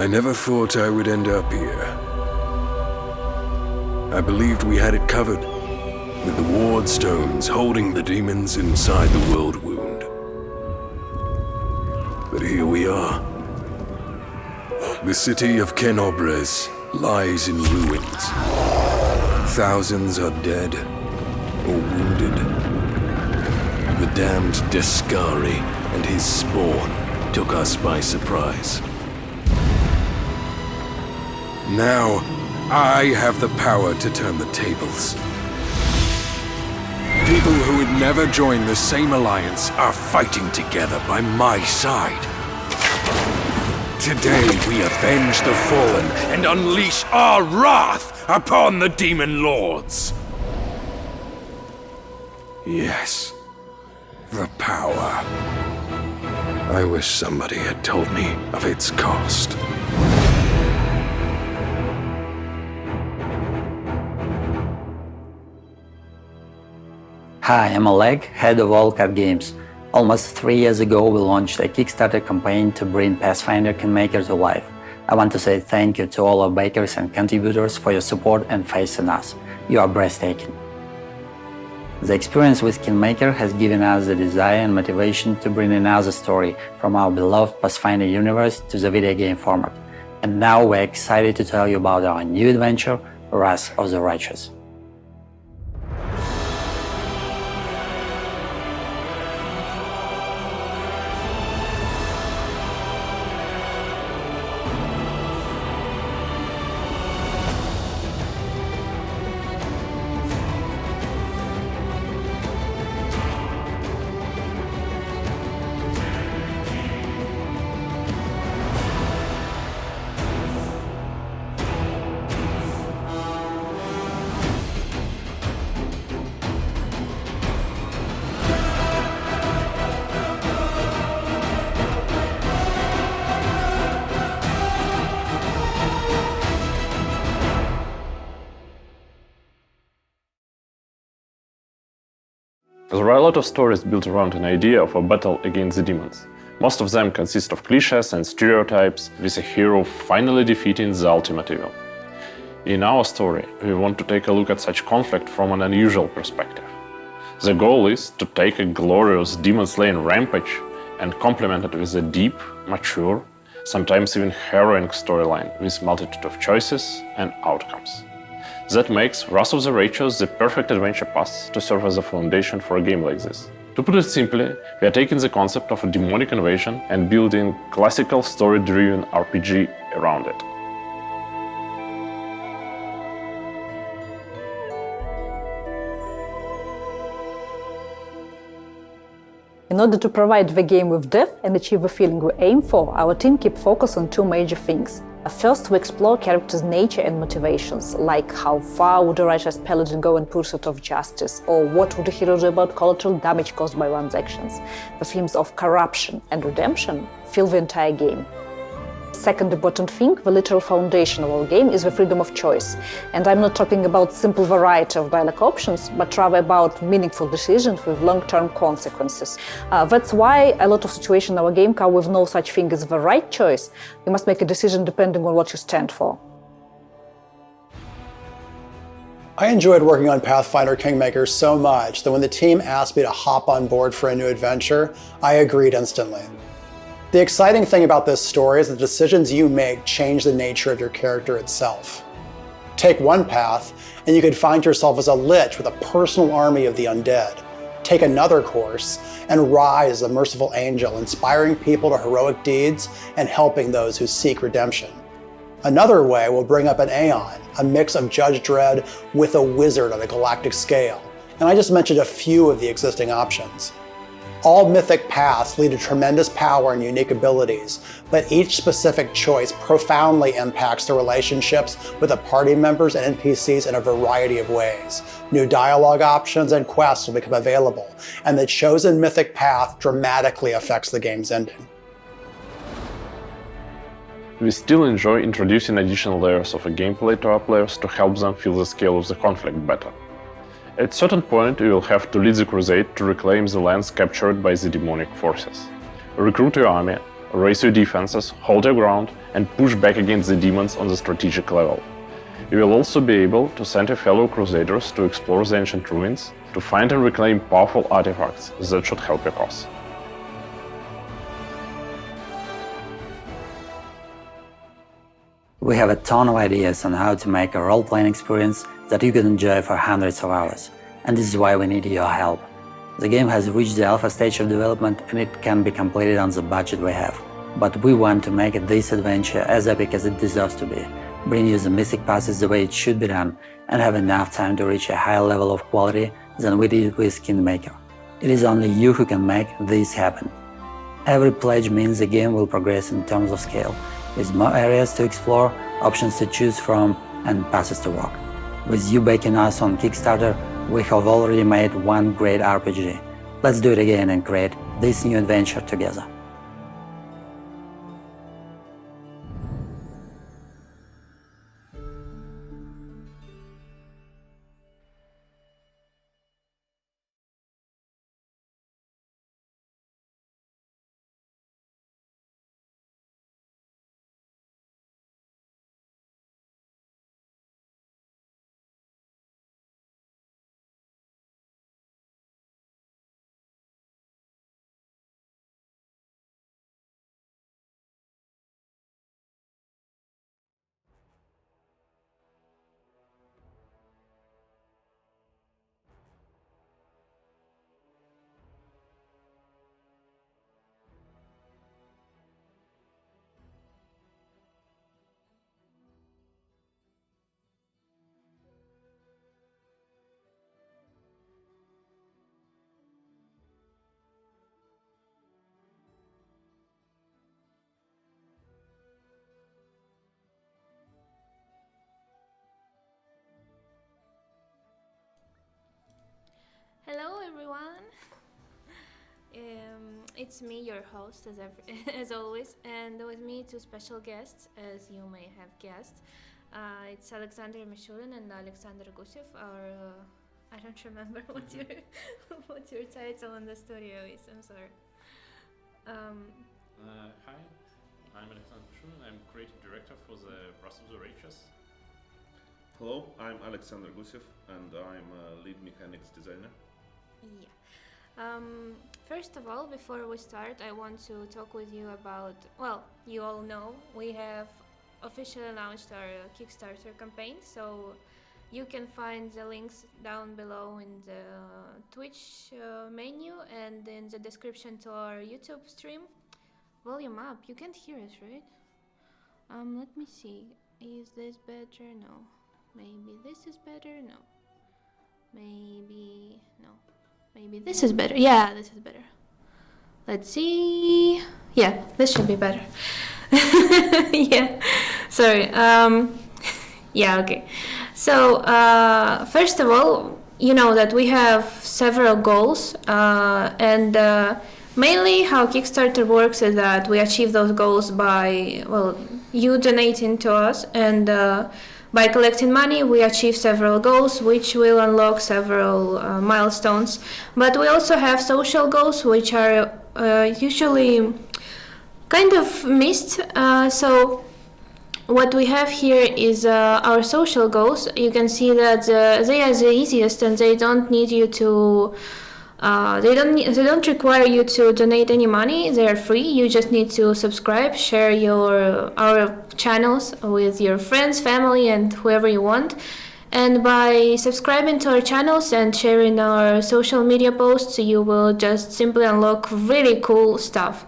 I never thought I would end up here. I believed we had it covered, with the ward stones holding the demons inside the world wound. But here we are. The city of Kenobres lies in ruins. Thousands are dead or wounded. The damned Descari and his spawn took us by surprise. Now, I have the power to turn the tables. People who would never join the same alliance are fighting together by my side. Today we avenge the fallen and unleash our wrath upon the demon lords. Yes, the power. I wish somebody had told me of its cost. Hi, I'm Oleg, head of Owlcat Games. Almost 3 years ago, we launched a Kickstarter campaign to bring Pathfinder Kingmaker to life. I want to say thank you to all our backers and contributors for your support and faith in us. You are breathtaking. The experience with Kingmaker has given us the desire and motivation to bring another story from our beloved Pathfinder universe to the video game format. And now we're excited to tell you about our new adventure, Wrath of the Righteous. There are a lot of stories built around an idea of a battle against the demons. Most of them consist of cliches and stereotypes, with a hero finally defeating the ultimate evil. In our story, we want to take a look at such conflict from an unusual perspective. The goal is to take a glorious demon-slaying rampage and complement it with a deep, mature, sometimes even harrowing storyline with multitude of choices and outcomes. That makes Wrath of the Righteous the perfect adventure path to serve as a foundation for a game like this. To put it simply, we are taking the concept of a demonic invasion and building classical story-driven RPG around it. In order to provide the game with depth and achieve the feeling we aim for, our team keeps focus on two major things. First, we explore characters' nature and motivations, like how far would a righteous paladin go in pursuit of justice, or what would a hero do about collateral damage caused by one's actions. The themes of corruption and redemption fill the entire game. Second important thing, the literal foundation of our game is the freedom of choice. And I'm not talking about simple variety of dialogue options, but rather about meaningful decisions with long-term consequences. That's why a lot of situations in our game come with no such thing as the right choice. You must make a decision depending on what you stand for. I enjoyed working on Pathfinder Kingmaker so much that when the team asked me to hop on board for a new adventure, I agreed instantly. The exciting thing about this story is the decisions you make change the nature of your character itself. Take one path, and you could find yourself as a lich with a personal army of the undead. Take another course, and rise as a merciful angel, inspiring people to heroic deeds and helping those who seek redemption. Another way will bring up an Aeon, a mix of Judge Dredd with a wizard on a galactic scale. And I just mentioned a few of the existing options. All mythic paths lead to tremendous power and unique abilities, but each specific choice profoundly impacts the relationships with the party members and NPCs in a variety of ways. New dialogue options and quests will become available, and the chosen mythic path dramatically affects the game's ending. We still enjoy introducing additional layers of a gameplay to our players to help them feel the scale of the conflict better. At a certain point, you will have to lead the crusade to reclaim the lands captured by the demonic forces. Recruit your army, raise your defenses, hold your ground, and push back against the demons on the strategic level. You will also be able to send your fellow crusaders to explore the ancient ruins, to find and reclaim powerful artifacts that should help your cause. We have a ton of ideas on how to make a role-playing experience that you can enjoy for hundreds of hours, and this is why we need your help. The game has reached the alpha stage of development and it can be completed on the budget we have. But we want to make this adventure as epic as it deserves to be, bring you the Mythic passes the way it should be done, and have enough time to reach a higher level of quality than we did with Kingmaker. It is only you who can make this happen. Every pledge means the game will progress in terms of scale, with more areas to explore, options to choose from, and passes to walk. With you backing us on Kickstarter, we have already made one great RPG. Let's do it again and create this new adventure together. Hello everyone! It's me, your host, as always, and with me two special guests, as you may have guessed. It's Alexander Mishurin and Alexander Gusev. I don't remember what your title in the studio is. I'm sorry. Hi, I'm Alexander Mishurin. I'm creative director for the Brass of the Righteous. Hello, I'm Alexander Gusev and I'm a lead mechanics designer. Yeah. First of all, before we start, I want to talk with you about, well, you all know, we have officially launched our Kickstarter campaign, so you can find the links down below in the Twitch menu and in the description to our YouTube stream. Volume up, you can't hear us, right? Let me see, is this better? No. Maybe this is better? No. Maybe, no. Maybe this is better. Yeah, this is better. Let's see. Yeah, this should be better. Yeah, sorry. Yeah, okay. So, first of all, you know that we have several goals, and mainly how Kickstarter works is that we achieve those goals by, well, you donating to us, and by collecting money, we achieve several goals, which will unlock several milestones. But we also have social goals, which are usually kind of missed. So what we have here is our social goals. You can see that they are the easiest, and they don't need you to. They don't require you to donate any money. They are free. You just need to subscribe, share our channels with your friends, family, and whoever you want. And by subscribing to our channels and sharing our social media posts, you will just simply unlock really cool stuff.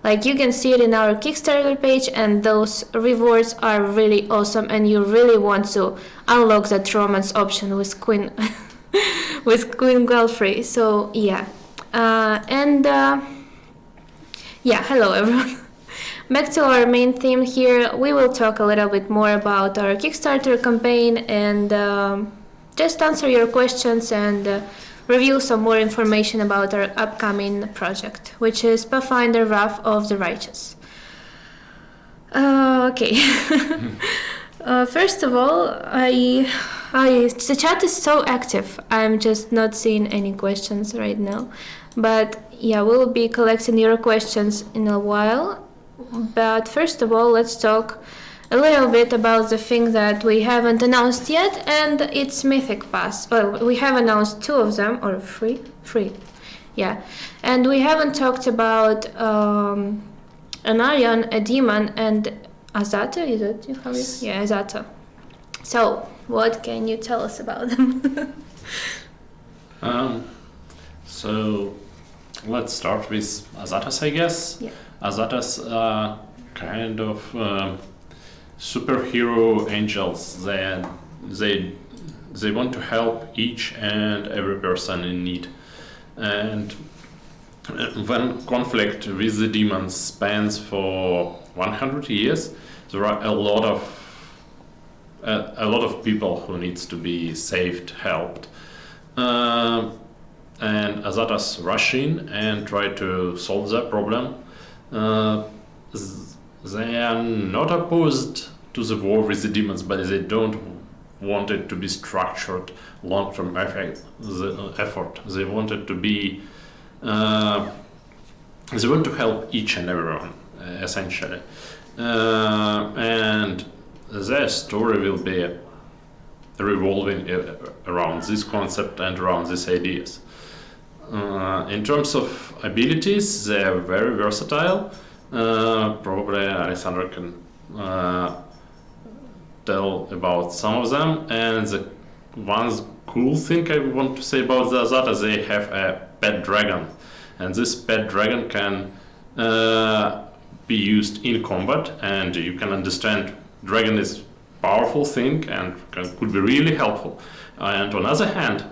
Like, you can see it in our Kickstarter page, and those rewards are really awesome, and you really want to unlock that romance option with Queen. With Queen Galfrey. So yeah, yeah, hello everyone. Back to our main theme here, we will talk a little bit more about our Kickstarter campaign and just answer your questions and review some more information about our upcoming project, which is Pathfinder Wrath of the Righteous. Okay. First of all, the chat is so active. I'm just not seeing any questions right now. But yeah, we'll be collecting your questions in a while. But first of all, let's talk a little bit about the thing that we haven't announced yet, and it's Mythic Pass. Well, we have announced 2 of them, or 3? 3, yeah. And we haven't talked about an Aryan, a demon, and Azata, is it? Yeah, Azata. So, what can you tell us about them? So let's start with Azatas, I guess. Yeah. Azatas are kind of superhero angels. They want to help each and every person in need. And when conflict with the demons spans for 100 years, there are a lot of people who needs to be saved, helped. And Azatas rush in and try to solve that problem. They are not opposed to the war with the demons, but they don't want it to be structured long-term effort. They want it to be. They want to help each and everyone, essentially, and their story will be revolving around this concept and around these ideas. In terms of abilities, they are very versatile. Probably Alexander can tell about some of them. And the one cool thing I want to say about the Azata, they have a pet dragon. And this pet dragon can be used in combat, and you can understand dragon is powerful thing and could be really helpful. And on the other hand,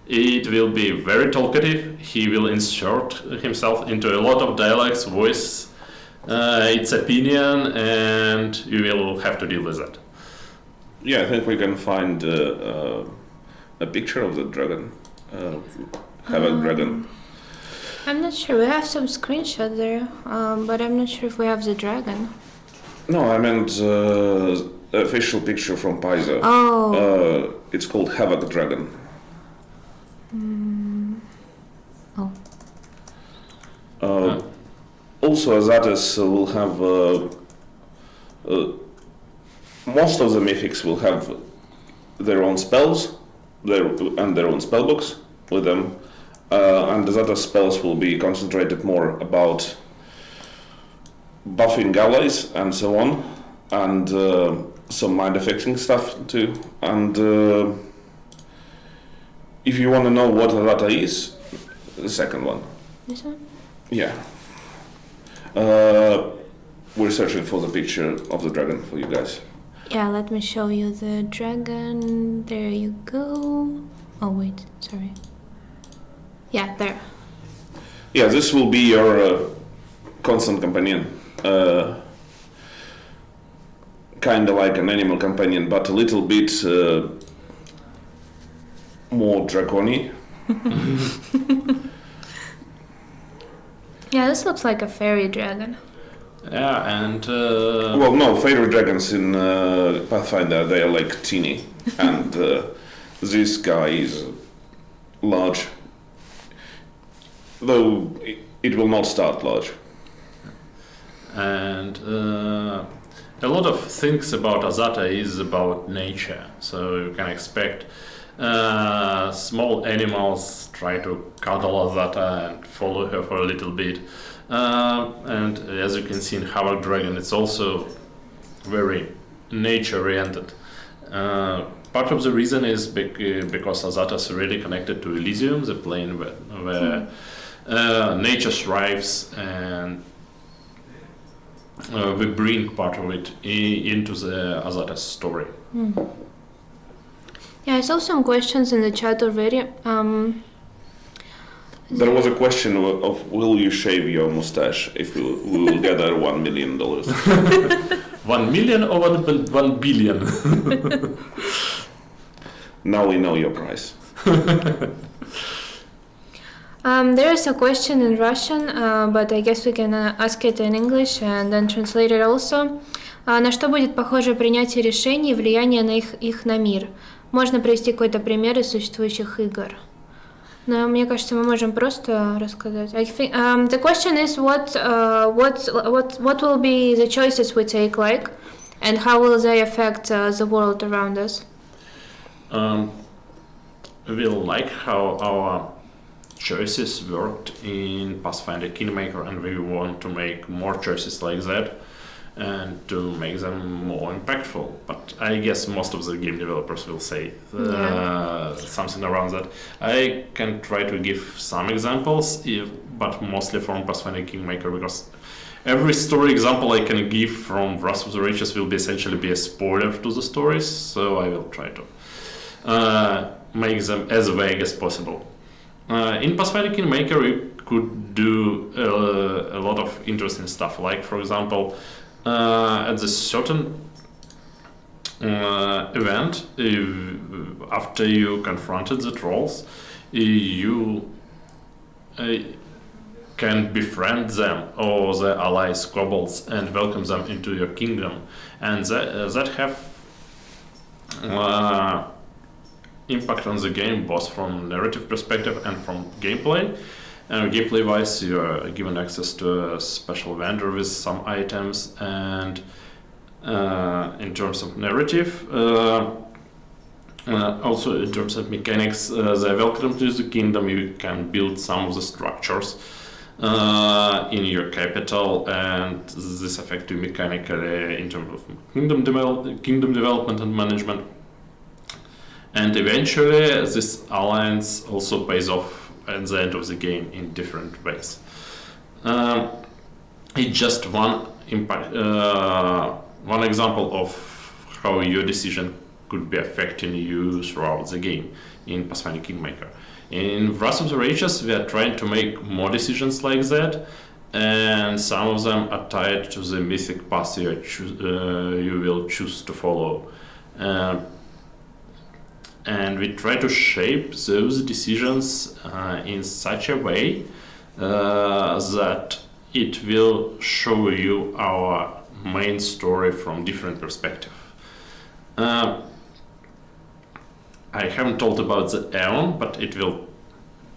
it will be very talkative. He will insert himself into a lot of dialects, voice its opinion, and you will have to deal with that. Yeah, I think we can find a picture of the dragon, Havoc dragon. I'm not sure. We have some screenshot there, but I'm not sure if we have the dragon. No, I meant official picture from Paizo. Oh. It's called Havoc dragon. Oh. Also, Azatas will have most of the mythics will have their own spells, and their own spellbooks with them, and Azatas spells will be concentrated more about buffing allies and so on, and some mind affecting stuff too. And if you want to know what Azata is, the second one. This one? Yeah. We're searching for the picture of the dragon for you guys. Yeah, let me show you the dragon. There you go. Oh wait, sorry. Yeah, there. Yeah, this will be your constant companion. Kind of like an animal companion, but a little bit more draconic. Yeah, this looks like a fairy dragon. Yeah, and Well, no, fairy dragons in Pathfinder, they are like teeny, and this guy is large. Though it will not start large. And a lot of things about Azata is about nature, so you can expect small animals try to cuddle Azata and follow her for a little bit. And as you can see in Havoc Dragon, it's also very nature-oriented. Part of the reason is because Azata is really connected to Elysium, the plane where nature thrives, and we bring part of it into the Azata story. Yeah, I saw some questions in the chat already. There was a question of will you shave your mustache if we will gather $1 million? 1 million or 1 billion? Now we know your price. There is a question in Russian, but I guess we can ask it in English and then translate it also. На что будет похоже принятие решений и влияние на их на мир? Можно привести какой-то пример из существующих игр? Но мне кажется, мы можем просто рассказать. I think the question is what will be the choices we take, like, and how will they affect the world around us? We like how our choices worked in Pathfinder Kingmaker, and we want to make more choices like that and to make them more impactful. But I guess most of the game developers will say something around that. I can try to give some examples, but mostly from Pathfinder Kingmaker, because every story example I can give from Wrath of the Righteous will essentially be a spoiler to the stories, so I will try to make them as vague as possible. In Pathfinder Kingmaker, we could do a lot of interesting stuff, like, for example, at this certain event, after you confronted the trolls, you can befriend them or their allies kobolds and welcome them into your kingdom, and that have impact on the game, both from narrative perspective and from gameplay. Gameplay wise, you are given access to a special vendor with some items, and in terms of narrative, also in terms of mechanics, the welcome to the kingdom, you can build some of the structures in your capital, and this affects you mechanically in terms of kingdom development and management. And eventually this alliance also pays off at the end of the game in different ways. It's just one example of how your decision could be affecting you throughout the game in Pathfinder Kingmaker. In Wrath of the Righteous, we are trying to make more decisions like that, and some of them are tied to the mythic path you will choose to follow. And we try to shape those decisions in such a way that it will show you our main story from different perspective. I haven't told about the Aeon, but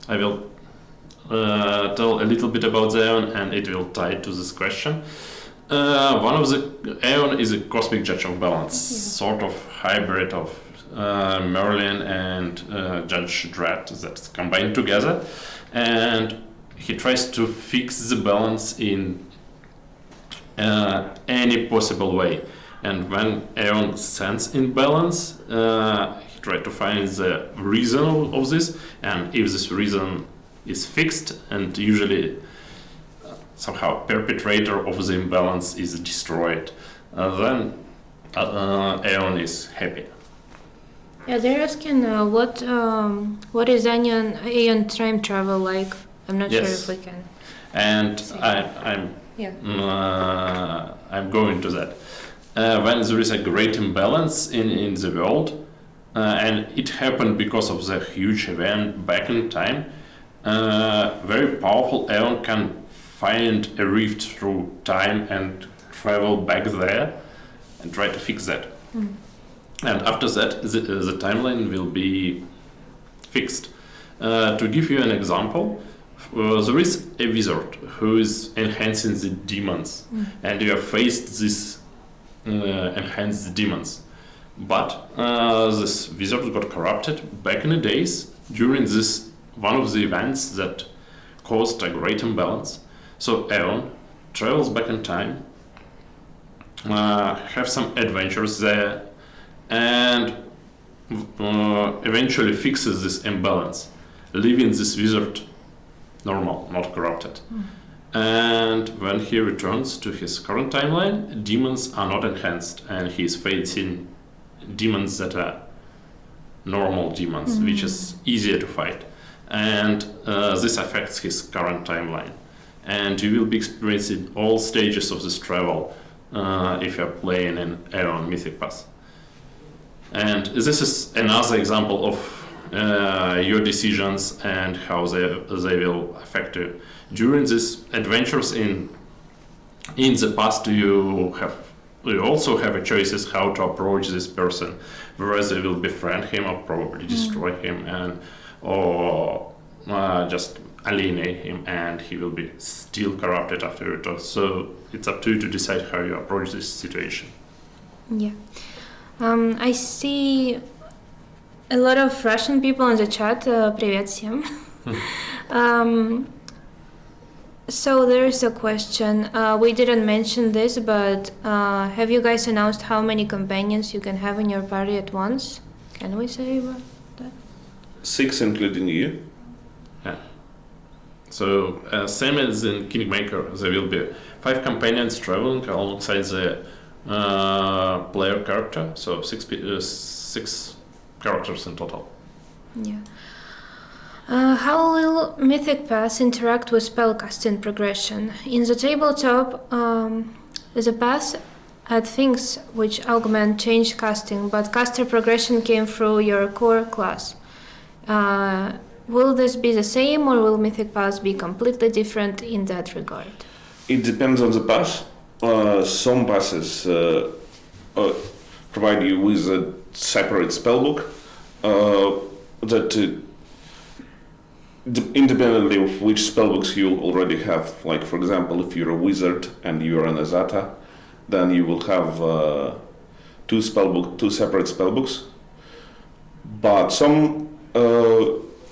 I will tell a little bit about the Aeon, and it will tie to this question. One of the Aeon is a cosmic judge of balance, sort of hybrid of Merlin and Judge Dredd that's combined together, and he tries to fix the balance in any possible way. And when Aeon stands in balance, he tries to find the reason of this, and if this reason is fixed, and usually somehow perpetrator of the imbalance is destroyed, then Aeon is happy. Yeah, they're asking what is Aeon time travel like? I'm not sure if we can. And I'm going to that. When there is a great imbalance in the world, and it happened because of the huge event back in time, very powerful Aeon can find a rift through time and travel back there and try to fix that. And after that, the timeline will be fixed. To give you an example, there is a wizard who is enhancing the demons, and you have faced this enhanced demons. But this wizard got corrupted back in the days during this one of the events that caused a great imbalance. So Aeon travels back in time, have some adventures there, and eventually fixes this imbalance, leaving this wizard normal, not corrupted. And when he returns to his current timeline, demons are not enhanced, and he's facing demons that are normal demons, which is easier to fight. And this affects his current timeline. And you will be experiencing all stages of this travel if you're playing in Aeon Mythic Path. And this is another example of your decisions and how they will affect you. During these adventures in the past, you also have a choices how to approach this person, whether they will befriend him or probably destroy him, or just alienate him and he will be still corrupted after you return. So it's up to you to decide how you approach this situation. Yeah. I see a lot of Russian people in the chat. Привет всем. So there's a question. We didn't mention this, but have you guys announced how many companions you can have in your party at once? Can we say about that? 6 including you. Yeah. So same as in Kingmaker, there will be 5 companions traveling alongside the player character. So 6 characters in total. Yeah. How will Mythic Pass interact with spellcasting progression? In the tabletop, the pass had things which augment change casting, but caster progression came through your core class. Will this be the same, or will Mythic Pass be completely different in that regard? It depends on the pass. Some passes provide you with a separate spellbook that independently of which spellbooks you already have. Like, for example, if you're a wizard and you're an Azata, then you will have two separate spellbooks. But some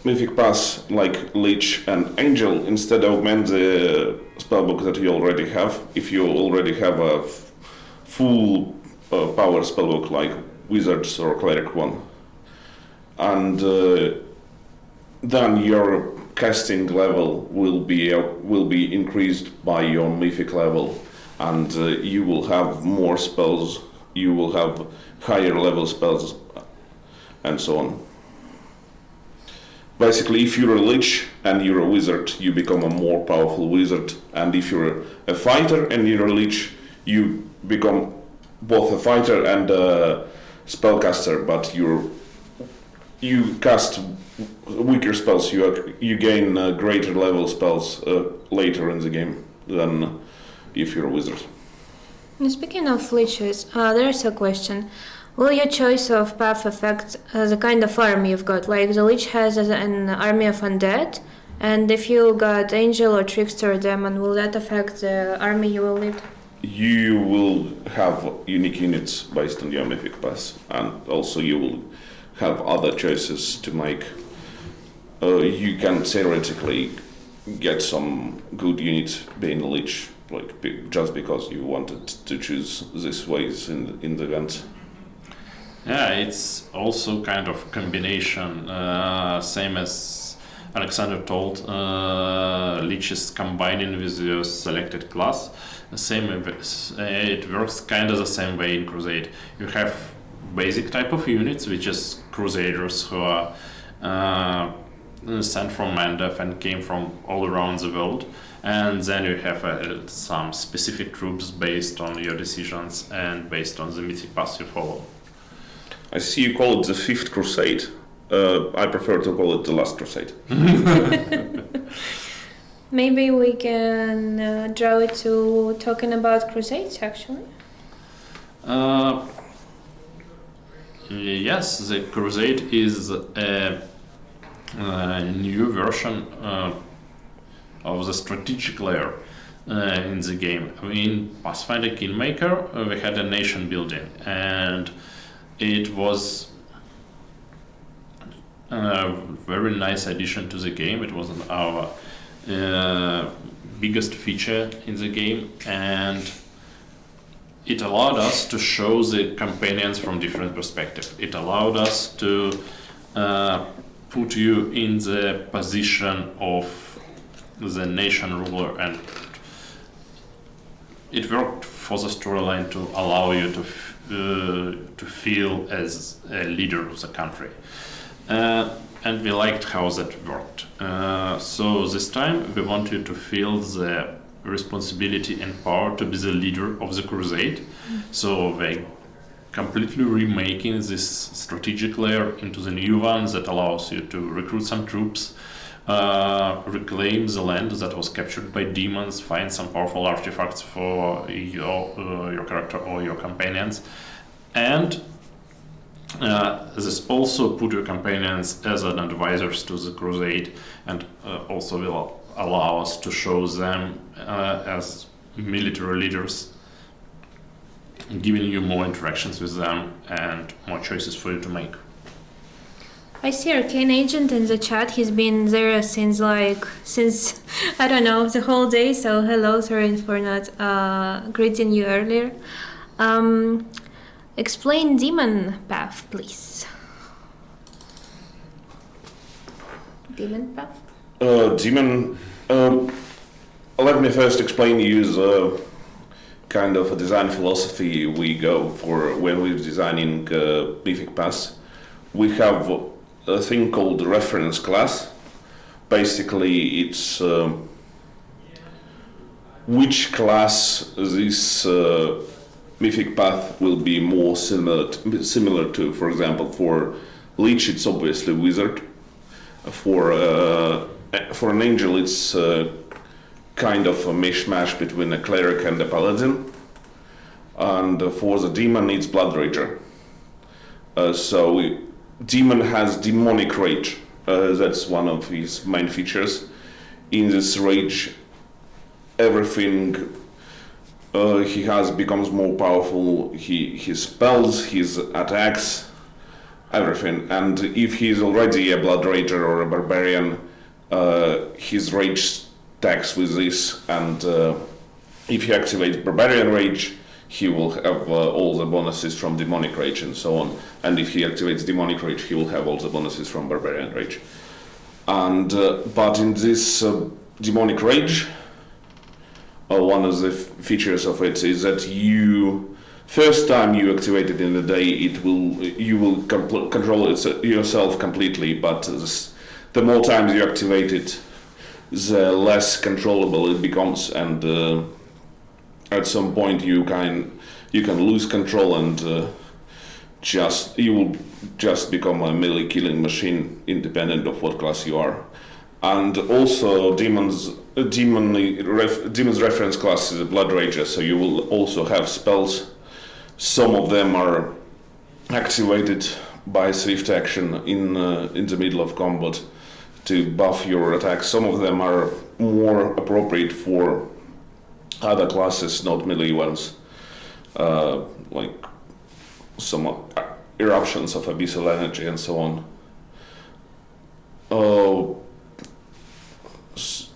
Mythic Pass, like Lich and Angel, instead augment the spellbook that you already have. If you already have a full power spellbook like Wizards or Cleric one, and then your casting level will be increased by your Mythic level, and you will have more spells. You will have higher level spells, and so on. Basically, if you're a Lich and you're a Wizard, you become a more powerful Wizard, and if you're a Fighter and you're a Lich, you become both a Fighter and a Spellcaster, but you cast weaker spells. You gain greater level spells later in the game than if you're a Wizard. Speaking of Liches, there's a question. Will your choice of path affect the kind of army you've got? Like the Lich has an army of undead, and if you got Angel or Trickster or Demon, will that affect the army you will lead? You will have unique units based on your Mythic Pass, and also you will have other choices to make. You can theoretically get some good units being a Lich, just because you wanted to choose these ways in the event. Yeah, it's also kind of combination, same as Alexander told, Lich is combining with your selected class. It works kind of the same way in Crusade. You have basic type of units, which is Crusaders who are sent from Mandef and came from all around the world. And then you have some specific troops based on your decisions and based on the Mythic Pass you follow. I see you call it the 5th Crusade. I prefer to call it the Last Crusade. Maybe we can draw it to talking about Crusades, actually. Yes, the Crusade is a new version of the strategic layer in the game. In Pathfinder Kingmaker, we had a nation building, and it was a very nice addition to the game. It was our biggest feature in the game, and it allowed us to show the companions from different perspectives. It allowed us to put you in the position of the nation ruler, and it worked for the storyline to allow you to feel as a leader of the country. And we liked how that worked. So this time we want you to feel the responsibility and power to be the leader of the crusade. So we're completely remaking this strategic layer into the new one that allows you to recruit some troops, reclaim the land that was captured by demons, find some powerful artifacts for your character or your companions, and This also put your companions as an advisors to the crusade, and also will allow us to show them as military leaders, giving you more interactions with them and more choices for you to make. I see Arcane Agent in the chat. He's been there since I don't know, the whole day. So hello, sorry for not greeting you earlier. Explain demon path, please. Demon path? Demon. Let me first explain you the kind of a design philosophy we go for when we're designing Mythic paths. We have a thing called reference class. Basically, it's which class this Mythic path will be more similar to. For example, for Lich, it's obviously Wizard. For an Angel, it's kind of a mishmash between a Cleric and a Paladin. And for the Demon, it's Blood Rager. Demon has demonic rage. That's one of his main features. In this rage, everything he has becomes more powerful. His spells, his attacks, everything. And if he's already a Blood Rager or a Barbarian, his rage stacks with this. And if he activates Barbarian Rage, he will have all the bonuses from Demonic Rage and so on. And if he activates Demonic Rage, he will have all the bonuses from Barbarian Rage. And but in this Demonic Rage, one of the features of it is that first time you activate it in the day, you will control it yourself completely. But the more times you activate it, the less controllable it becomes, and at some point you can lose control, and you will just become a melee killing machine, independent of what class you are. And also, Demon's reference class is a Blood Rager, so you will also have spells. Some of them are activated by swift action in the middle of combat to buff your attacks. Some of them are more appropriate for other classes, not melee ones, like some eruptions of abyssal energy and so on.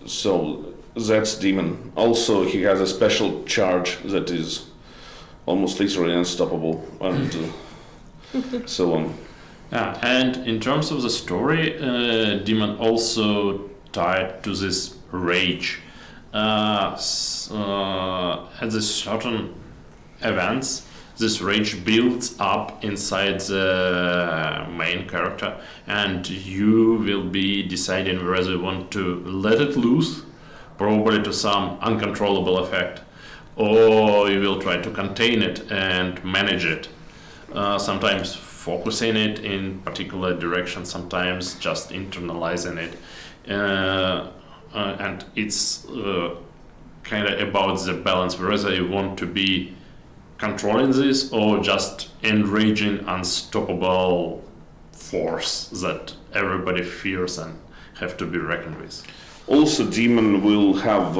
So that's Demon. Also, he has a special charge that is almost literally unstoppable, and so on. Yeah, and in terms of the story, Demon also tied to this rage. At the certain events, this rage builds up inside the main character, and you will be deciding whether you want to let it loose, probably to some uncontrollable effect, or you will try to contain it and manage it. Sometimes focusing it in particular direction, sometimes just internalizing it. And it's kind of about the balance, whether you want to be controlling this or just enraging unstoppable force that everybody fears and have to be reckoned with. Also, Demon will have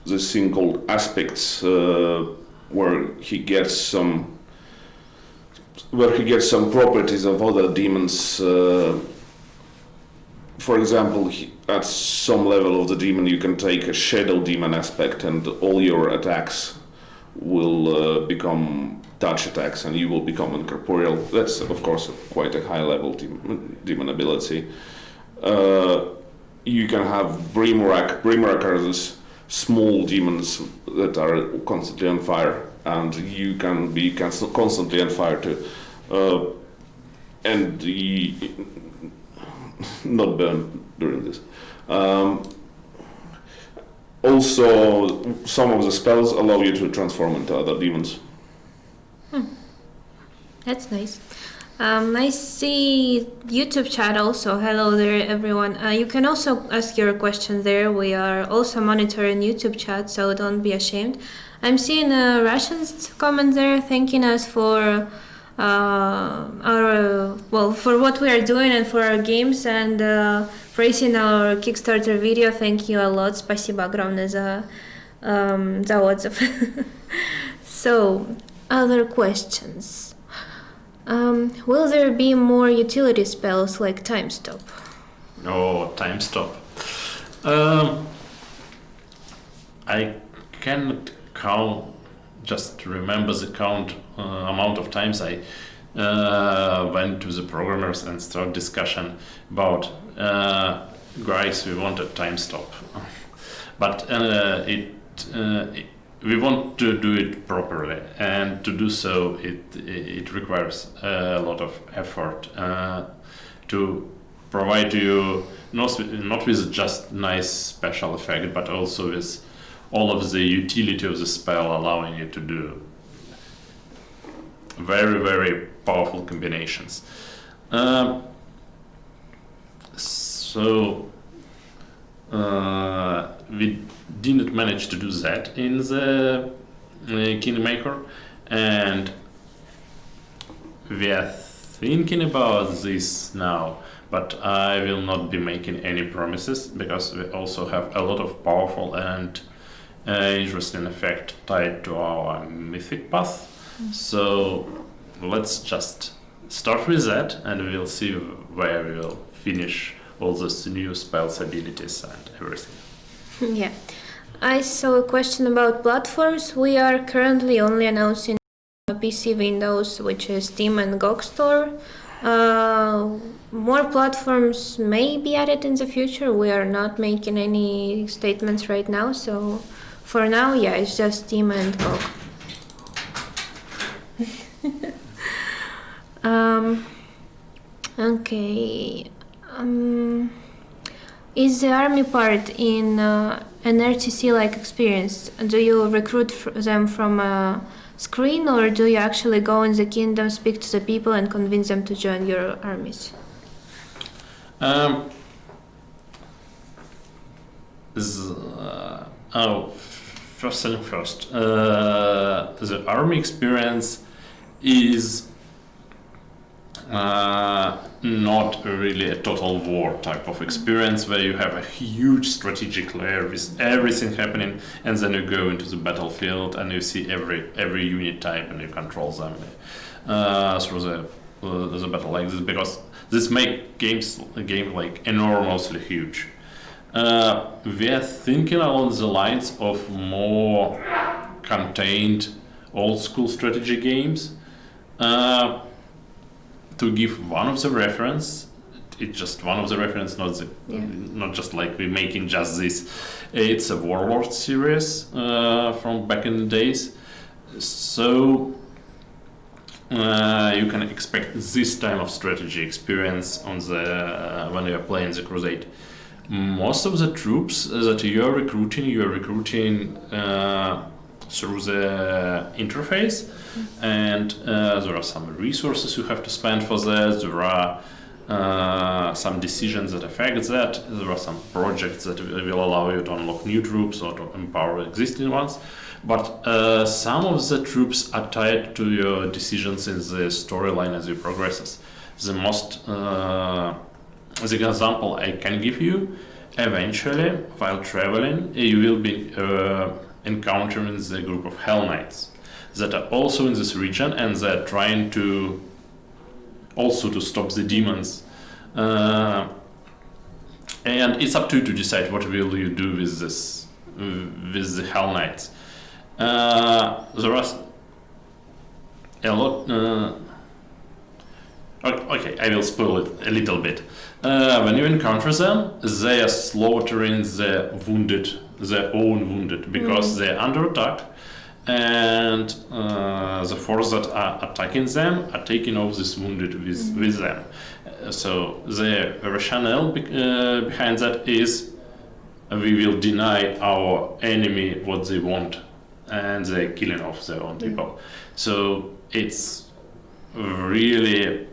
this thing called aspects, where he gets some properties of other demons. For example, at some level of the demon, you can take a shadow demon aspect, and all your attacks will become touch attacks, and you will become incorporeal. That's, of course, quite a high level demon ability. You can have Brimrock. Brimrock are these small demons that are constantly on fire, and you can be constantly on fire too. And not burn during this. Also, some of the spells allow you to transform into other demons. That's nice. I see YouTube chat also. Hello there, everyone. You can also ask your questions there. We are also monitoring YouTube chat, so don't be ashamed. I'm seeing a Russian comment there thanking us for for what we are doing and for our games and praising our Kickstarter video. Thank you a lot. Спасибо огромное за отзыв. So, other questions. Will there be more utility spells like time stop? Oh, time stop. I cannot count, just remember the amount of times I went to the programmers and start discussion about guys, we want a time stop. But we want to do it properly, and to do so it requires a lot of effort to provide you not with just nice special effect, but also with all of the utility of the spell, allowing you to do very, very powerful combinations. We didn't manage to do that in the Kingmaker, and we are thinking about this now, but I will not be making any promises, because we also have a lot of powerful and interesting effect tied to our Mythic path. So let's just start with that, and we'll see where we will finish all those new spells, abilities, and everything. Yeah. I saw a question about platforms. We are currently only announcing PC Windows, which is Steam and GOG Store. More platforms may be added in the future. We are not making any statements right now, so for now, yeah, it's just Steam and GOG. Okay. Is the army part in an RTC-like experience? Do you recruit them from a screen, or do you actually go in the kingdom, speak to the people, and convince them to join your armies? First thing first, the army experience is not really a total war type of experience where you have a huge strategic layer with everything happening, and then you go into the battlefield and you see every unit type and you control them through the battle like this, because this makes a game like enormously huge. We are thinking along the lines of more contained old school strategy games. To give one of the reference, it's just one of the reference, not just like we're making just this. It's a Warlord series from back in the days. So you can expect this type of strategy experience on when you are playing the Crusade. Most of the troops that you are recruiting through the interface, and there are some resources you have to spend for that. There are some decisions that affect that. There are some projects that will allow you to unlock new troops or to empower existing ones. But some of the troops are tied to your decisions in the storyline as you progress. The most the example I can give you, eventually, while traveling, you will be encountering the group of Hell Knights that are also in this region, and they're trying to stop the demons. And it's up to you to decide what will you do with this, with the Hell Knights. There are a lot. Okay, I will spoil it a little bit. When you encounter them, they are slaughtering their own wounded, because they're under attack, and the force that are attacking them are taking off this wounded with them. So the rationale behind that is we will deny our enemy what they want, and they're killing off their own people. So it's really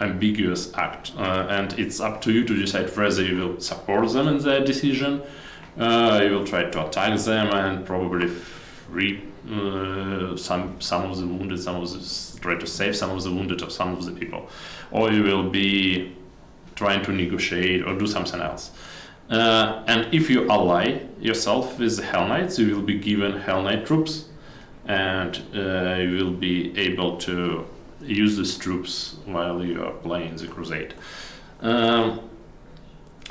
ambiguous act, and it's up to you to decide whether you will support them in their decision, you will try to attack them and probably free some of the wounded, try to save some of the wounded or some of the people, or you will be trying to negotiate or do something else. And if you ally yourself with the Hell Knights, you will be given Hell Knight troops, and you will be able to use these troops while you are playing the crusade.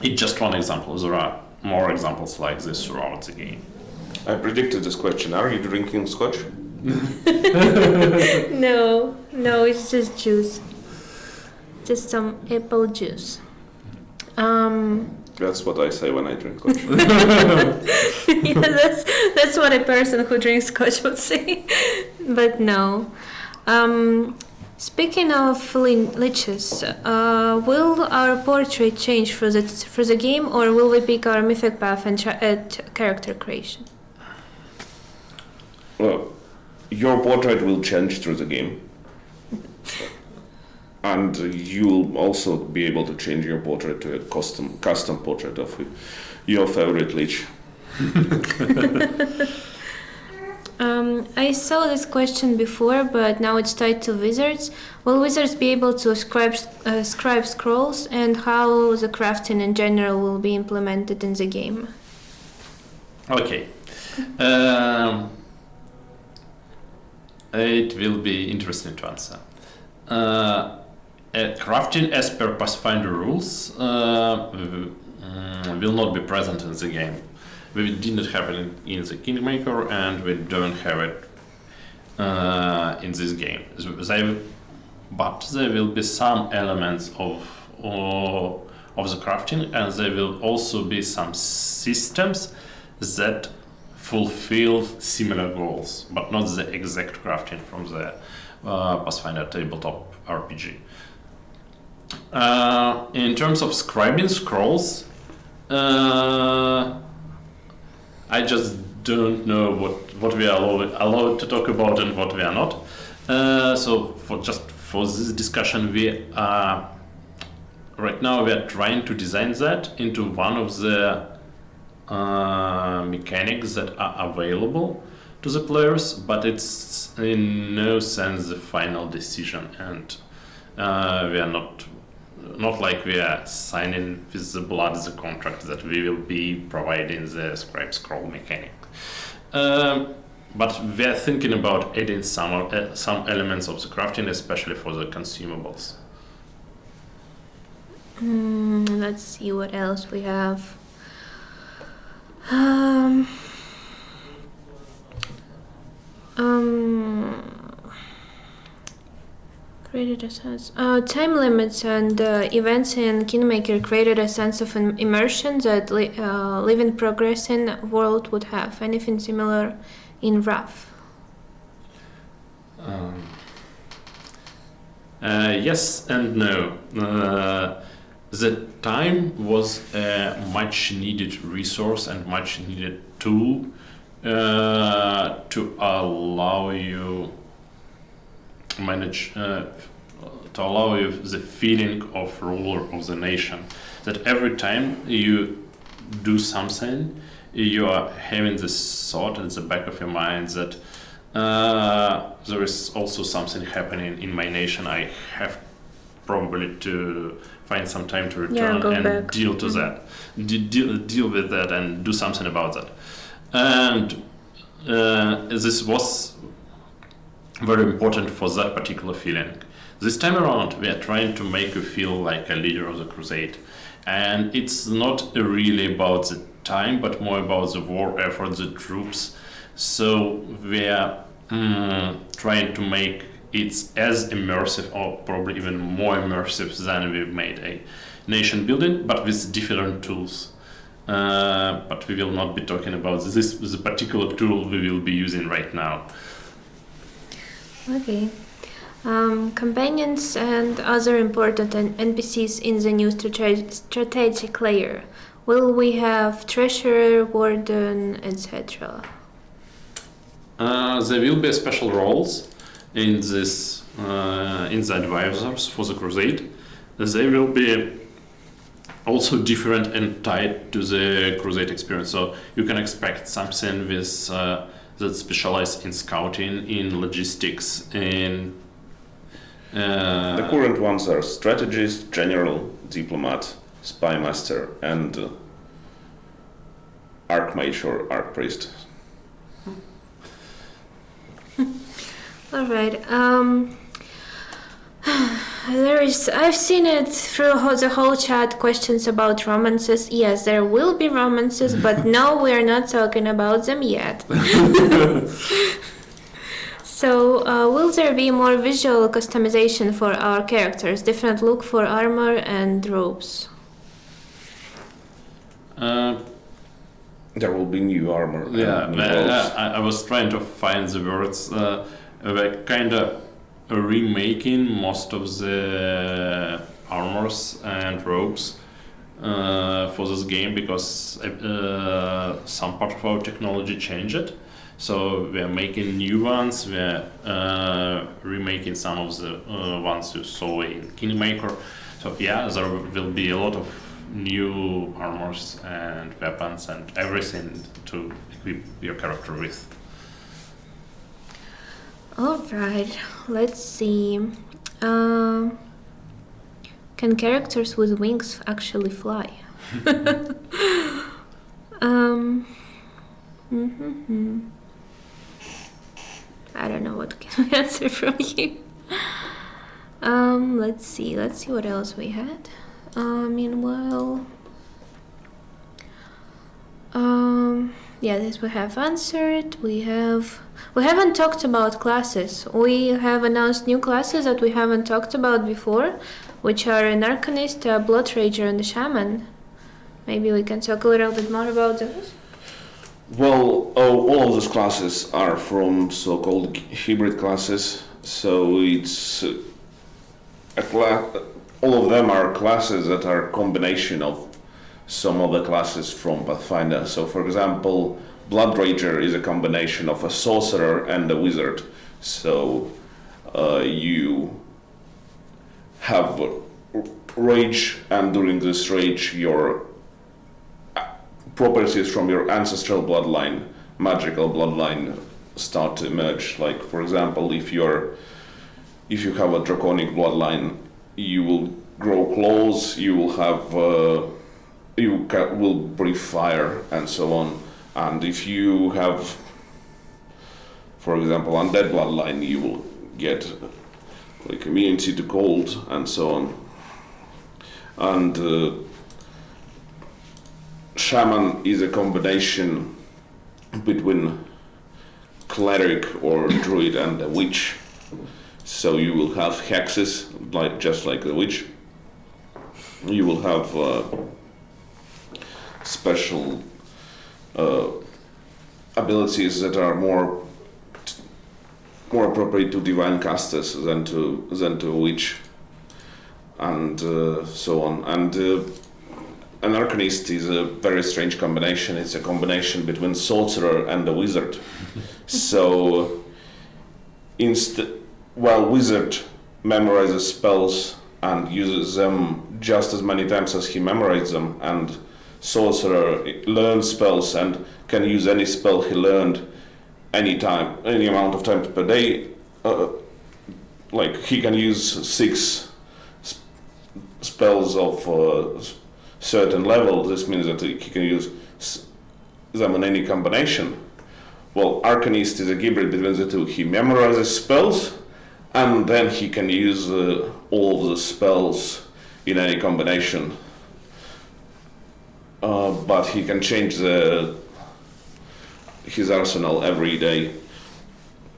It's just one example. There are more examples like this throughout the game. I predicted this question. Are you drinking scotch? No, it's just juice. Just some apple juice. That's what I say when I drink scotch. Yeah, that's what a person who drinks scotch would say. But no. Speaking of liches, will our portrait change for the game, or will we pick our mythic path and at character creation? Well, your portrait will change through the game. And you'll also be able to change your portrait to a custom portrait of your favorite lich. I saw this question before, but now it's tied to wizards. Will wizards be able to scribe scrolls, and how the crafting in general will be implemented in the game? Okay. It will be interesting to answer. Crafting as per Pathfinder rules will not be present in the game. We didn't have it in the Kingmaker, and we don't have it in this game. But there will be some elements of the crafting, and there will also be some systems that fulfill similar goals, but not the exact crafting from the Pathfinder tabletop RPG. In terms of scribing scrolls, I just don't know what we are allowed to talk about and what we are not. So for this discussion, right now we are trying to design that into one of the mechanics that are available to the players, but it's in no sense the final decision, and we are not like we are signing with the blood the contract that we will be providing the scribe scroll mechanic. But we are thinking about adding some elements of the crafting, especially for the consumables. Let's see what else we have. Created a sense. Time limits and events in Kingmaker created a sense of immersion that living, progressing world would have. Anything similar in Wrath? Yes and no. The time was a much needed resource and much needed tool to allow you manage, to allow you the feeling of ruler of the nation. That every time you do something, you are having this thought at the back of your mind that there is also something happening in my nation. I have probably to find some time to return and back. deal to that, deal with that and do something about that. And this was very important for that particular feeling. This time around, we are trying to make you feel like a leader of the crusade. And it's not really about the time, but more about the war effort, the troops. So we are trying to make it as immersive, or probably even more immersive than we made a nation building, but with different tools. But we will not be talking about this the particular tool we will be using right now. Okay. Companions and other important NPCs in the new strategic layer. Will we have treasurer, warden, etc.? There will be special roles in this in the advisors for the crusade. They will be also different and tied to the crusade experience. So you can expect something with that specialize in scouting, in logistics, in... The current ones are strategist, general, diplomat, spy master, and archmage or archpriest. All right. I've seen it through the whole chat, questions about romances. Yes, there will be romances, but no, we're not talking about them yet. So, will there be more visual customization for our characters? Different look for armor and robes? There will be new armor. Yeah, new robes. I was trying to find the words. We're kind of remaking most of the armors and robes for this game because some part of our technology changed. So we're making new ones. We're remaking some of the ones you saw in Kingmaker. So yeah, there will be a lot of new armors and weapons and everything to equip your character with. All right, let's see. Can characters with wings actually fly? I don't know what can we answer from you. Let's see what else we had. Meanwhile, yeah, this we have answered. We haven't talked about classes. We have announced new classes that we haven't talked about before, which are an Arcanist, a Blood Rager, and a Shaman. Maybe we can talk a little bit more about those. Well, all of those classes are from so-called hybrid classes. So it's all of them are classes that are a combination of some other classes from Pathfinder. So, for example, Blood Rager is a combination of a sorcerer and a wizard. So you have rage, and during this rage, your properties from your ancestral bloodline, magical bloodline, start to emerge. Like, for example, if you have a draconic bloodline, you will grow claws, you will have will breathe fire, and so on. And if you have, for example, undead bloodline, you will get like immunity to cold, and so on. And Shaman is a combination between cleric or druid and a witch. So you will have hexes, just like the witch. You will have special abilities that are more appropriate to divine casters than to a witch, and so on. And an Arcanist is a very strange combination. It's a combination between sorcerer and a wizard. So while wizard memorizes spells and uses them just as many times as he memorizes them, and sorcerer learns spells and can use any spell he learned any amount of times per day. Like, he can use 6 spells of certain level. This means that he can use them in any combination. Well, Arcanist is a hybrid between the two. He memorizes spells, and then he can use all of the spells in any combination. But he can change his arsenal every day.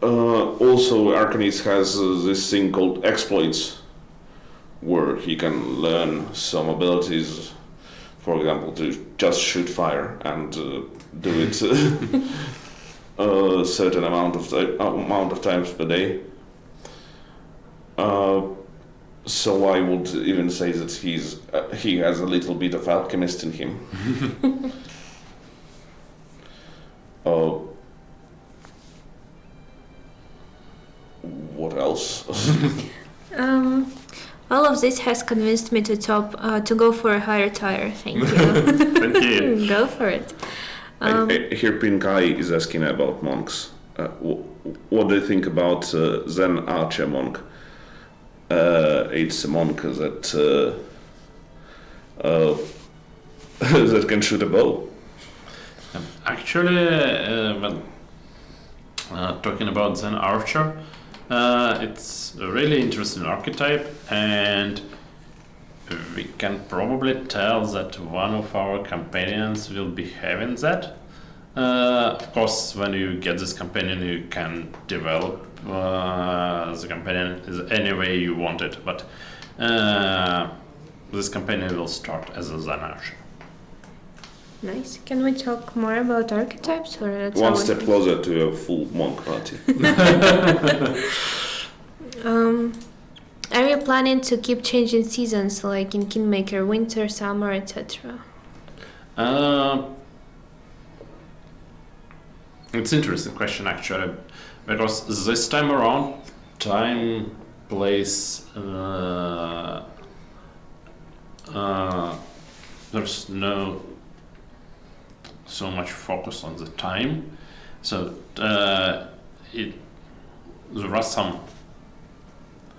Also, Arcanist has this thing called exploits, where he can learn some abilities, for example, to just shoot fire and do it a certain amount of times per day. So I would even say that he has a little bit of alchemist in him. What else? All of this has convinced me to go for a higher tier. Thank you. Thank you. Go for it. Here Pink Eye is asking about monks. What do you think about Zen Archer monk? It's a monk that that can shoot a bow. Actually, when talking about Zen Archer, it's a really interesting archetype, and we can probably tell that one of our companions will be having that. Of course, when you get this companion, you can develop the companion any way you want it, but this companion will start as a Zen Archer. Nice. Can we talk more about archetypes, or that's One step closer to a full monk party. Are you planning to keep changing seasons, like in Kingmaker, winter, summer, etc.? It's an interesting question, actually, because this time around, time, place, there's no so much focus on the time, so there are some,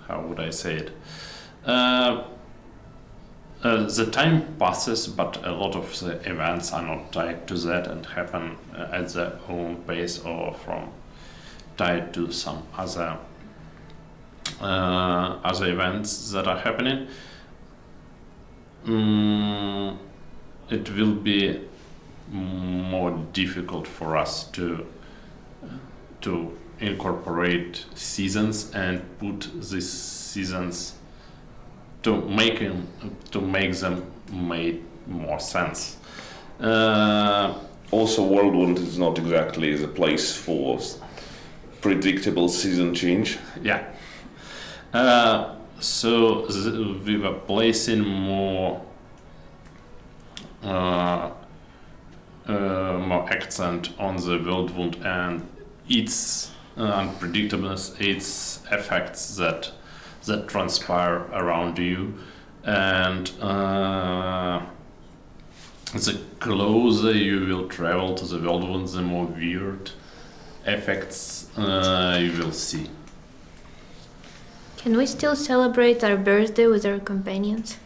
how would I say it, the time passes, but a lot of the events are not tied to that and happen at their own pace or tied to some other events that are happening. It will be more difficult for us to incorporate seasons and put these seasons to make them make more sense. Also, Worldwound is not exactly the place for predictable season change. Yeah. So we were placing more accent on the Worldwound and its unpredictableness, its effects that transpire around you, and the closer you will travel to the Worldwound, the more weird effects you will see. Can we still celebrate our birthday with our companions?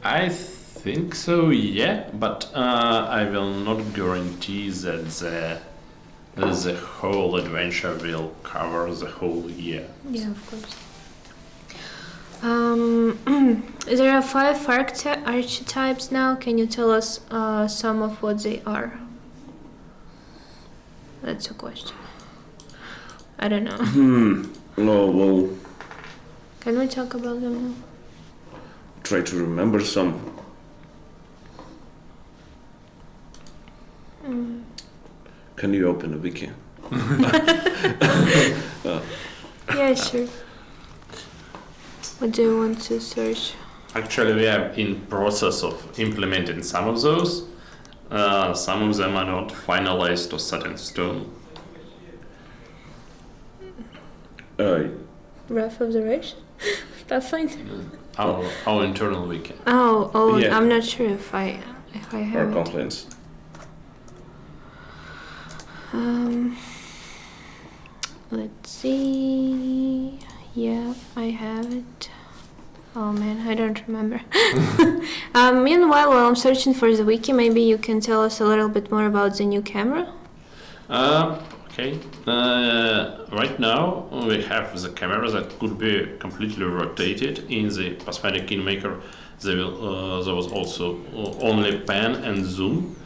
I think so, yeah, but I will not guarantee that the whole adventure will cover the whole year. Yeah, of course. There are 5 archetypes now. Can you tell us some of what they are? That's a question. I don't know. No, well, Can we talk about them now? try to remember some. Can you open a wiki? Yeah, sure. What do you want to search? Actually, we are in process of implementing some of those. Some of them are not finalized or set in stone. Rough observation? Pathfinder? Our internal wiki. Oh, Yeah. I'm not sure if I have Or it. complaints? Let's see. Yeah, I have it. Oh man, I don't remember. Meanwhile, while I'm searching for the wiki, maybe you can tell us a little bit more about the new camera. Okay. Right now we have the camera that could be completely rotated. In the Pathfinder Kingmaker, there was also only pan and zoom,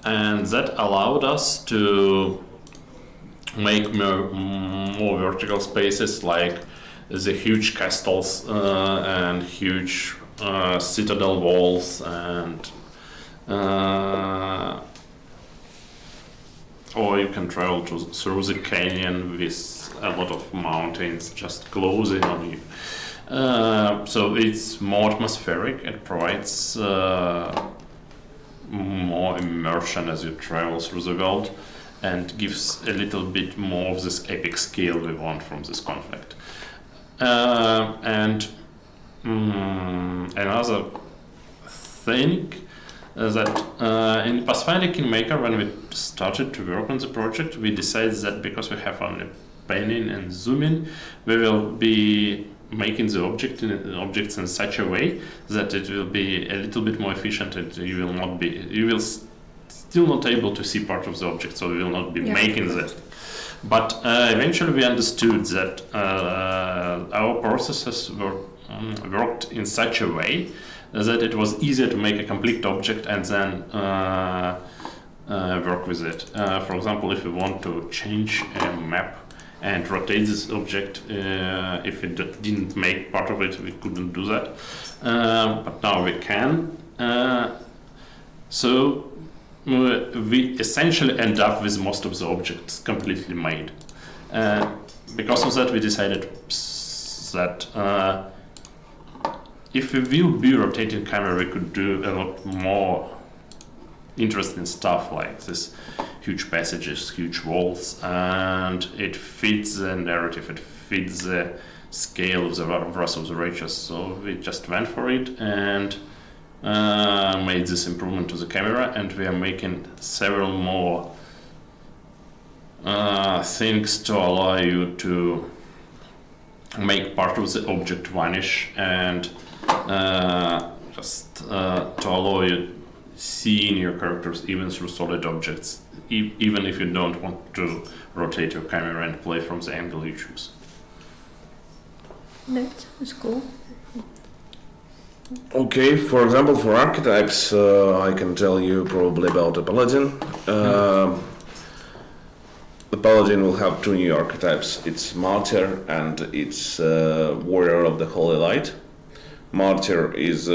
and that allowed us to make more vertical spaces, like the huge castles and huge citadel walls, and or you can travel through the canyon with a lot of mountains just closing on you. So it's more atmospheric. It provides more immersion as you travel through the world, and gives a little bit more of this epic scale we want from this conflict. And another thing that in Pathfinder Kingmaker, when we started to work on the project, we decided that because we have only panning and zooming, we will be making the objects in such a way that it will be a little bit more efficient, and you will still not able to see part of the object, so we will not be making that. But eventually we understood that our processes worked in such a way that it was easier to make a complete object and then work with it. For example, if we want to change a map and rotate this object, if we didn't make part of it, we couldn't do that. But now we can. So we essentially end up with most of the objects completely made. Because of that, we decided that if we will be rotating camera, we could do a lot more interesting stuff like this huge passages, huge walls, and it fits the narrative, it fits the scale of the Wrath of the Righteous. So we just went for it and made this improvement to the camera, and we are making several more things to allow you to make part of the object vanish and just to allow you seeing your characters even through solid objects, even if you don't want to rotate your camera and play from the angle you choose. That sounds cool. Okay, for example, for archetypes, I can tell you probably about a paladin. The paladin will have two new archetypes. It's martyr and it's warrior of the holy light. Martyr is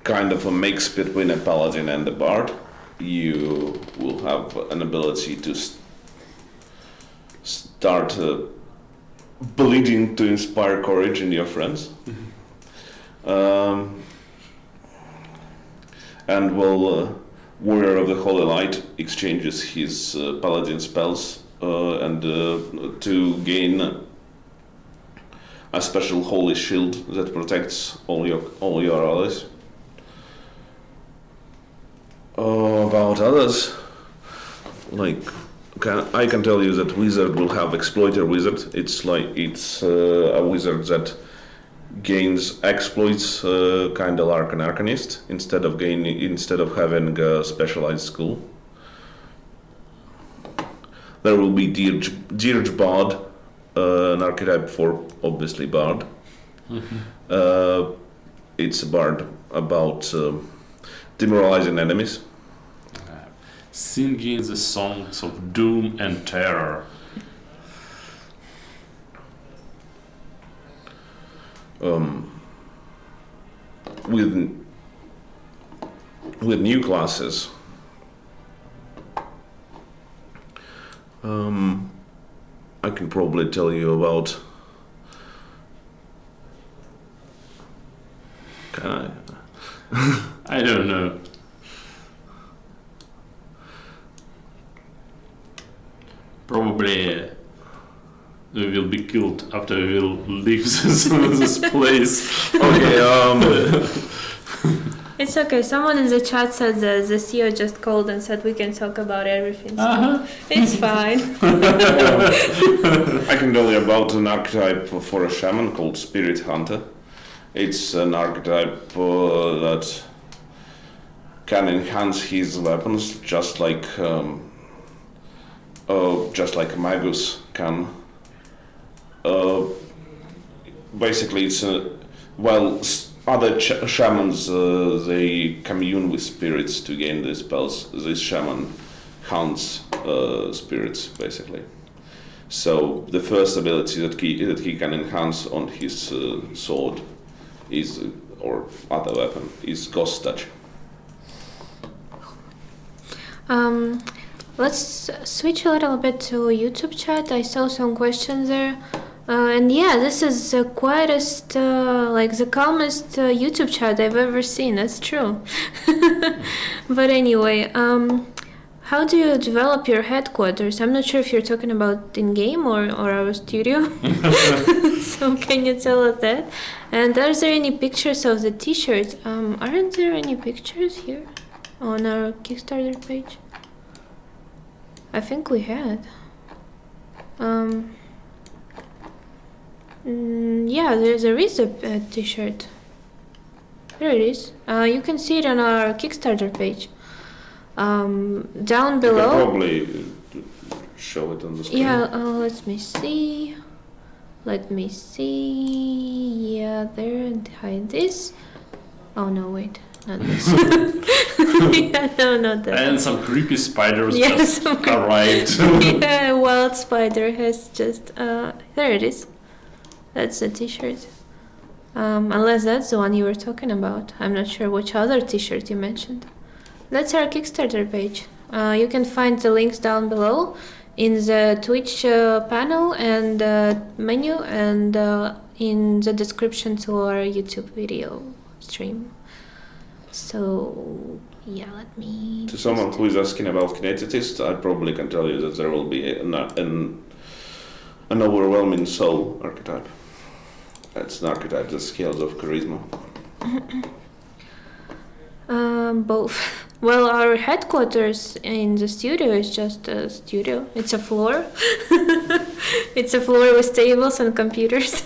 kind of a mix between a paladin and a bard. You will have an ability to start bleeding to inspire courage in your friends. And warrior of the holy light exchanges his paladin spells and to gain a special holy shield that protects all your allies. About others, I can tell you that wizard will have exploiter wizard. It's a wizard that gains exploits, kind of like an arcanist, instead of having a specialized skill. There will be Dirge Bard, an archetype for obviously bard. It's a bard about demoralizing enemies. Singing the songs of doom and terror. With new classes, I can probably tell you about. Can I? I don't know. Probably we will be killed after we will leave this place. Okay. It's okay. Someone in the chat said the CEO just called and said we can talk about everything. So it's fine. I can tell you about an archetype for a shaman called Spirit Hunter. It's an archetype that can enhance his weapons just like a magus can. Basically, it's while other shamans they commune with spirits to gain the spells. This shaman hunts spirits basically. So the first ability that he can enhance on his sword or other weapon is Ghost Touch. Let's switch a little bit to YouTube chat. I saw some questions there. And yeah, this is the quietest, the calmest YouTube chat I've ever seen. That's true. But anyway, how do you develop your headquarters? I'm not sure if you're talking about in-game or our studio. So can you tell us that? And are there any pictures of the t-shirts? Aren't there any pictures here on our Kickstarter page? I think we had. Yeah, there is a t-shirt. There it is. You can see it on our Kickstarter page. Down You can below. probably show it on the screen. Yeah, let me see. Yeah, there, and hide this. Oh no, wait, not this. Yeah, no, not that. And some creepy spiders Yeah, just some creepy- arrived. Yeah, a wild spider has just. There it is. That's the t-shirt. Unless that's the one you were talking about. I'm not sure which other t-shirt you mentioned. That's our Kickstarter page. You can find the links down below in the Twitch panel and menu, and in the description to our YouTube video stream. So yeah, let me. To someone who is asking about kineticists, I probably can tell you that there will be an overwhelming soul archetype. That's an archetype that scales of charisma. Both. Well, our headquarters in the studio is just a studio. It's a floor. It's a floor with tables and computers.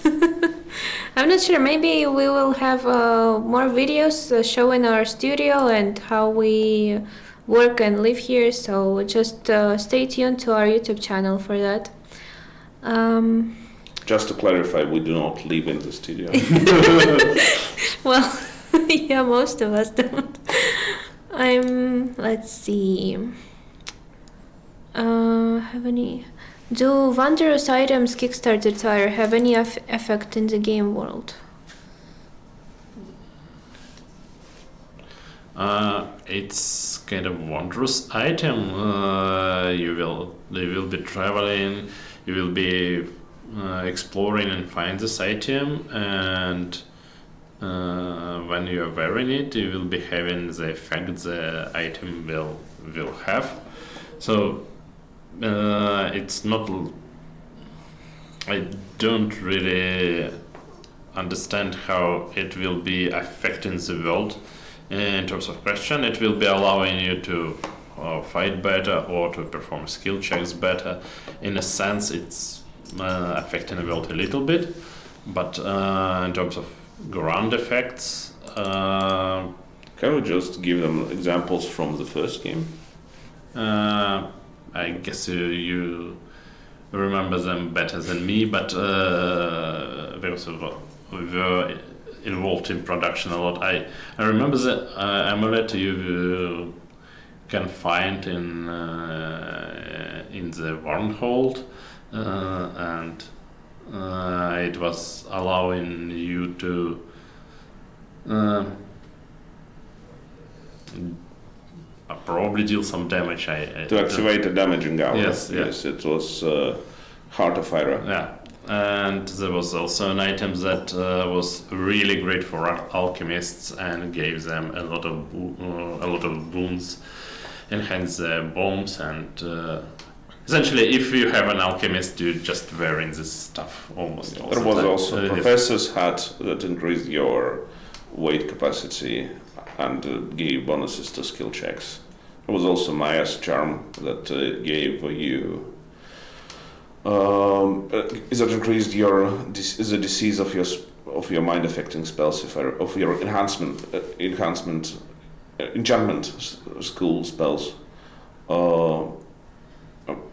I'm not sure. Maybe we will have more videos showing our studio and how we work and live here. So just stay tuned to our YouTube channel for that. Just to clarify, we do not live in the studio. Well, yeah, most of us don't. Let's see. Do Wanderous items Kickstarter tire have any effect in the game world? It's kind of wondrous item. You will be traveling, you will be exploring and find this item, and when you are wearing it, you will be having the effect the item will have. So it's not. I don't really understand how it will be affecting the world in terms of question. It will be allowing you to fight better or to perform skill checks better. In a sense, it's affecting the world a little bit, but in terms of ground effects, Can we just give them examples from the first game? I guess you remember them better than me, but because we were involved in production a lot. I remember the amulet you can find in the Wormhold, and it was allowing you to probably deal some damage. To activate the damaging hour. Yes, Yes, it was Heart of Hydra. Yeah, and there was also an item that was really great for alchemists and gave them a lot of boons, enhance their bombs, and essentially, if you have an alchemist, you're just wearing this stuff almost all the There time. was also Professor's Hat that increased your weight capacity and gave bonuses to skill checks. There was also Maya's Charm that gave you that increased the disease of your mind affecting spells, of your enchantment school spells,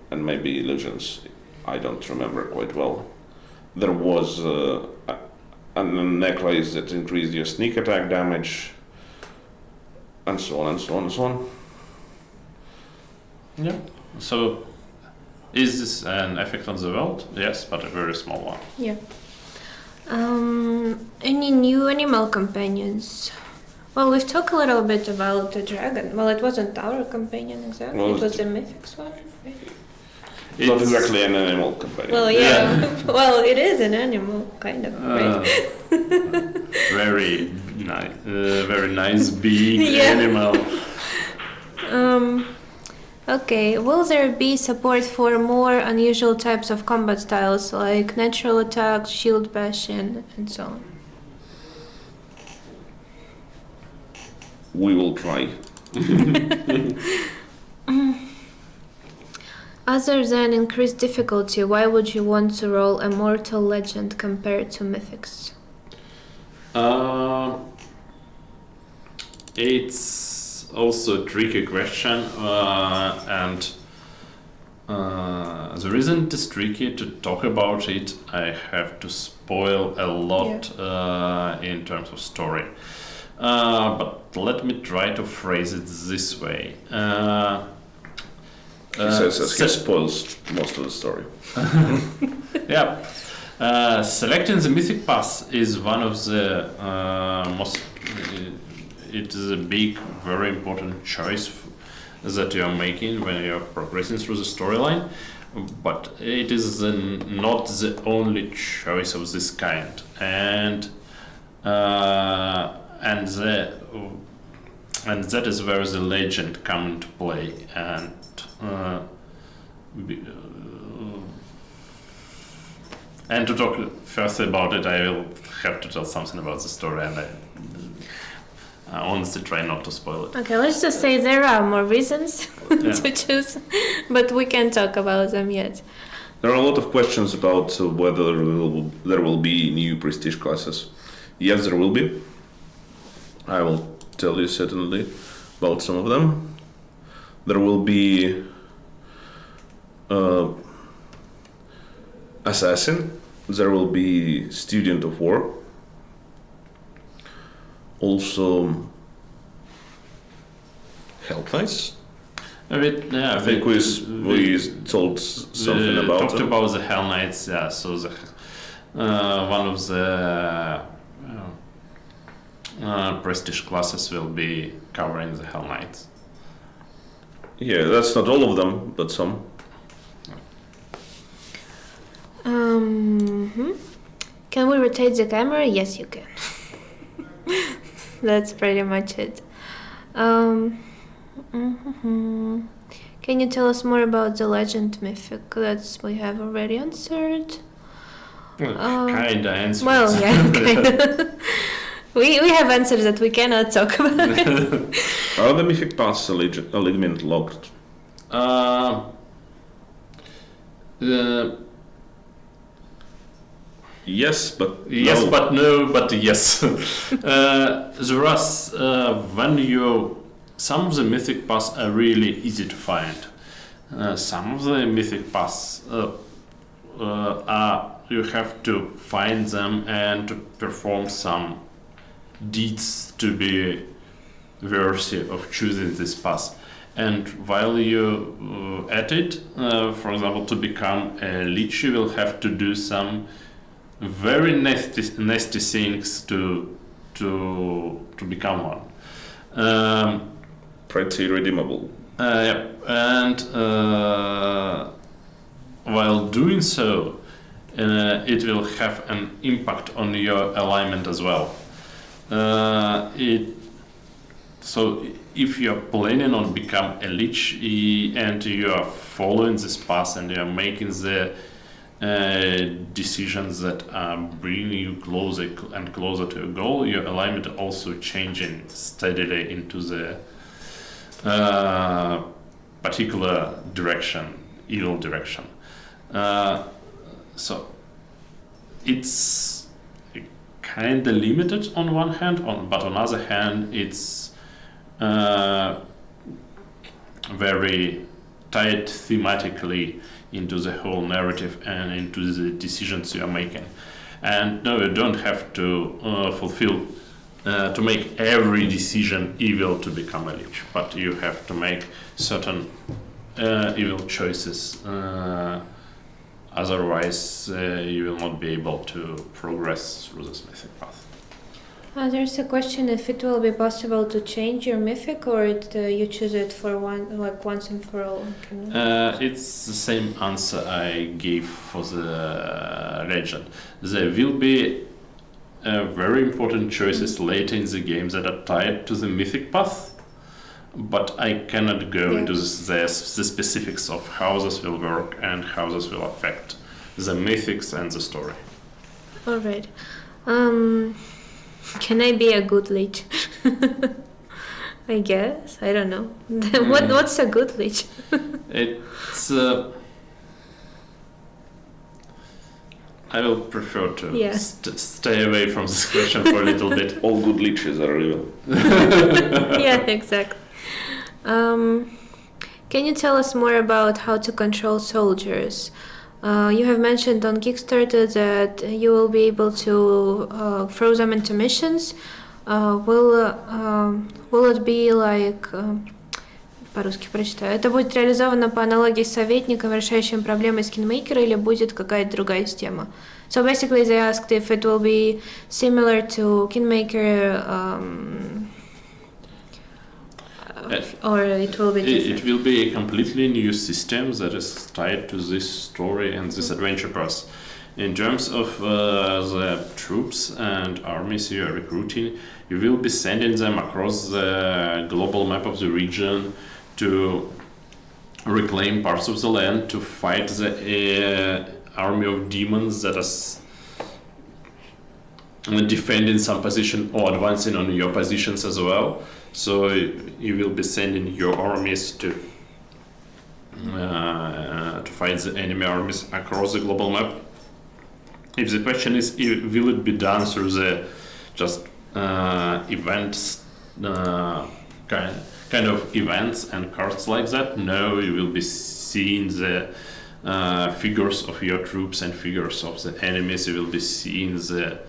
and maybe illusions. I don't remember quite well. There was a necklace that increased your sneak attack damage, and so on and so on and so on. Yeah. So, is this an effect on the world? Yes, but a very small one. Yeah. Any new animal companions? Well, we've talked a little bit about the dragon. Well, it wasn't our companion exactly. Well, it was the Mythic's one, right? Not exactly an animal companion. Well, yeah. Well, it is an animal, kind of, right? Very nice big Yeah. animal. Okay, will there be support for more unusual types of combat styles like natural attack, shield bastion, and so on? We will try. Other than increased difficulty, why would you want to roll a mortal legend compared to mythics? It's also a tricky question, and the reason it is tricky to talk about it, I have to spoil a lot in terms of story. But let me try to phrase it this way. He says he spoils most of the story. Yeah. Selecting the Mythic Path is one of the most... it is a big, very important choice that you are making when you are progressing through the storyline, but it is not the only choice of this kind. And that is where the legend comes into play. And to talk first about it, I will have to tell something about the story, and I honestly try not to spoil it. Okay, let's just say there are more reasons to choose, but we can't talk about them yet. There are a lot of questions about whether there will be new prestige classes. Yes, there will be. I will tell you certainly about some of them. There will be assassin. There will be student of war. Also, Hell Knights. I think we told something about talked them. about the Hell Knights. Yeah, so the one of the prestige classes will be covering the Hell Knights. Yeah, that's not all of them, but some. Can we rotate the camera? Yes, you can. That's pretty much it. Can you tell us more about the legend mythic? That's we have already answered. Kinda answered. Well, yeah, kinda. We have answers that we cannot talk about. Are the mythic paths alignment locked? Yes, but yes, no. but no, but yes. There are some of the mythic paths are really easy to find. Some of the mythic paths you have to find them and to perform some deeds to be worthy of choosing this path. And while you at it, for example, to become a lich, you will have to do some very nasty things to become one. Pretty redeemable. Yeah. And while doing so, it will have an impact on your alignment as well. So if you are planning on become a lich and you are following this path and you are making the decisions that are bringing you closer and closer to your goal, your alignment also changing steadily into the particular direction, evil direction. So it's kind of limited on one hand, but on the other hand, it's very tied thematically into the whole narrative and into the decisions you are making. And no, you don't have to to make every decision evil to become a lich, but you have to make certain evil choices. Otherwise, you will not be able to progress through this mythic path. There's a question if it will be possible to change your mythic, or you choose it for once and for all. It's the same answer I gave for the legend. There will be very important choices later in the game that are tied to the mythic path, but I cannot go into the specifics of how this will work and how this will affect the mythics and the story. All right. Can I be a good lich? I guess. I don't know. What's a good lich? It's. I will prefer to stay away from this question for a little bit. All good liches are evil. Yeah, exactly. Can you tell us more about how to control soldiers? You have mentioned on Kickstarter that you will be able to throw them into missions. Will it be like... По-русски прочитаю. Это будет реализовано по аналогии с советником, решающим проблемы скинмейкера, или будет какая-то другая система? So basically they asked if it will be similar to Kingmaker or it will be different. It will be a completely new system that is tied to this story and this adventure path. In terms of the troops and armies you are recruiting, you will be sending them across the global map of the region to reclaim parts of the land, to fight the army of demons that is defending some position or advancing on your positions as well. So you will be sending your armies to fight the enemy armies across the global map. If the question is, will it be done through the just events, kind of events and cards like that? No, you will be seeing the figures of your troops and figures of the enemies. You will be seeing the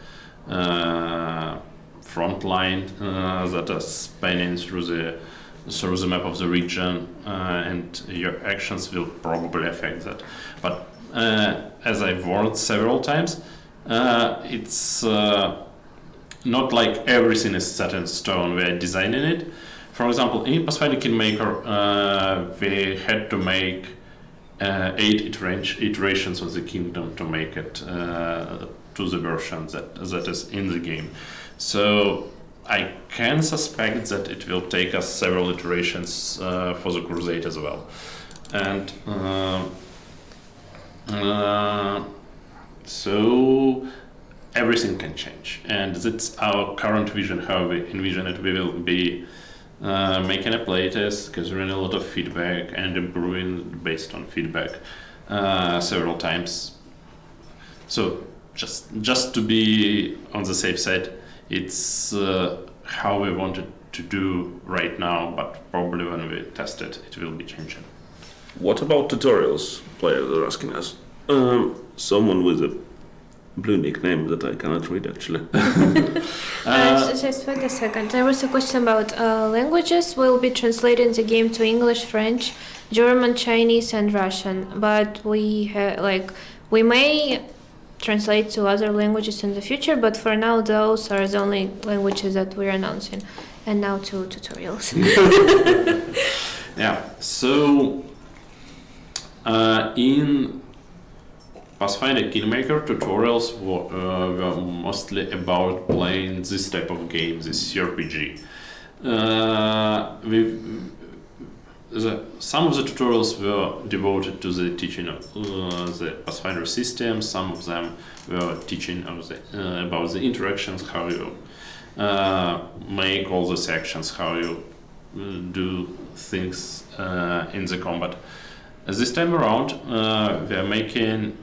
front line that are spanning through the map of the region, and your actions will probably affect that. But as I've warned several times, it's not like everything is set in stone. We are designing it. For example, in Pathfinder Kingmaker, we had to make 8 iterations of the kingdom to make it to the version that is in the game. So I can suspect that it will take us several iterations for the crusade as well. And so everything can change. And that's our current vision, how we envision it. We will be making a playtest, gathering a lot of feedback and improving based on feedback several times. So just to be on the safe side, it's how we wanted to do right now, but probably when we test it, it will be changing. What about tutorials? Players are asking us. Someone with a blue nickname that I cannot read actually. Just wait a second. There was a question about languages. We'll be translating the game to English, French, German, Chinese, and Russian. But we may translate to other languages in the future. But for now, those are the only languages that we're announcing. And now to tutorials. Yeah. So in Pathfinder Kingmaker, tutorials were mostly about playing this type of game, this RPG. Some of the tutorials were devoted to the teaching of the Pathfinder system. Some of them were teaching about the interactions, how you make all the sections, how you do things in the combat. This time around, we are making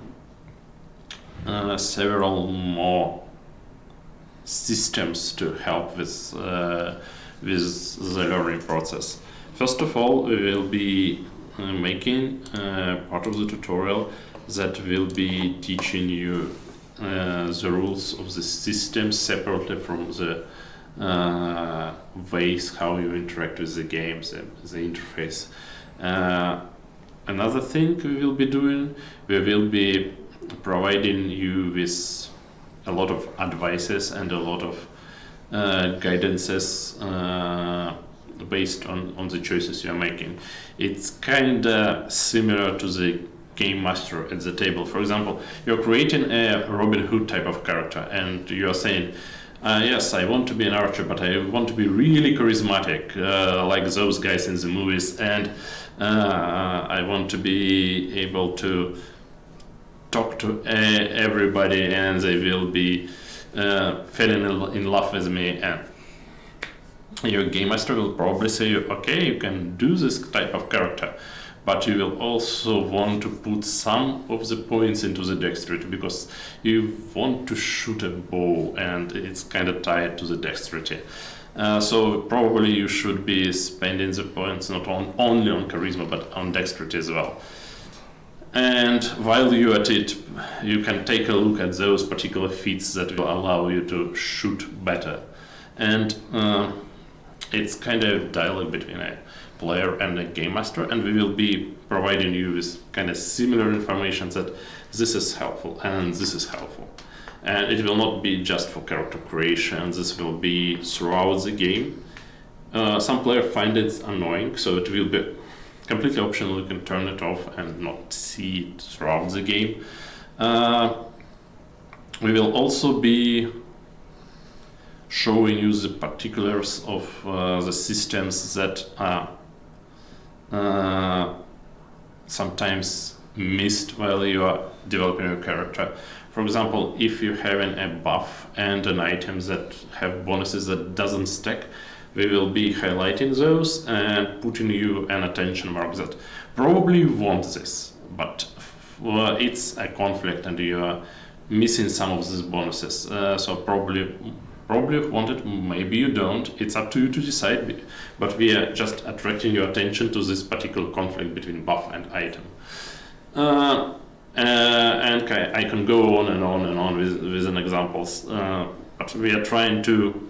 several more systems to help with the learning process. First of all, we will be making part of the tutorial that will be teaching you the rules of the system separately from the ways how you interact with the games, the interface. Another thing we will be doing, we will be providing you with a lot of advices and a lot of guidances based on the choices you're making. It's kind of similar to the game master at the table. For example, you're creating a Robin Hood type of character and you're saying, Yes, I want to be an archer, but I want to be really charismatic, like those guys in the movies, and I want to be able to talk to everybody, and they will be falling in love with me. And your game master will probably say, okay, you can do this type of character, but you will also want to put some of the points into the dexterity, because you want to shoot a bow and it's kind of tied to the dexterity. So probably you should be spending the points not only on charisma but on dexterity as well. And while you're at it, you can take a look at those particular feats that will allow you to shoot better. And it's kind of dialogue between a player and a game master, and we will be providing you with kind of similar information that this is helpful and this is helpful. And it will not be just for character creation, this will be throughout the game. Some players find it annoying, so it will be completely optional. You can turn it off and not see it throughout the game. We will also be showing you the particulars of the systems that are sometimes missed while you are developing your character. For example, if you're having a buff and an item that have bonuses that doesn't stack, we will be highlighting those and putting you an attention mark that probably you want this, but it's a conflict and you are missing some of these bonuses. So probably you want it, maybe you don't. It's up to you to decide, but we are just attracting your attention to this particular conflict between buff and item. And I can go on and on and on with an examples, but we are trying to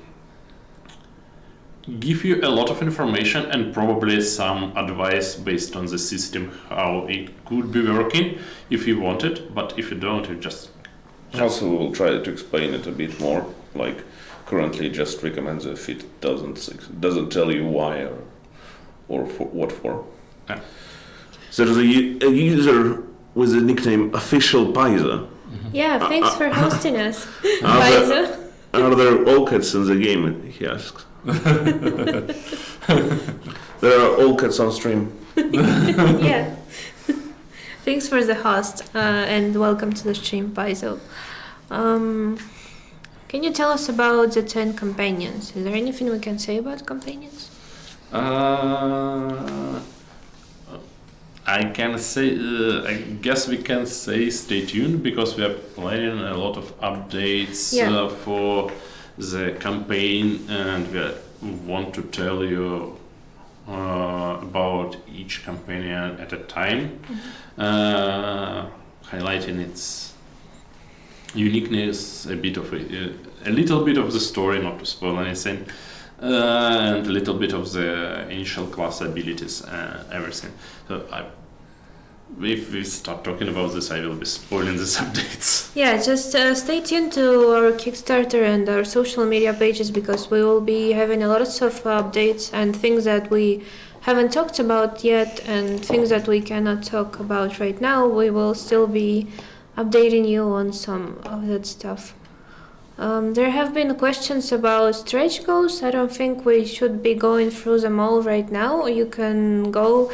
give you a lot of information and probably some advice based on the system, how it could be working if you want it, but if you don't, you just... Also, we'll try to explain it a bit more, like currently just recommends if it doesn't tell you why or for what for. Yeah. There's a user with the nickname Official Paizo. Yeah, thanks for hosting us. Are there Owlcats in the game? He asks. There are Owlcats on stream. Yeah. Thanks for the host and welcome to the stream, Paizo. Can you tell us about the 10 companions? Is there anything we can say about companions? I can say, I guess we can say stay tuned, because we are planning a lot of updates for the campaign, and we want to tell you about each companion at a time, highlighting its uniqueness, a little bit of the story, not to spoil anything, and a little bit of the initial class abilities, everything. So if we start talking about this, I will be spoiling these updates. Yeah, just stay tuned to our Kickstarter and our social media pages, because we will be having a lot of updates and things that we haven't talked about yet and things that we cannot talk about right now. We will still be updating you on some of that stuff. There have been questions about stretch goals. I don't think we should be going through them all right now. You can go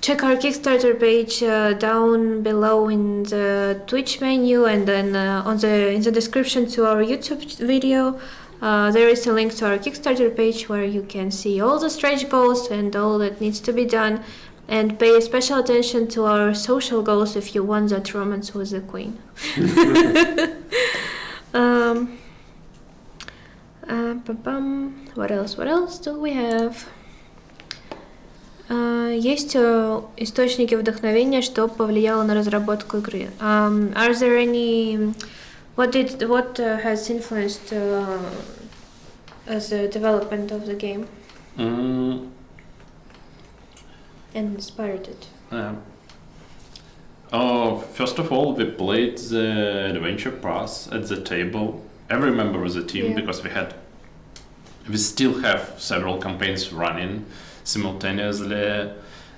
check our Kickstarter page down below in the Twitch menu, and then in the description to our YouTube video there is a link to our Kickstarter page where you can see all the stretch goals and all that needs to be done, and pay special attention to our social goals if you want that romance with the queen. What else do we have? Есть источники вдохновения, что повлияло на разработку игры? Are there any? What has influenced the development of the game and inspired it? First of all, we played the adventure pass at the table. Every member of the team, because we still have several campaigns running simultaneously,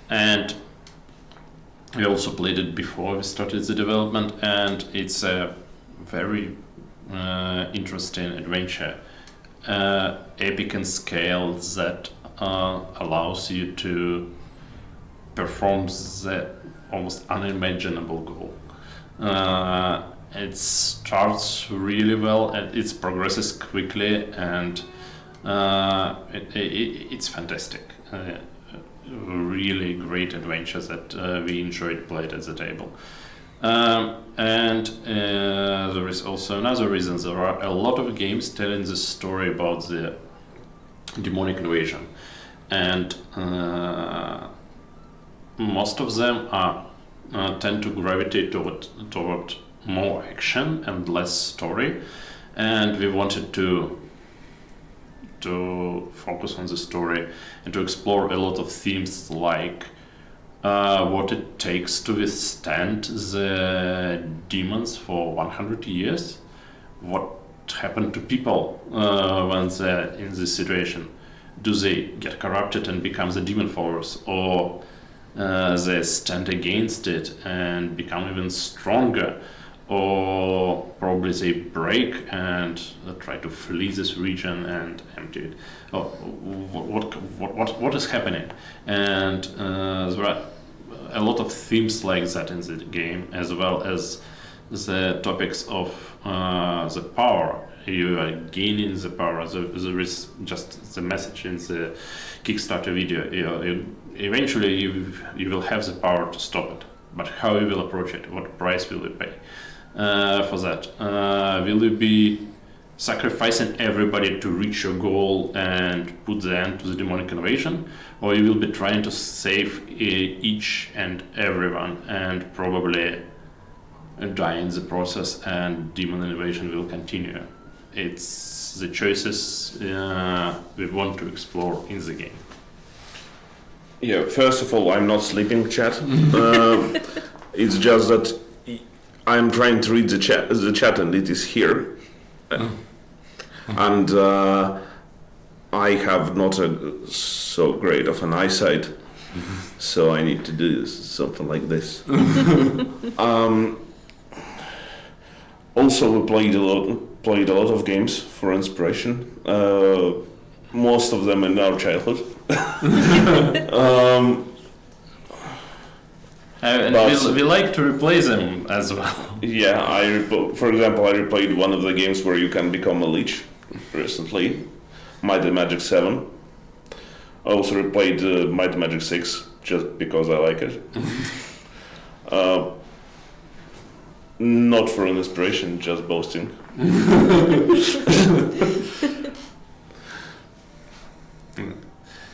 and we also played it before we started the development, and it's a very interesting adventure epic in scale that allows you to perform the almost unimaginable goal. It starts really well and it progresses quickly, and it's fantastic. Really great adventure that we enjoyed playing at the table. And there is also another reason. There are a lot of games telling the story about the demonic invasion, and most of them tend to gravitate toward more action and less story, and we wanted to focus on the story and to explore a lot of themes like what it takes to withstand the demons for 100 years, what happened to people when they're in this situation. Do they get corrupted and become the demon followers, or they stand against it and become even stronger, or probably they break and try to flee this region and empty it? Oh, what is happening? And there are a lot of themes like that in the game, as well as the topics of the power. You are gaining the power. There is just the message in the Kickstarter video. Eventually you will have the power to stop it, but how you will approach it? What price will you pay for that? Will you be sacrificing everybody to reach your goal and put the end to the demonic invasion, or you will be trying to save each and everyone and probably die in the process, and demon invasion will continue? It's the choices we want to explore in the game. Yeah, first of all, I'm not sleeping, chat. It's just that I'm trying to read the chat and it is here. And I have not so great of an eyesight, so I need to do something like this. Also, we played a lot of games for inspiration. Most of them in our childhood. We like to replay them as well. Yeah, for example, I replayed one of the games where you can become a leech recently, Might and Magic 7. I also replayed Might and Magic 6 just because I like it. Not for an inspiration, just boasting.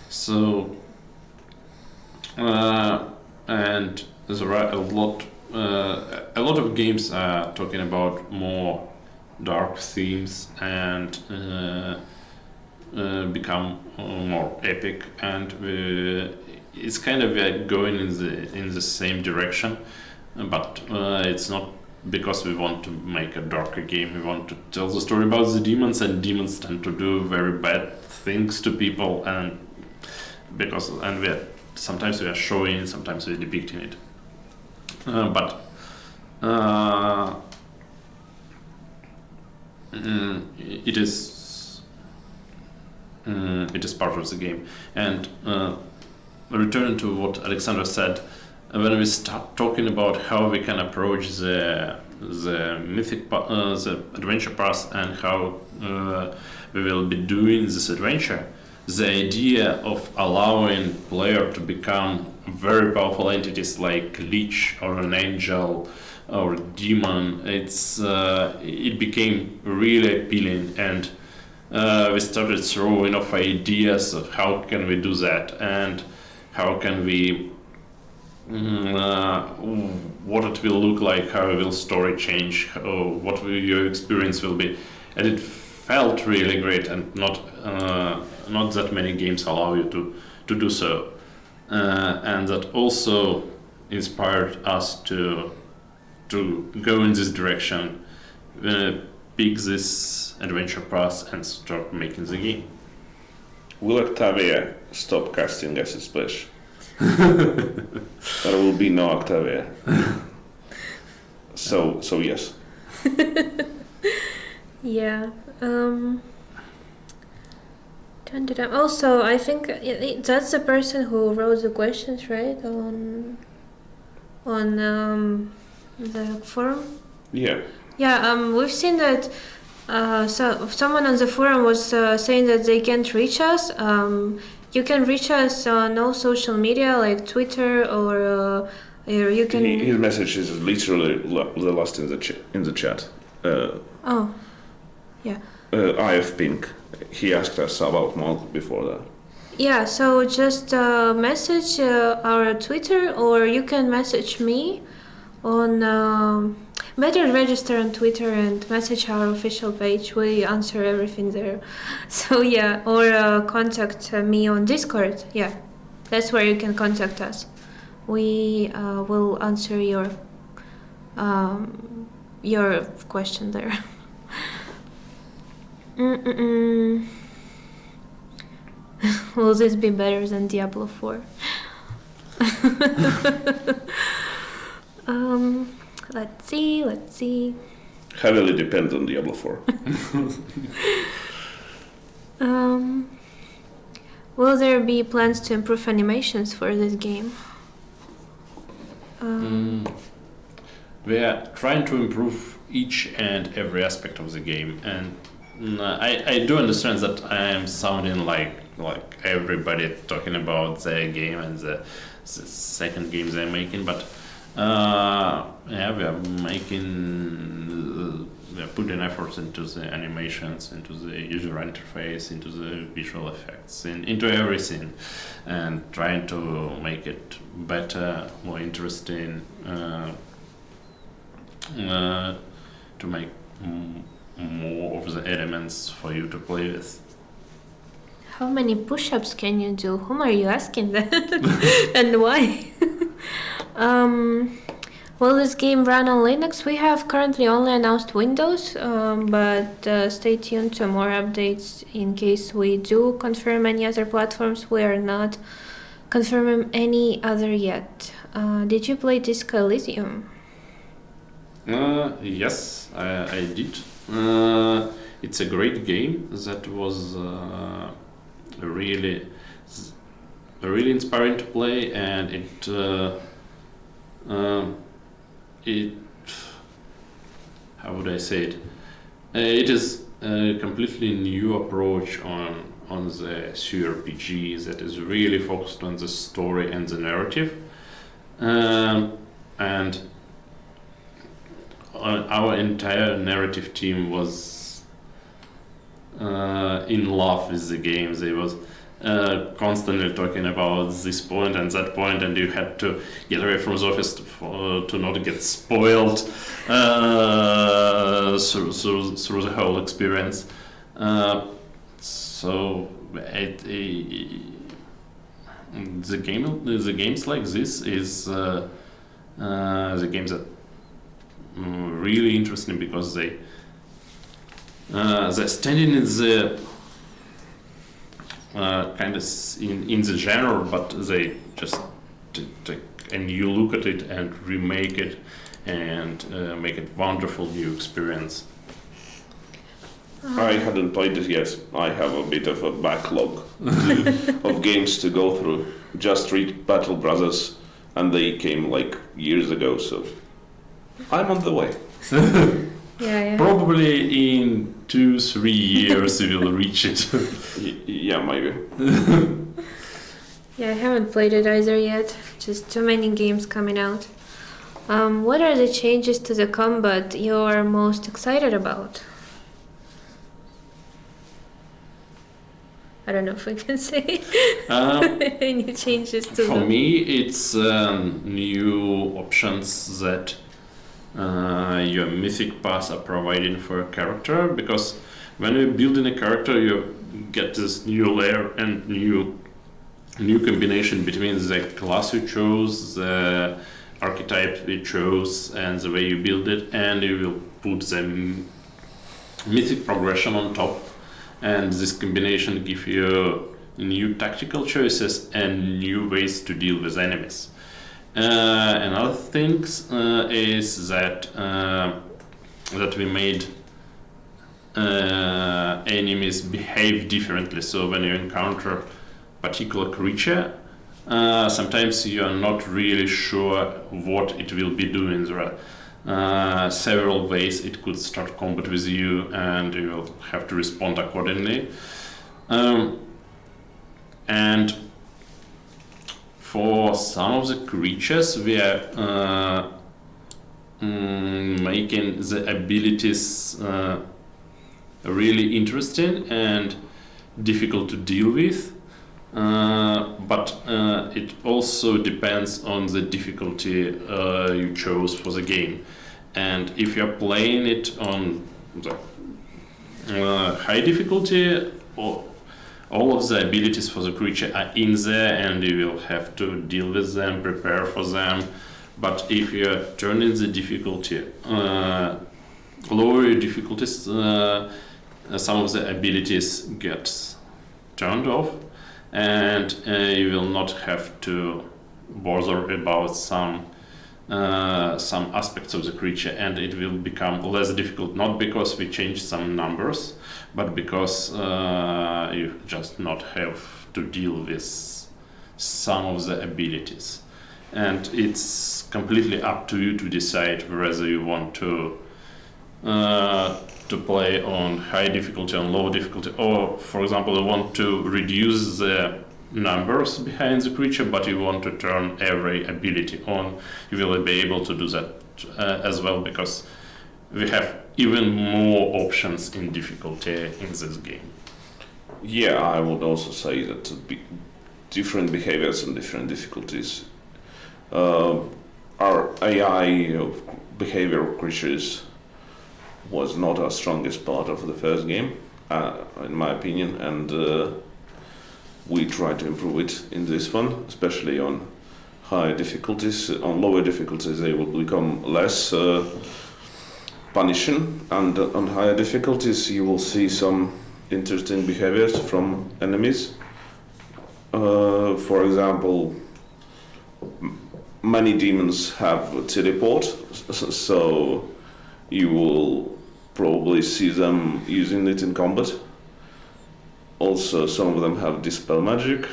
So, and there are a lot of games talking about more dark themes and become more epic, and it's kind of going in the same direction, but it's not because we want to make a darker game. We want to tell the story about the demons, and demons tend to do very bad things to people, and sometimes we are showing, sometimes we are depicting it, but it is part of the game. And returning to what Alexander said, when we start talking about how we can approach the mythic the adventure path and how we will be doing this adventure, the idea of allowing player to become very powerful entities like Lich or an angel or a demon, it became really appealing, and we started throwing off ideas of how can we do that, and how can we what it will look like, how will story change, what your experience will be, and it felt really great, and not that many games allow you to do so, and that also inspired us to go in this direction, pick this adventure path and start making the game. Will Octavia stop casting as a splash? There will be no Octavia. So yes. Yeah. Also, I think that's the person who wrote the questions, right? On the forum. Yeah. Yeah, we've seen that. So someone on the forum was saying that they can't reach us. You can reach us on all social media like Twitter or you can. His message is literally the last in the chat. Oh, yeah. IF Pink. He asked us about mod before that. Yeah, so just message our Twitter, or you can message me on. Better register on Twitter and message our official page. We answer everything there. So yeah, or contact me on Discord. Yeah, that's where you can contact us. We will answer your question there. Will this be better than Diablo 4? Let's see. Heavily depends on Diablo 4. Will there be plans to improve animations for this game? We are trying to improve each and every aspect of the game, and I do understand that I am sounding like everybody talking about their game and the second game they're making, but yeah, we are putting efforts into the animations, into the user interface, into the visual effects, into everything, and trying to make it better, more interesting, to make more of the elements for you to play with. How many push-ups can you do? Whom are you asking that? And why? Will this game run on Linux? We have currently only announced Windows, but stay tuned to more updates in case we do confirm any other platforms. We are not confirming any other yet. Did you play Disco Elysium? Yes, I did. It's a great game that was really inspiring to play, and it how would I say it? It is a completely new approach on the CRPG that is really focused on the story and the narrative, and our entire narrative team was in love with the game. They was constantly talking about this point and that point, and you had to get away from the office to not get spoiled through the whole experience. So the games like this is the games that really interesting because they're standing in the kind of in the genre, but they just take a new look at it and remake it and make it wonderful new experience. I hadn't played it yet. I have a bit of a backlog of games to go through. Just read Battle Brothers, and they came like years ago, so I'm on the way. Yeah. Probably in 2-3 years we will reach it. Yeah, maybe. Yeah, I haven't played it either yet. Just too many games coming out. What are the changes to the combat you're most excited about? I don't know if we can say any changes to For me, it's new options that your Mythic paths are providing for a character, because when you're building a character, you get this new layer and new combination between the class you chose, the archetype you chose, and the way you build it, and you will put the Mythic progression on top, and this combination gives you new tactical choices and new ways to deal with enemies. Another thing is that we made enemies behave differently. So when you encounter particular creature, sometimes you are not really sure what it will be doing. There are several ways it could start combat with you, and you will have to respond accordingly. And for some of the creatures, we are making the abilities really interesting and difficult to deal with. But it also depends on the difficulty you chose for the game. And if you're playing it on the high difficulty, all of the abilities for the creature are in there, and you will have to deal with them, prepare for them. But if you're turning the difficulty, lower your difficulties, some of the abilities get turned off, and you will not have to bother about some aspects of the creature, and it will become less difficult, not because we changed some numbers, but because you just not have to deal with some of the abilities. And it's completely up to you to decide whether you want to play on high difficulty, on low difficulty, or, for example, you want to reduce the numbers behind the creature, but you want to turn every ability on. You will be able to do that as well, because we have even more options in difficulty in this game. Yeah, I would also say that different behaviors and different difficulties. Our AI of behavior of creatures was not our strongest part of the first game, in my opinion, and we tried to improve it in this one, especially on high difficulties. On lower difficulties, they will become less punishing, and on higher difficulties, you will see some interesting behaviors from enemies. For example, many demons have teleport, so you will probably see them using it in combat. Also, some of them have dispel magic.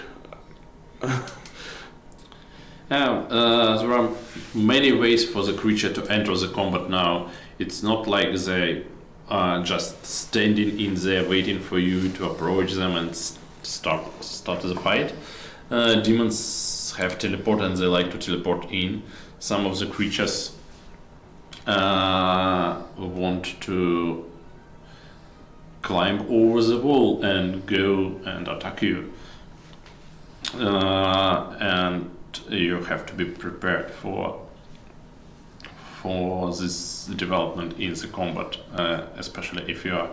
There are many ways for the creature to enter the combat now. It's not like they are just standing in there waiting for you to approach them and start the fight. Demons have teleport, and they like to teleport in. Some of the creatures want to climb over the wall and go and attack you, and you have to be prepared for this development in the combat, especially if you are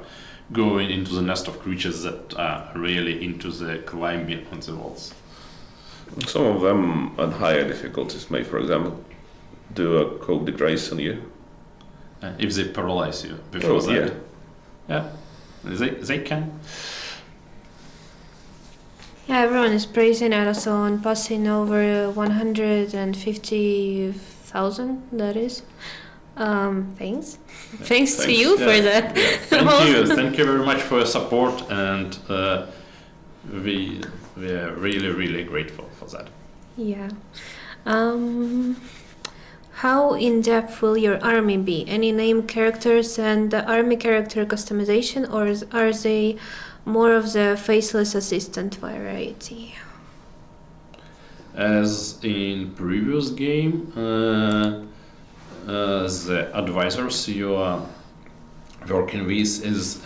going into the nest of creatures that are really into the climbing on the walls. Some of them at higher difficulties may, for example, do a code the grace on you. If they paralyze you before that. Yeah, they can. Yeah, everyone is praising Aerosol passing over 150,000, that is. Thanks. Thanks to you for that. Yeah. Thank you very much for your support, and we are really, really grateful for that. Yeah. How in-depth will your army be? Any name characters and army character customization, or are they more of the faceless assistant variety? As in previous game, the advisors you are working with is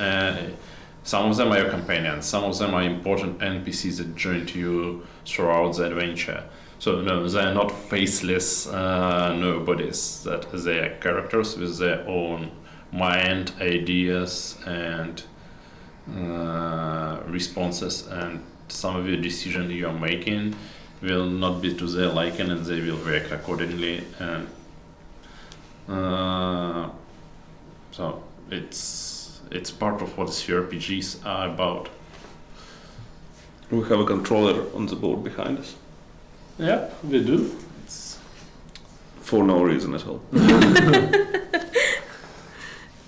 some of them are your companions, some of them are important NPCs that joined you throughout the adventure. So no, they are not faceless nobodies. That they are characters with their own mind, ideas, and responses, and some of the decisions you are making will not be to their liking, and they will react accordingly. And so it's part of what CRPGs are about. We have a controller on the board behind us. Yeah, we do. It's for no reason at all.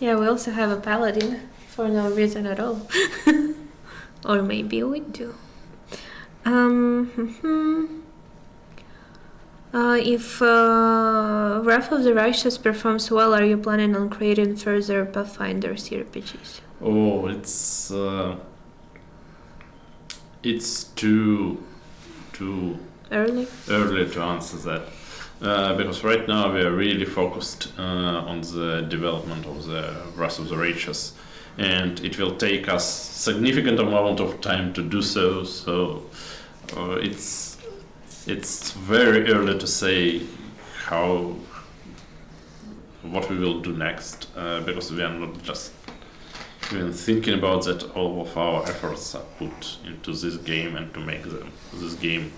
Yeah, we also have a paladin for no reason at all. Or maybe we do. If Wrath of the Righteous performs well, are you planning on creating further Pathfinder CRPGs? Oh, it's too Early? early to answer that. Because right now we are really focused on the development of the Wrath of the Righteous, and it will take us significant amount of time to do so. So it's very early to say what we will do next, because we are not just even thinking about that. All of our efforts are put into this game and to make this game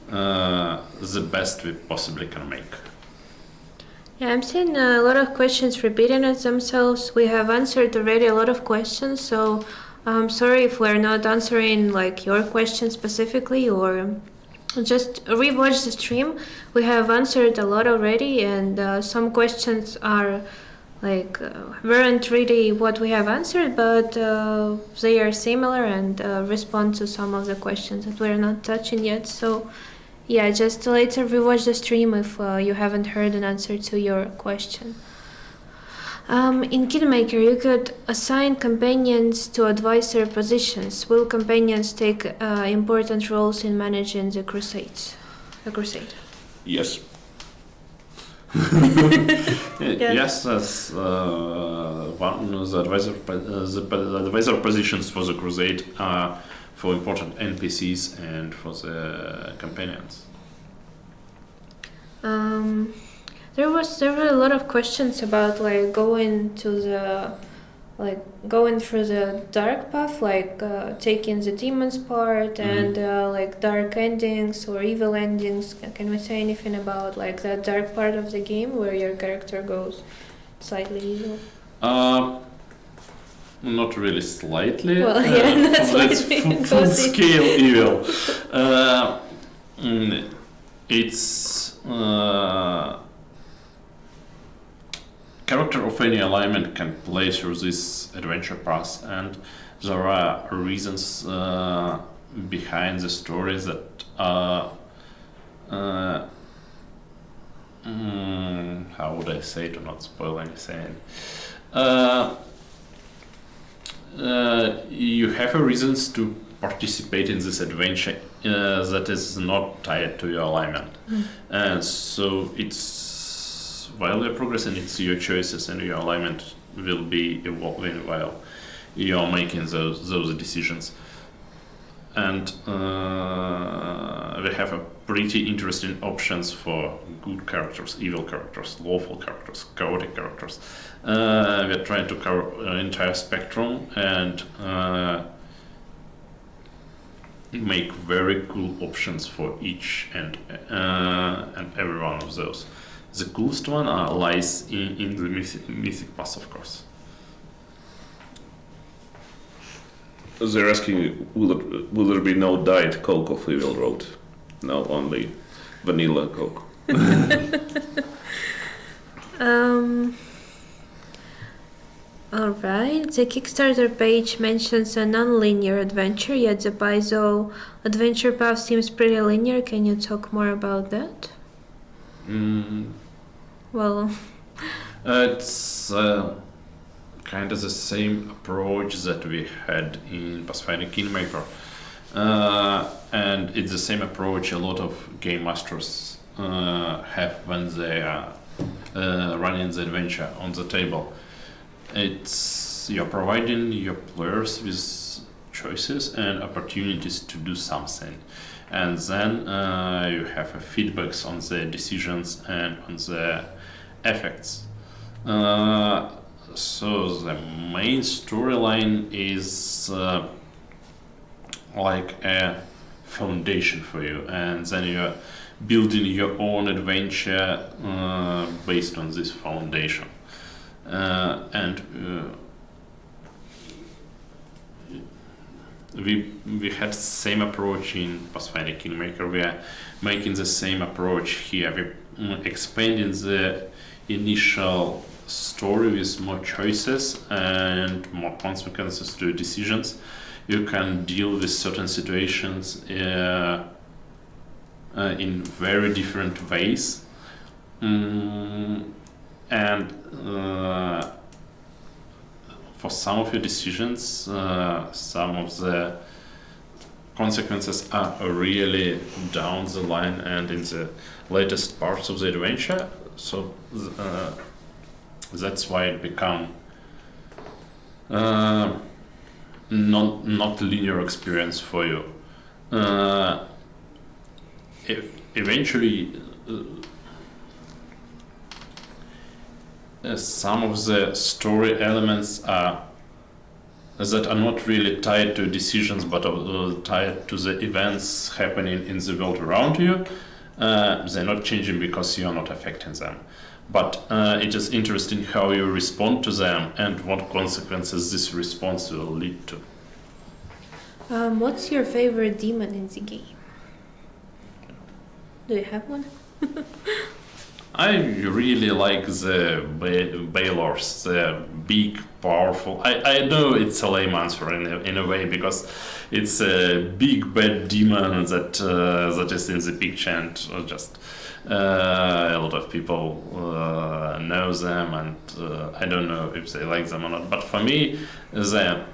the best we possibly can make. Yeah, I'm seeing a lot of questions repeating as themselves. We have answered already a lot of questions, so I'm sorry if we're not answering like your question specifically, or just rewatch the stream. We have answered a lot already, and some questions are like weren't really what we have answered, but they are similar and respond to some of the questions that we're not touching yet. So yeah, just later rewatch the stream if you haven't heard an answer to your question. In Kingmaker, you could assign companions to advisor positions. Will companions take important roles in managing the crusade? Yes. Yes, as one of the advisor positions for the crusade are for important NPCs and for the companions. There were a lot of questions about like going through the dark path, like taking the demons part, and like dark endings or evil endings. Can we say anything about like that dark part of the game where your character goes slightly evil? Not really slightly. Well, yeah, not That's slightly. full scale evil. It's character of any alignment can play through this adventure path, and there are reasons behind the story that how would I say to not spoil anything? You have a reasons to participate in this adventure that is not tied to your alignment, and so it's while you're progressing, it's your choices and your alignment will be evolving while you're making those decisions. And we have a pretty interesting options for good characters, evil characters, lawful characters, chaotic characters. We're trying to cover an entire spectrum and make very cool options for each and every one of those. The coolest one lies in the mythic path, of course. They're asking, will there be no diet Coke of Evil Road? No, only vanilla Coke. Alright, the Kickstarter page mentions a non-linear adventure, yet the Paizo adventure path seems pretty linear. Can you talk more about that? Well, it's kind of the same approach that we had in Pathfinder Kingmaker, and it's the same approach a lot of game masters have when they are running the adventure on the table. It's you're providing your players with choices and opportunities to do something, and then you have feedbacks on the decisions and on the effects. So the main storyline is like a foundation for you, and then you're building your own adventure based on this foundation. We had same approach in Pathfinder Kingmaker. We are making the same approach here. We're expanding the initial story with more choices and more consequences to your decisions. You can deal with certain situations in very different ways. And for some of your decisions, some of the consequences are really down the line and in the latest parts of the adventure. So that's why it become not linear experience for you. Eventually, some of the story elements that are not really tied to decisions but are tied to the events happening in the world around you. They're not changing because you are not affecting them. But it is interesting how you respond to them and what consequences this response will lead to. What's your favorite demon in the game? Do you have one? I really like the Balors, the big, powerful. I know it's a lame answer in a way because it's a big bad demon that is in the picture and just a lot of people know them, and I don't know if they like them or not. But for me, the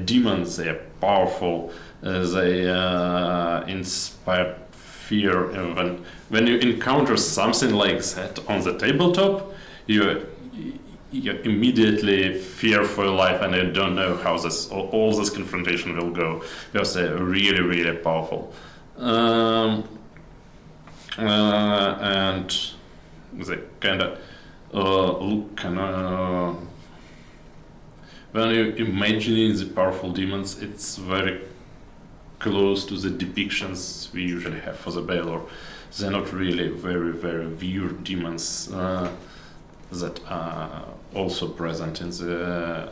demons, they are powerful. They inspire fear. When you encounter something like that on the tabletop, you immediately fear for your life, and you don't know how all this confrontation will go because they're really, really powerful. And they kind of look when you imagining the powerful demons, it's very close to the depictions we usually have for the Balor. They're not really very, very weird demons that are also present in the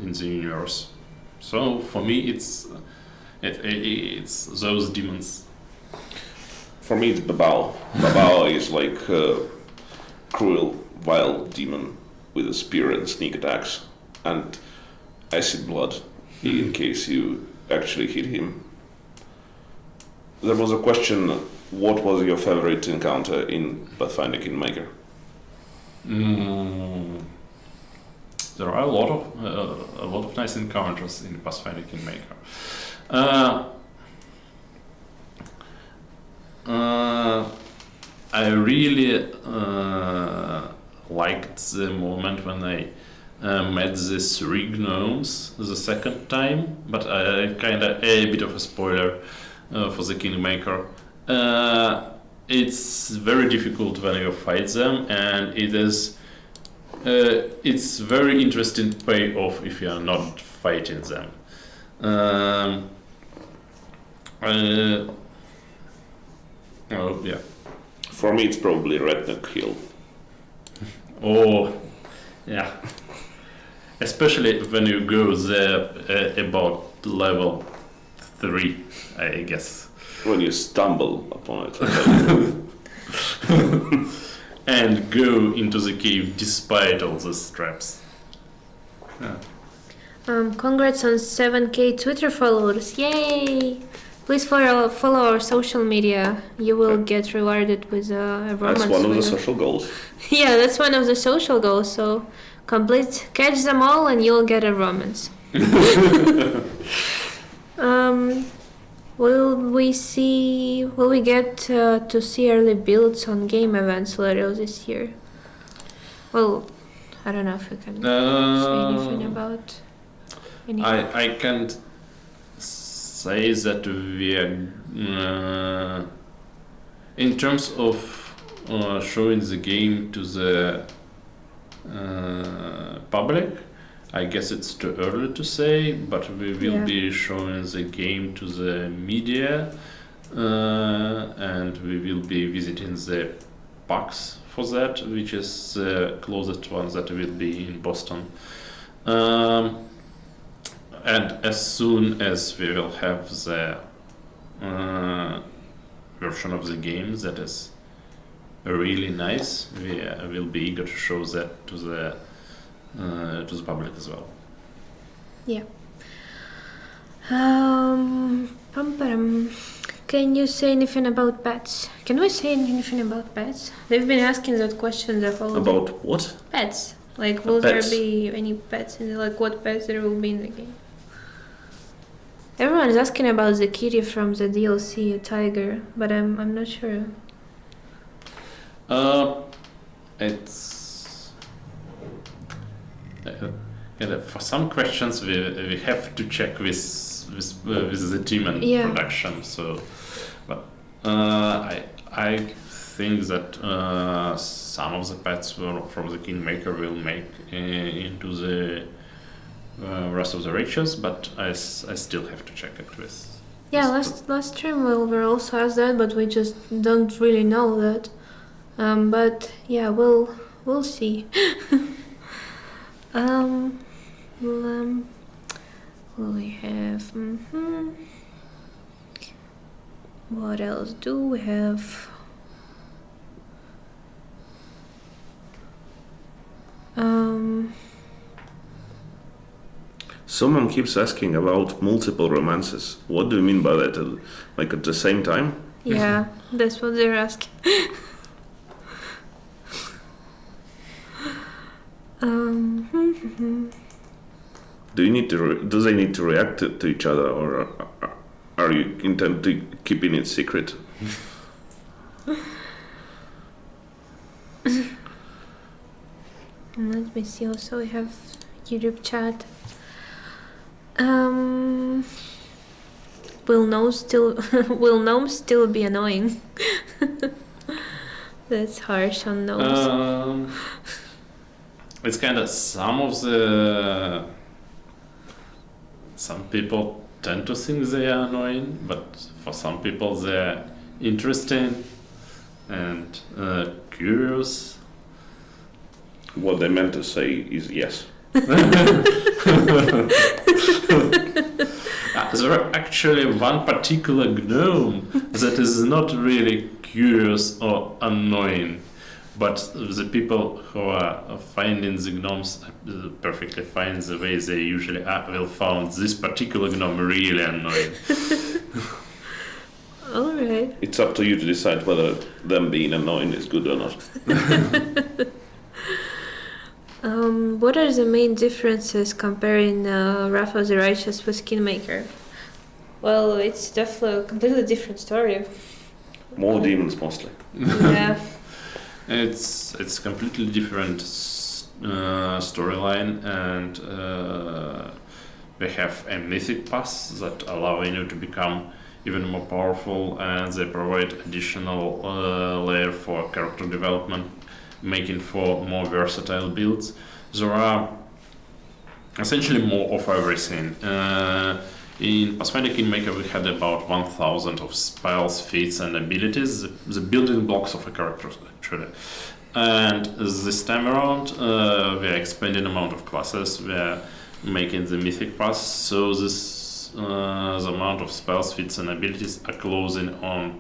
universe. So for me, it's those demons. For me, it's Babao. Babao is like a cruel, wild demon with a spear and sneak attacks and acid blood in case you actually hit him. There was a question, what was your favorite encounter in Pathfinder Kingmaker? There are a lot of nice encounters in Pathfinder Kingmaker. I really liked the moment when I met the 3 gnomes the second time, but I kind of a bit of a spoiler for the Kingmaker. It's very difficult when you fight them, and it's very interesting payoff if you are not fighting them. Oh yeah. For me, it's probably Redneck Hill. Oh, yeah. Especially when you go there about level 3, I guess. When you stumble upon it. And go into the cave despite all the traps. Yeah. Congrats on 7K Twitter followers. Yay! Please follow our social media. You will get rewarded with a romance. That's one of the social goals. Yeah, that's one of the social goals. So catch them all and you'll get a romance. Will we get to see early builds on game events later this year? Well, I don't know if we can say anything about any. I can't say that we are in terms of showing the game to the public. I guess it's too early to say, but we will be showing the game to the media, and we will be visiting the PAX for that, which is the closest one that will be in Boston. And as soon as we will have the version of the game that is really nice, we will be eager to show that to the public as well. Yeah. Can you say anything about pets? Can we say anything about pets? They've been asking that question the whole About what? pets. Like, will Pets. there be any pets in like what pets there will be in the game? Everyone is asking about the kitty from the DLC, a tiger, but I'm not sure. It's for some questions we have to check with the team and Yeah. production. So, but I think that some of the pets from the Kingmaker will make into the rest of the races, but I still have to check it with. Yeah, with last stream we were also asked that, but we just don't really know that. But yeah, we'll see. We have. What else do we have? Someone keeps asking about multiple romances. What do you mean by that? Like at the same time? Yeah, that's what they're asking. Do they need to react to each other, or are you intent to keeping it secret? Let me see. Also, we have YouTube chat. Will gnomes still be annoying? That's harsh on gnomes. It's kind of some people tend to think they are annoying, but for some people they're interesting and curious. What they meant to say is yes. There are actually one particular gnome that is not really curious or annoying, but the people who are finding the gnomes perfectly fine the way they usually are will find this particular gnome really annoying. Alright. It's up to you to decide whether them being annoying is good or not. What are the main differences comparing Wrath of the Righteous with Kingmaker? Well, it's definitely a completely different story. More demons, mostly. Yeah. It's completely different storyline, and they have a mythic pass that allow you to become even more powerful, and they provide additional layer for character development, making for more versatile builds. There are essentially more of everything. In Pathfinder Kingmaker we had about 1000 of spells, feats and abilities, the building blocks of a character actually. And this time around we are expanding amount of classes, we are making the mythic pass, so this the amount of spells, feats and abilities are closing on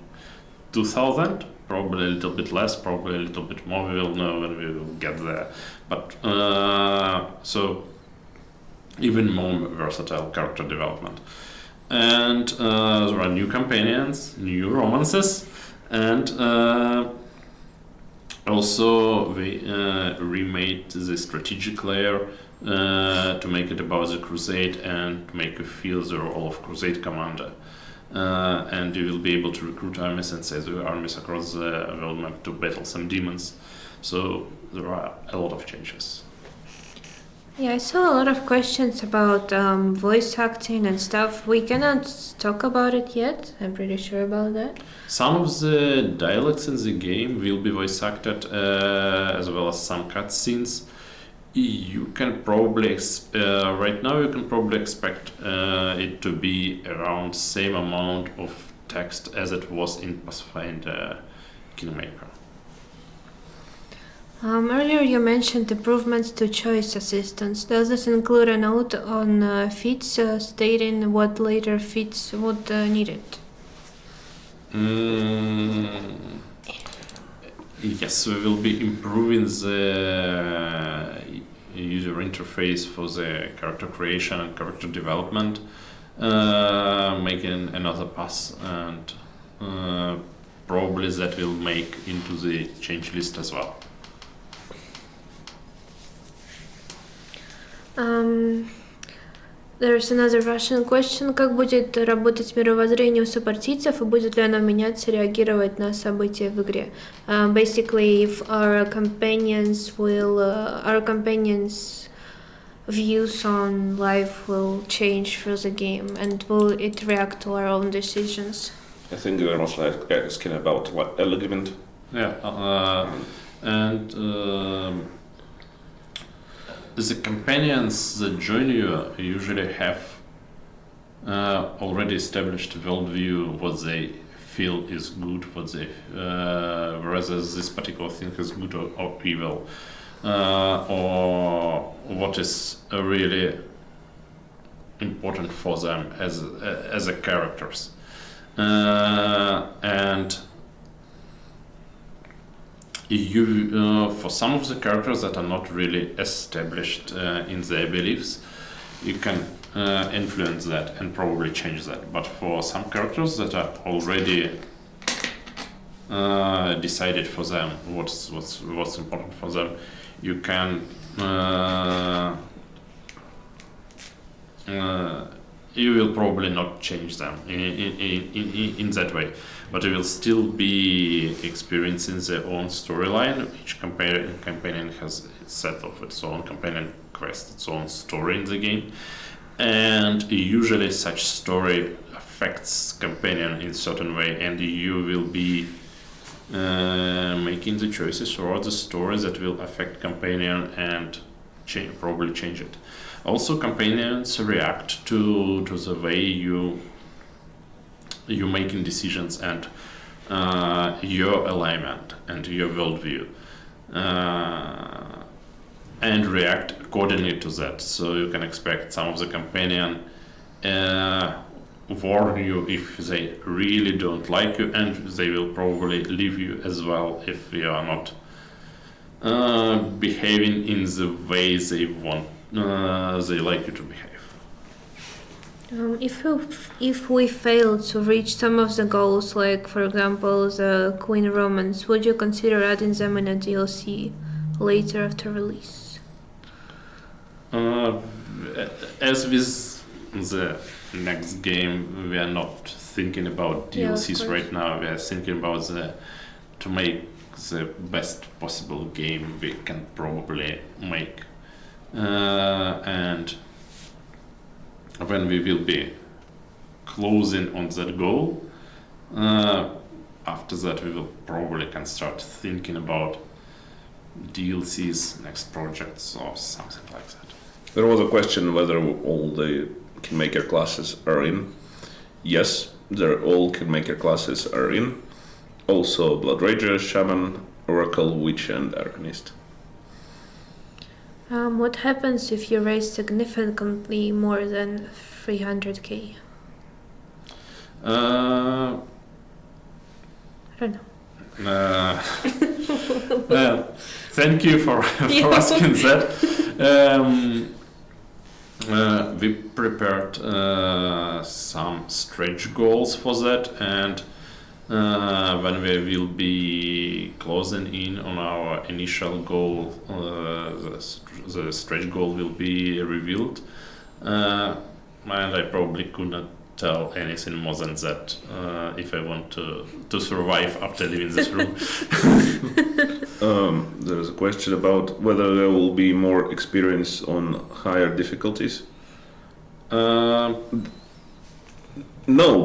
2000. Probably a little bit less, probably a little bit more, we will know when we will get there. But so even more versatile character development. And there are new companions, new romances, and also we remade the strategic layer to make it about the crusade and to make you feel the role of crusade commander. And you will be able to recruit armies and send the armies across the world map to battle some demons. So there are a lot of changes. Yeah, I saw a lot of questions about voice acting and stuff. We cannot talk about it yet. I'm pretty sure about that. Some of the dialects in the game will be voice acted, as well as some cutscenes. You can probably right now you can probably expect it to be around same amount of text as it was in Pathfinder Kingmaker. Earlier you mentioned improvements to choice assistance. Does this include a note on feats stating what later feats would need it? Yes, we will be improving the user interface for the character creation and character development, making another pass, and probably that will make into the change list as well. There's another Russian question. Как будет работать мировоззрение у сопартийцев и будет ли оно меняться, реагировать на события в игре? Basically, if our companions views on life will change through the game, and will it react to our own decisions? I think they were mostly asking about what element. Yeah, and the companions that join you usually have already established worldview, what they feel is good, what they whether this particular thing is good or evil, or what is really important for them as a characters, and you for some of the characters that are not really established in their beliefs, you can influence that and probably change that. But for some characters that are already decided for them what's important for them, you can you will probably not change them in that way, but you will still be experiencing their own storyline. Each companion has a set of its own companion quest, its own story in the game, and usually such story affects companion in certain way, and you will be making the choices throughout the story that will affect companion and probably change it. Also, companions react to the way you making decisions and your alignment and your worldview, and react accordingly to that. So you can expect some of the companion warn you if they really don't like you, and they will probably leave you as well if you are not behaving in the way they want. They like you to behave. If we fail to reach some of the goals, like for example the Queen Romance, would you consider adding them in a DLC later after release? As with the next game, we are not thinking about DLCs right now. We are thinking about to make the best possible game we can probably make. And when we will be closing on that goal, after that we will probably can start thinking about DLCs, next projects or something like that. There was a question whether all the Kingmaker classes are in. Yes, all Kingmaker classes are in. Also Blood Rager, Shaman, Oracle, Witch and Arcanist. What happens if you raise significantly more than 300k? I don't know. Well, thank you for asking that. We prepared some stretch goals for that, and when we will be closing in on our initial goal, the stretch goal will be revealed, and I probably could not tell anything more than that if I want to survive after leaving this room. There's a question about whether there will be more experience on higher difficulties. No,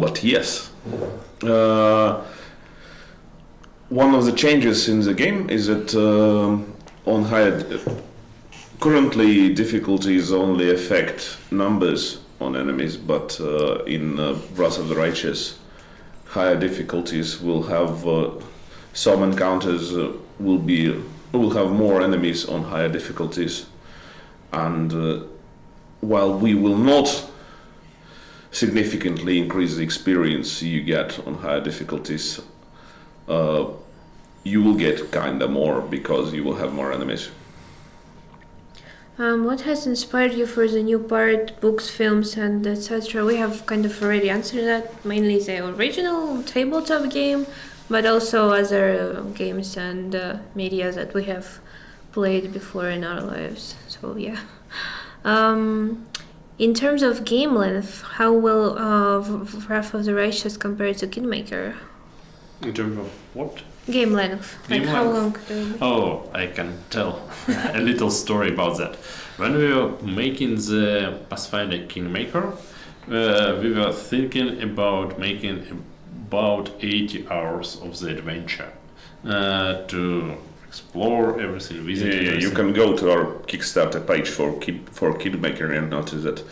but yes. One of the changes in the game is that on higher currently difficulties only affect numbers on enemies, but in Wrath of the Righteous, higher difficulties will have some encounters will have more enemies on higher difficulties, and while we will not significantly increase the experience you get on higher difficulties, you will get kinda more because you will have more enemies. What has inspired you for the new part, books, films, and etc.? We have kind of already answered that. Mainly the original tabletop game, but also other games and media that we have played before in our lives. So yeah. In terms of game length, how will Wrath of the Righteous compare to Kingmaker? In terms of what? Game length. Game how length? long do you... Oh, I can tell a little story about that. When we were making the Pathfinder Kingmaker, we were thinking about making about 80 hours of the adventure to explore everything, visit everything. You can go to our Kickstarter page for Kingmaker and notice that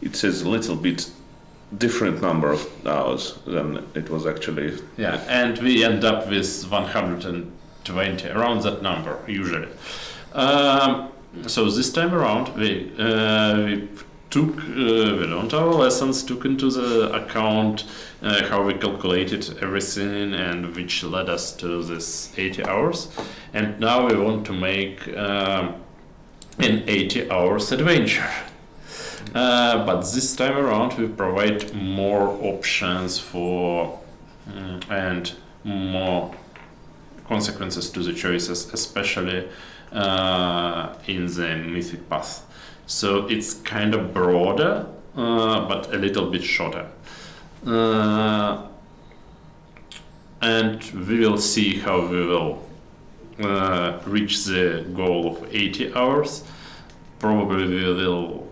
it says a little bit different number of hours than it was actually. Yeah, and we end up with 120, around that number usually. So this time around, we learned our lessons, took into the account how we calculated everything, and which led us to this 80 hours. And now we want to make an 80 hours adventure. But this time around we provide more options for and more consequences to the choices, especially in the Mythic path. So it's kind of broader, but a little bit shorter. And we will see how we will reach the goal of 80 hours. Probably we will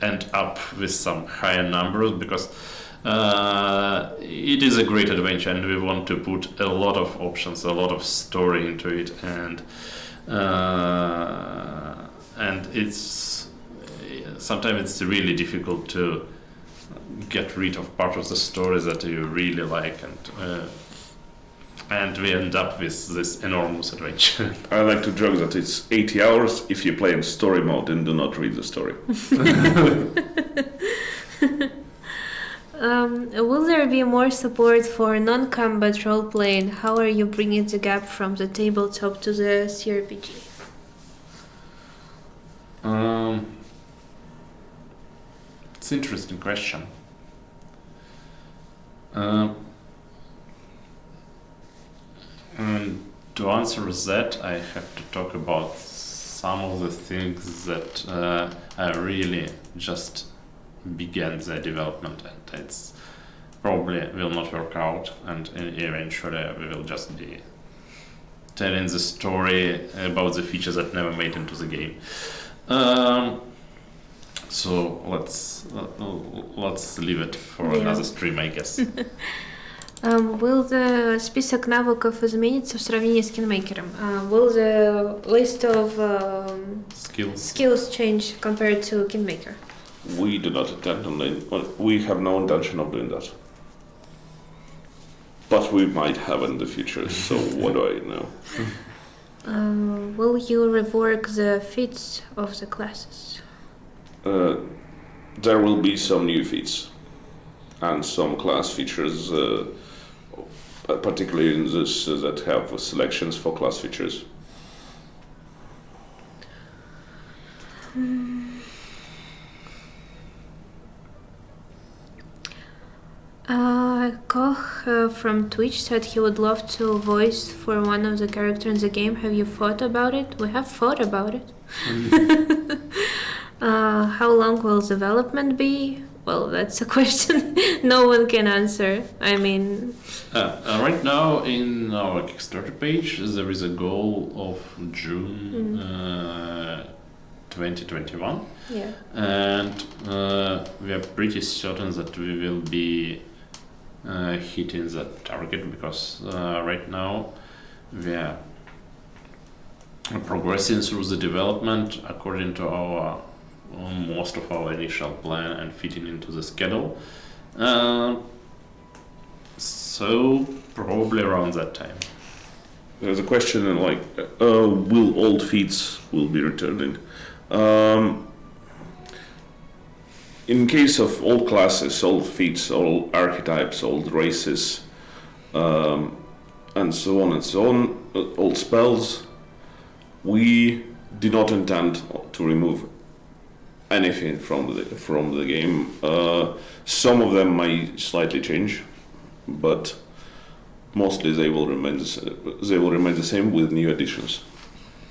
end up with some higher numbers because it is a great adventure and we want to put a lot of options, a lot of story into it, and it's sometimes it's really difficult to get rid of part of the story that you really like, and we end up with this enormous adventure. I like to joke that it's 80 hours if you play in story mode and do not read the story. Will there be more support for non-combat role-playing? How are you bringing the gap from the tabletop to the CRPG? It's an interesting question. And to answer that, I have to talk about some of the things that I really just began the development, and it's probably will not work out, and eventually we will just be telling the story about the features that never made into the game. So let's leave it for another stream, I guess. Will the список навыков измениться в сравнении с Kingmaker'ом? Will the list of skills change compared to Kingmaker? We do not intend on we have no intention of doing that. But we might have in the future, so what do I know? Will you rework the feats of the classes? There will be some new feats and some class features, particularly in this that have selections for class features. Koch from Twitch said he would love to voice for one of the characters in the game. Have you thought about it? We have thought about it. How long will development be? Well, that's a question no one can answer. I mean... right now in our Kickstarter page there is a goal of June 2021. Yeah. And we are pretty certain that we will be hitting that target, because right now we are progressing through the development according to our most of our initial plan and fitting into the schedule. So probably around that time. There's a question like, will old feats will be returning? In case of old classes, old feats, old archetypes, old races, and so on and so on, all spells. We did not intend to remove anything from the game. Some of them may slightly change, but mostly they will remain the same with new additions.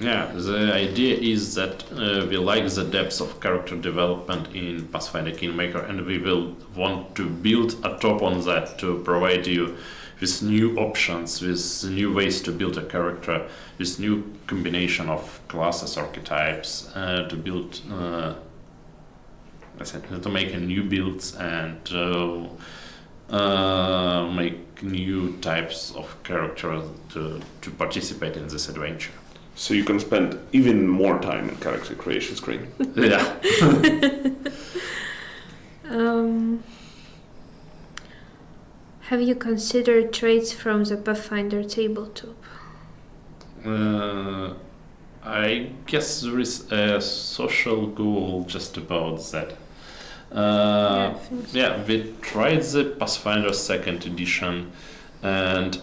Yeah, the idea is that we like the depth of character development in Pathfinder Kingmaker, and we will want to build atop on that to provide you with new options, with new ways to build a character, with new combination of classes, archetypes, to build, to make new builds and make new types of characters to participate in this adventure. So you can spend even more time in character creation screen. Yeah. Have you considered traits from the Pathfinder tabletop? I guess there is a social goal just about that. I think so. We tried the Pathfinder 2nd edition, and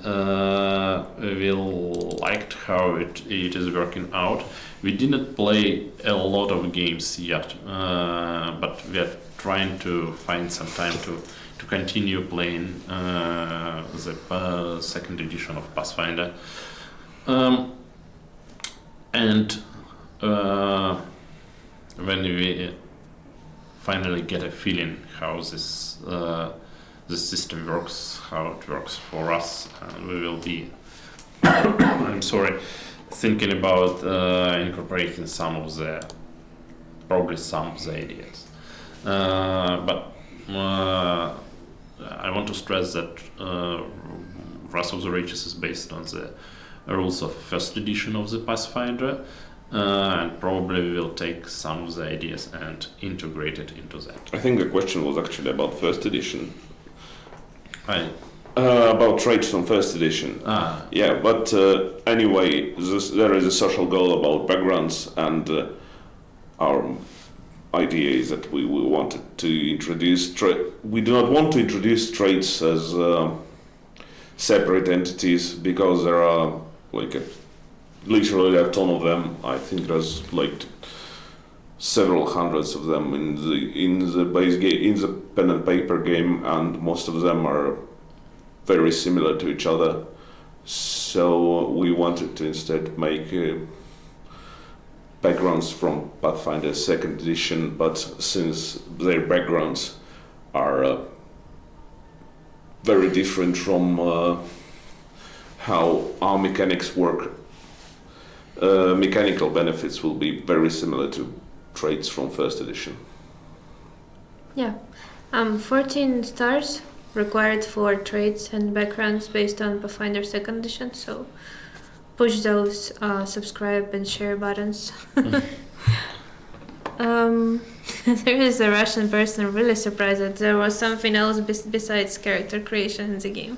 we liked how it is working out. We didn't play a lot of games yet, but we are trying to find some time to continue playing the 2nd edition of Pathfinder. And when we finally get a feeling how this system works, how it works for us, we will be thinking about incorporating some of the ideas. But I want to stress that Wrath of the Righteous is based on the rules of 1st edition of the Pathfinder, and probably we will take some of the ideas and integrate it into that. I think the question was actually about 1st edition. About traits from 1st edition. Yeah, but anyway, there is a social goal about backgrounds, and our idea is that we wanted to introduce we do not want to introduce traits as separate entities, because there are literally a ton of them. I think there's several hundreds of them in the base game, in the pen and paper game, and most of them are very similar to each other. So we wanted to instead make backgrounds from Pathfinder 2nd edition, but since their backgrounds are very different from how our mechanics work, mechanical benefits will be very similar to traits from 1st edition. Yeah. 14 stars required for traits and backgrounds based on Pathfinder 2nd edition, so push those subscribe and share buttons. There is a Russian person really surprised that there was something else besides character creation in the game.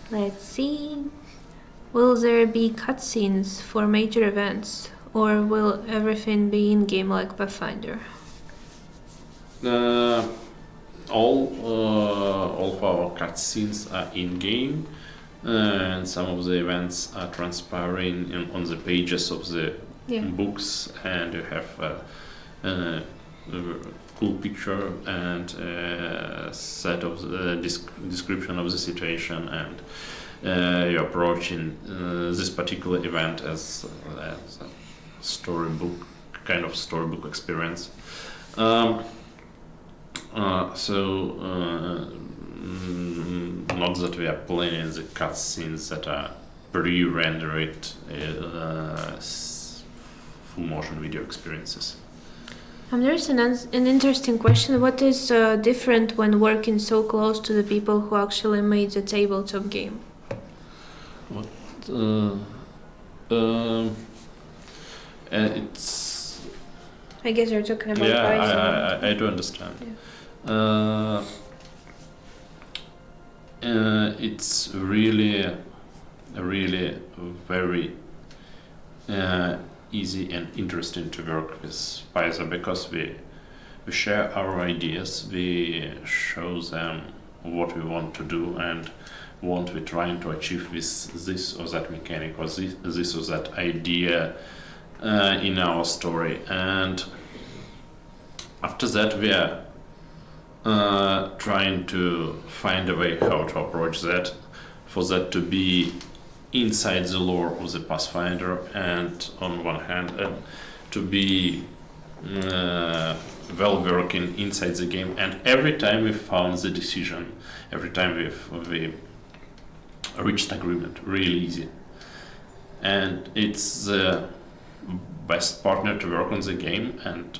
Let's see. Will there be cutscenes for major events, or will everything be in-game like Pathfinder? All of our cutscenes are in-game, and some of the events are transpiring on the pages of the books, and you have a cool picture and a set of the description of the situation, and you're approaching this particular event as a storybook experience. Not that we are planning the cutscenes that are pre-rendered full motion video experiences. There is an interesting question. What is different when working so close to the people who actually made the tabletop game? It's. I guess you're talking about pricing. I do understand. Yeah. It's really very easy and interesting to work with Pfizer, because we share our ideas, we show them what we want to do and what we're trying to achieve with this or that mechanic or this or that idea in our story. And after that, we are trying to find a way how to approach that, for that to be inside the lore of the Pathfinder, and on one hand, and to be well working inside the game. And every time we found the decision, every time we reached agreement, really easy. And it's the best partner to work on the game, and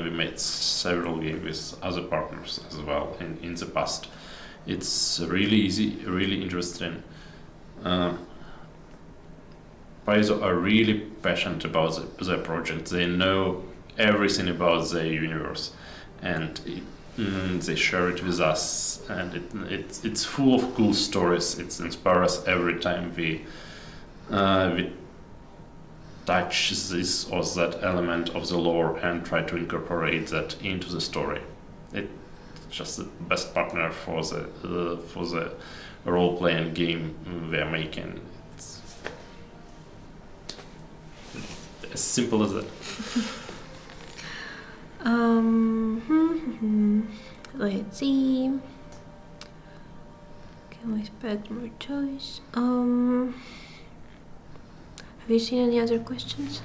we made several games with other partners as well in the past. It's really easy, really interesting. Paizo are really passionate about their project. They know everything about the universe, and they share it with us, and it's full of cool stories. It inspires us every time we touch this or that element of the lore and try to incorporate that into the story. It's just the best partner for the role-playing game we are making. It's as simple as that. Let's see. Can we spend more choice? Have you seen any other questions?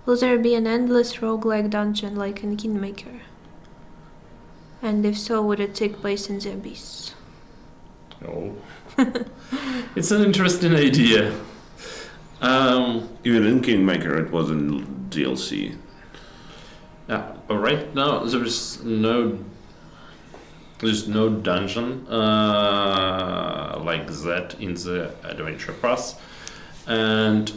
Will there be an endless roguelike dungeon like in Kingmaker? And if so, would it take place in the Abyss? Oh. It's an interesting idea. Even in Kingmaker, it was in DLC. Yeah, but right now there's no dungeon like that in the adventure pass, and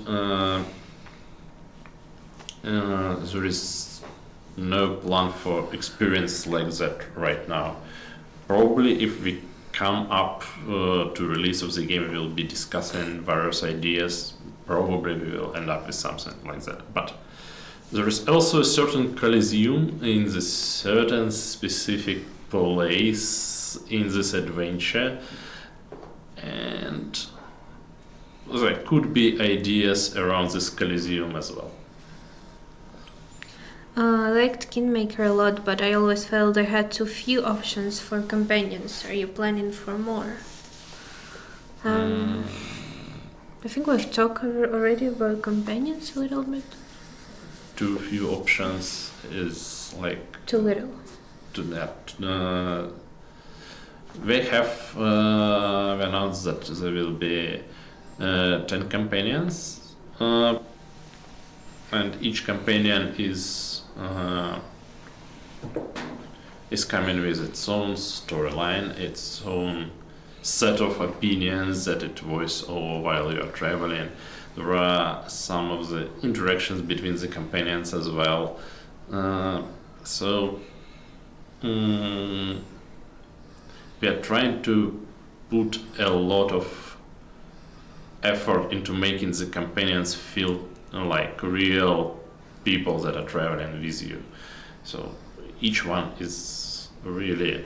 there is no plan for experience like that right now. Probably if we come up to release of the game, we will be discussing various ideas. Probably we will end up with something like that. But there is also a certain Coliseum in the certain specific place in this adventure, and there could be ideas around this Coliseum as well. I liked Kingmaker a lot, but I always felt I had too few options for companions. Are you planning for more? I think we've talked already about companions a little bit. Too few options is like Too little. to that. We have announced that there will be 10 companions, and each companion is coming with its own storyline, its own set of opinions that it voices over while you are traveling. There are some of the interactions between the companions as well. So we are trying to put a lot of effort into making the companions feel like real people that are traveling with you. So each one is really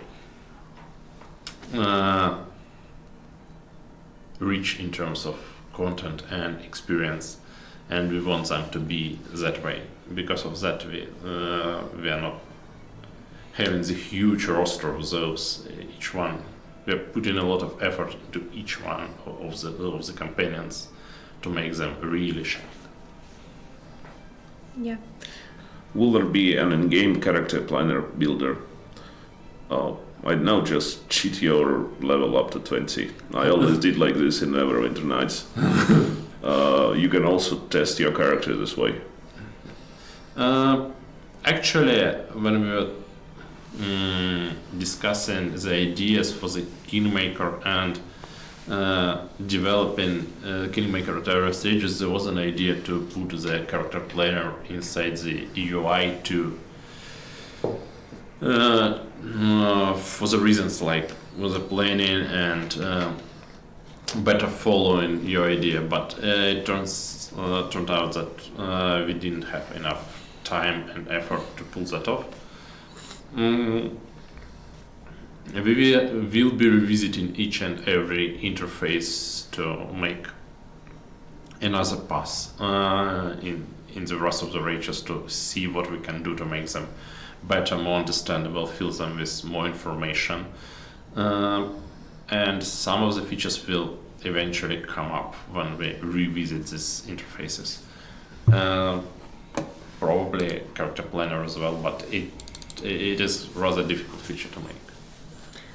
rich in terms of content and experience, and we want them to be that way. Because of that, we are not having the huge roster of those. Each one, we are putting a lot of effort into each one of the companions to make them really shine. Yeah. Will there be an in-game character planner builder? I'd now just cheat your level up to 20. I always did like this in Neverwinter Nights. You can also test your character this way. Actually, when we were discussing the ideas for the Kingmaker and developing Kingmaker at earlier stages, there was an idea to put the character planner inside the UI to for the reasons like with the planning and better following your idea, but it turned out that we didn't have enough time and effort to pull that off. We will be revisiting each and every interface to make another pass in the Wrath of the Righteous to see what we can do to make them better, more understandable, fill them with more information. And some of the features will eventually come up when we revisit these interfaces. Probably character planner as well, but it is rather difficult feature to make.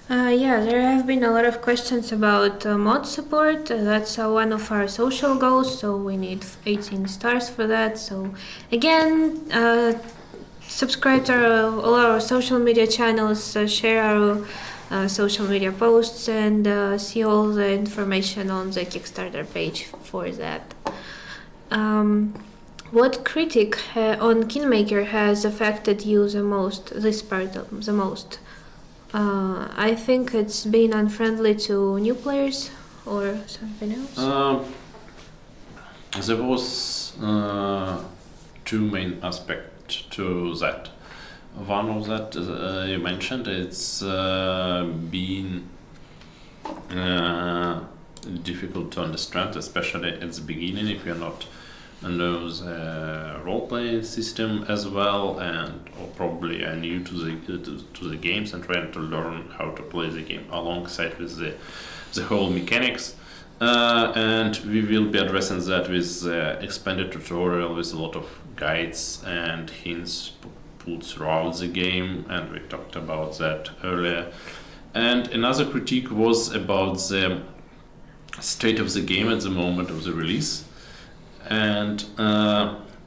Yeah, there have been a lot of questions about mod support. That's one of our social goals, so we need 18 stars for that. So again, subscribe to all our social media channels, share our social media posts, and see all the information on the Kickstarter page for that. What critic on Kingmaker has affected you the most, this part the most? I think it's been unfriendly to new players or something else. There was two main aspects to that. One of that you mentioned, it's been difficult to understand, especially at the beginning if you're not know the role-playing system as well, and or probably are new to the games and trying to learn how to play the game alongside with the whole mechanics. And we will be addressing that with expanded tutorial with a lot of guides and hints put throughout the game, and we talked about that earlier. And another critique was about the state of the game at the moment of the release. And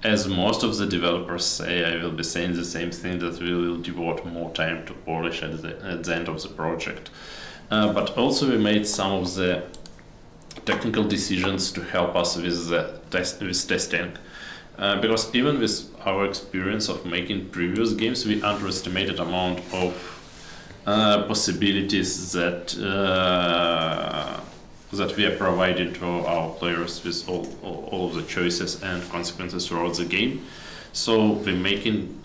as most of the developers say, I will be saying the same thing, that we will devote more time to polish at the end of the project. But also we made some of the technical decisions to help us with testing. Because even with our experience of making previous games, we underestimated amount of possibilities that we are providing to our players with all of the choices and consequences throughout the game. So we're making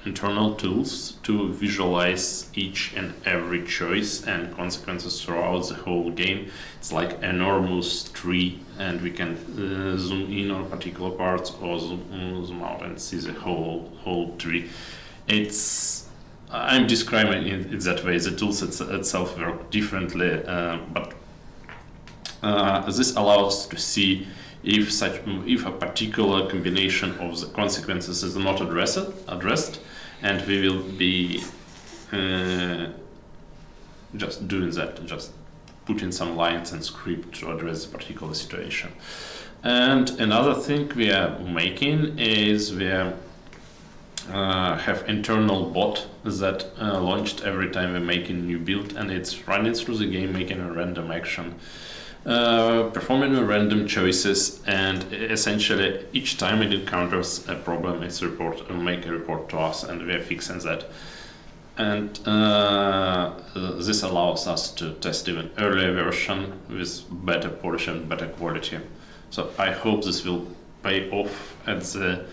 internal tools to visualize each and every choice and consequences throughout the whole game. It's like an enormous tree, and we can zoom in on particular parts or zoom out and see the whole tree. I'm describing it that way. The tools itself work differently, but this allows us to see if a particular combination of the consequences is not addressed, and we will be just doing that, just putting some lines and script to address the particular situation. And another thing we are making is we have internal bot that launched every time we make a new build, and it's running through the game, making a random action, performing random choices, and essentially each time it encounters a problem, it's make a report to us, and we are fixing that. And this allows us to test even earlier version with better polish and better quality. So I hope this will pay off at the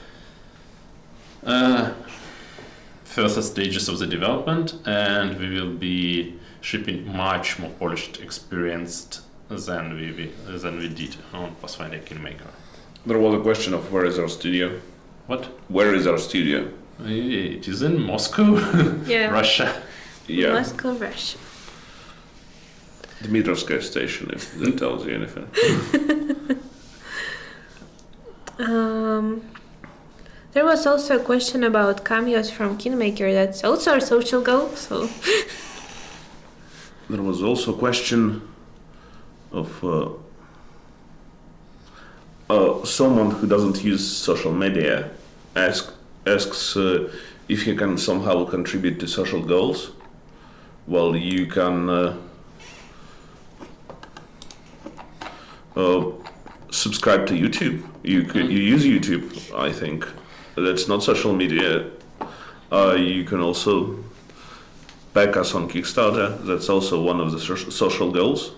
further stages of the development, and we will be shipping much more polished, experienced than we did on Pathfinder Kingmaker. There was a question of where is our studio? What? Where is our studio? It is in Moscow, Yeah. Russia. Yeah, Moscow, Russia. Dmitrovskaya station, if that tells you anything. There was also a question about cameos from Kingmaker. That's also our social goal. So There was also a question of someone who doesn't use social media asks if he can somehow contribute to social goals. Well, you can subscribe to YouTube. You use YouTube, I think. That's not social media. You can also back us on Kickstarter. That's also one of the social goals.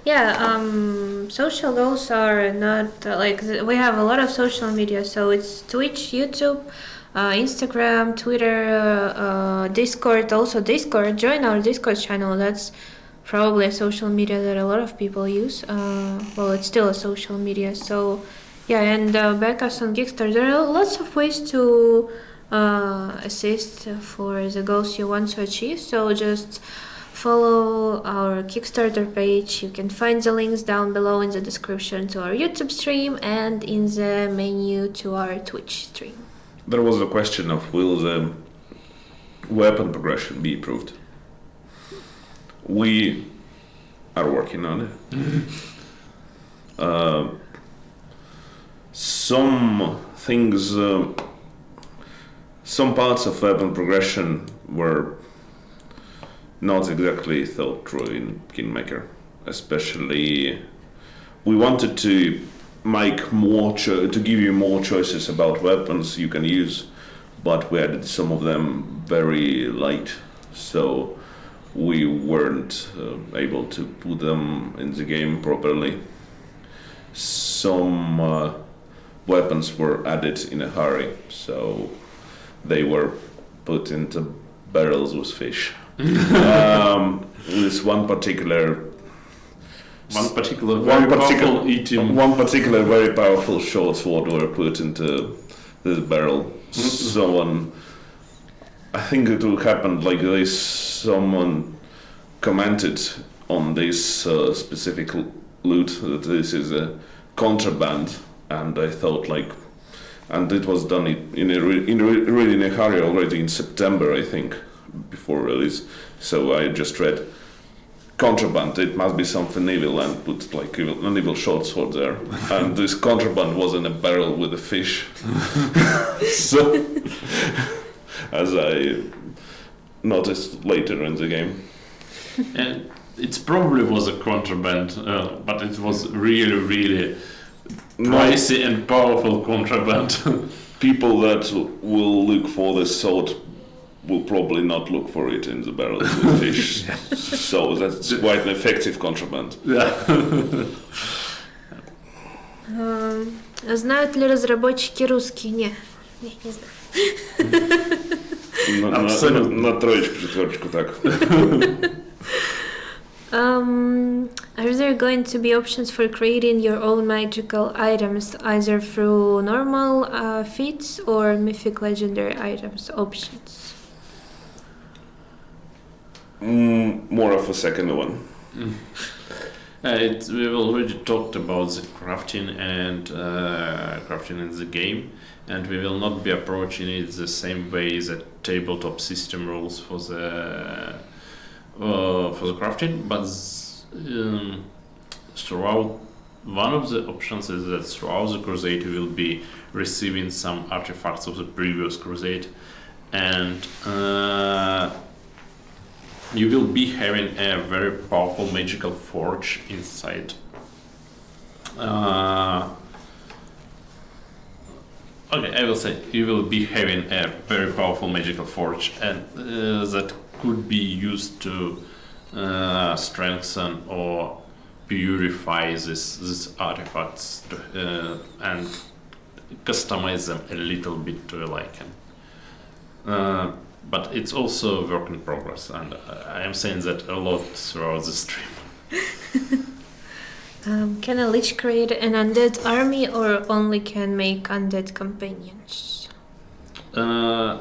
Social goals are not we have a lot of social media, so it's Twitch, YouTube, Instagram, Twitter, Discord. Also Discord, join our Discord channel. That's probably a social media that a lot of people use. It's still a social media. So and back us on Kickstarter. There are lots of ways to assist for the goals you want to achieve. So just follow our Kickstarter page. You can find the links down below in the description to our YouTube stream and in the menu to our Twitch stream. There was a question of will the weapon progression be improved? We are working on it. Some things, some parts of weapon progression were not exactly thought through in Kingmaker. Especially, we wanted to make more to give you more choices about weapons you can use, but we added some of them very late, so we weren't able to put them in the game properly. Some weapons were added in a hurry, so they were put into barrels with fish. This one particular very powerful short sword were put into this barrel. Someone, I think it will happen like this. Someone commented on this specific loot that this is a contraband, and I thought and it was done really in a hurry already in September, I think, before release. So I just read contraband, it must be something evil, and put an evil short sword there. And this contraband was in a barrel with a fish. So, as I noticed later in the game. And it probably was a contraband, but it was really, really pricey and powerful contraband. People that will look for this sword will probably not look for it in the barrel with fish. So that's quite an effective contraband. Знают ли разработчики русский? Не знаю. Абсолютно. На троечку, четверочку, так. Are there going to be options for creating your own magical items, either through normal feats or mythic legendary items options? More of a second one. We've already talked about the crafting and crafting in the game, and we will not be approaching it the same way that tabletop system rules for the crafting, but throughout one of the options is that throughout the crusade you will be receiving some artifacts of the previous crusade, and you will be having a very powerful magical forge inside. I will say you will be having a very powerful magical forge, and that could be used to strengthen or purify these artifacts and customize them a little bit to your liking. But it's also a work in progress, and I am saying that a lot throughout the stream. Can a lich create an undead army, or only can make undead companions? The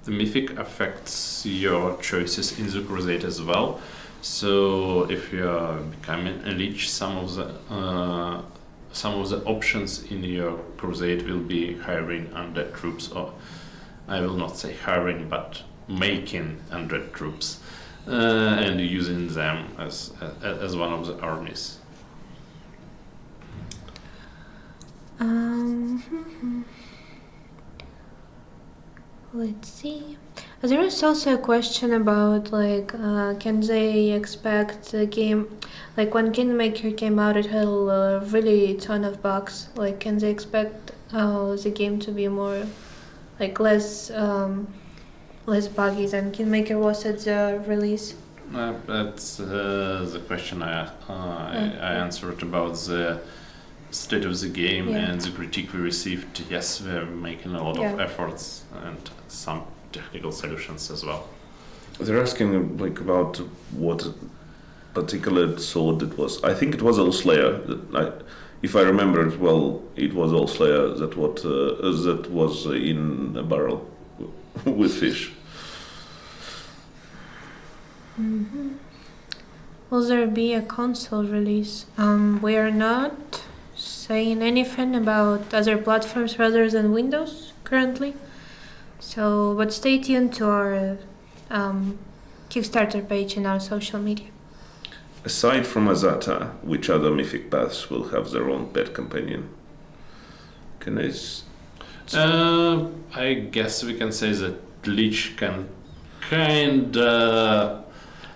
mythic affects your choices in the crusade as well. So if you are becoming a lich, some of the options in your crusade will be hiring undead troops, or I will not say hiring, but making undead troops and using them as one of the armies. Let's see. There is also a question about can they expect the game, when Kingmaker came out, it had a really ton of bugs. Can they expect the game to be more less buggy than Kingmaker was at the release? That's the question I answered about the state of the game and the critique we received. Yes, we're making a lot of efforts and some technical solutions as well. They're asking like about what particular sword it was. I think it was Owlslayer. If I remember it well, it was Owlslayer that was in a barrel with fish. Mm-hmm. Will there be a console release? We are not saying anything about other platforms rather than Windows currently. So, but stay tuned to our Kickstarter page and our social media. Aside from Azata, which other Mythic paths will have their own pet companion? I guess we can say that Lich can kinda...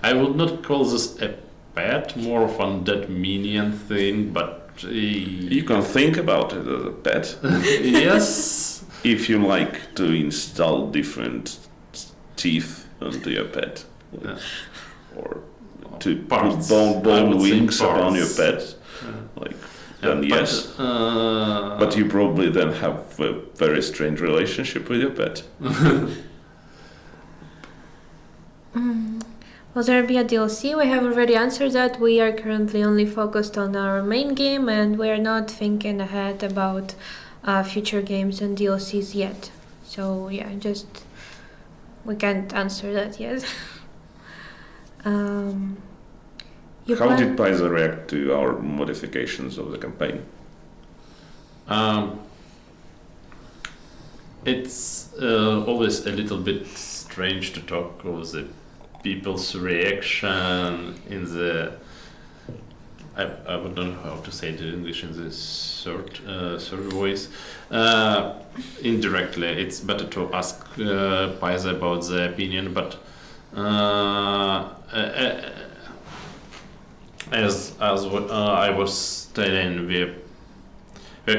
I would not call this a pet, more of an undead minion thing, but... You can think about it as a pet. Yes. If you like to install different teeth onto your pet. Or to parts. put bone wings parts. upon your pet. Then yes. But you probably then have a very strange relationship with your pet. Will there be a DLC? We have already answered that. We are currently only focused on our main game and we are not thinking ahead about future games and DLCs yet. So yeah, we can't answer that yet. How did Paizo react to our modifications of the campaign? It's always a little bit strange to talk of the people's reaction in the... I don't know how to say it in English in this third voice. Indirectly, it's better to ask Paizo about the opinion, but as I was telling, we're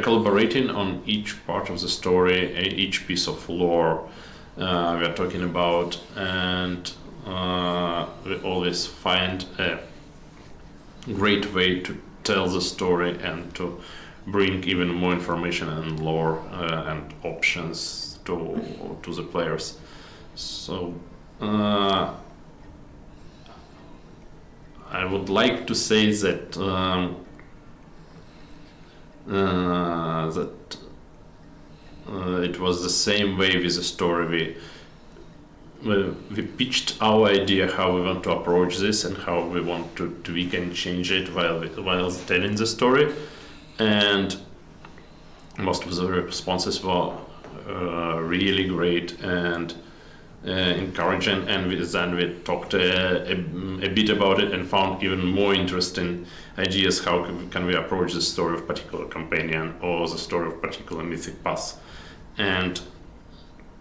collaborating on each part of the story, each piece of lore we're talking about, and we always find a great way to tell the story and to bring even more information and lore and options to the players. So I would like to say that it was the same way with the story. We pitched our idea how we want to approach this and how we want to tweak and change it while telling the story, and most of the responses were really great and encouraging, and then we talked a bit about it and found even more interesting ideas how can we approach the story of particular companion or the story of particular mythic path, and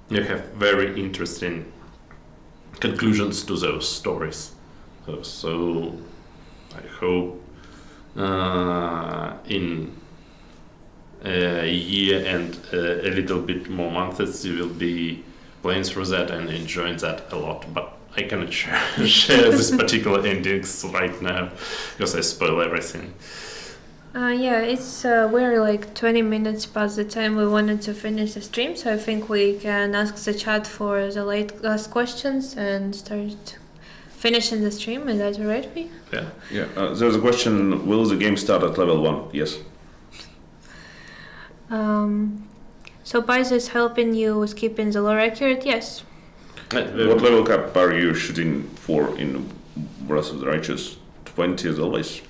you have very interesting conclusions to those stories. So I hope in a year and a little bit more months you will be playing through that and enjoying that a lot, but I cannot share this particular endings right now because I spoil everything. It's we're like 20 minutes past the time we wanted to finish the stream, so I think we can ask the chat for the last questions and start finishing the stream. Is that alright for you? Yeah. There's a question: will the game start at level 1? Yes. So Paizo is helping you with keeping the lore accurate? Yes. What level cap are you shooting for in Wrath of the Righteous? 20 as always?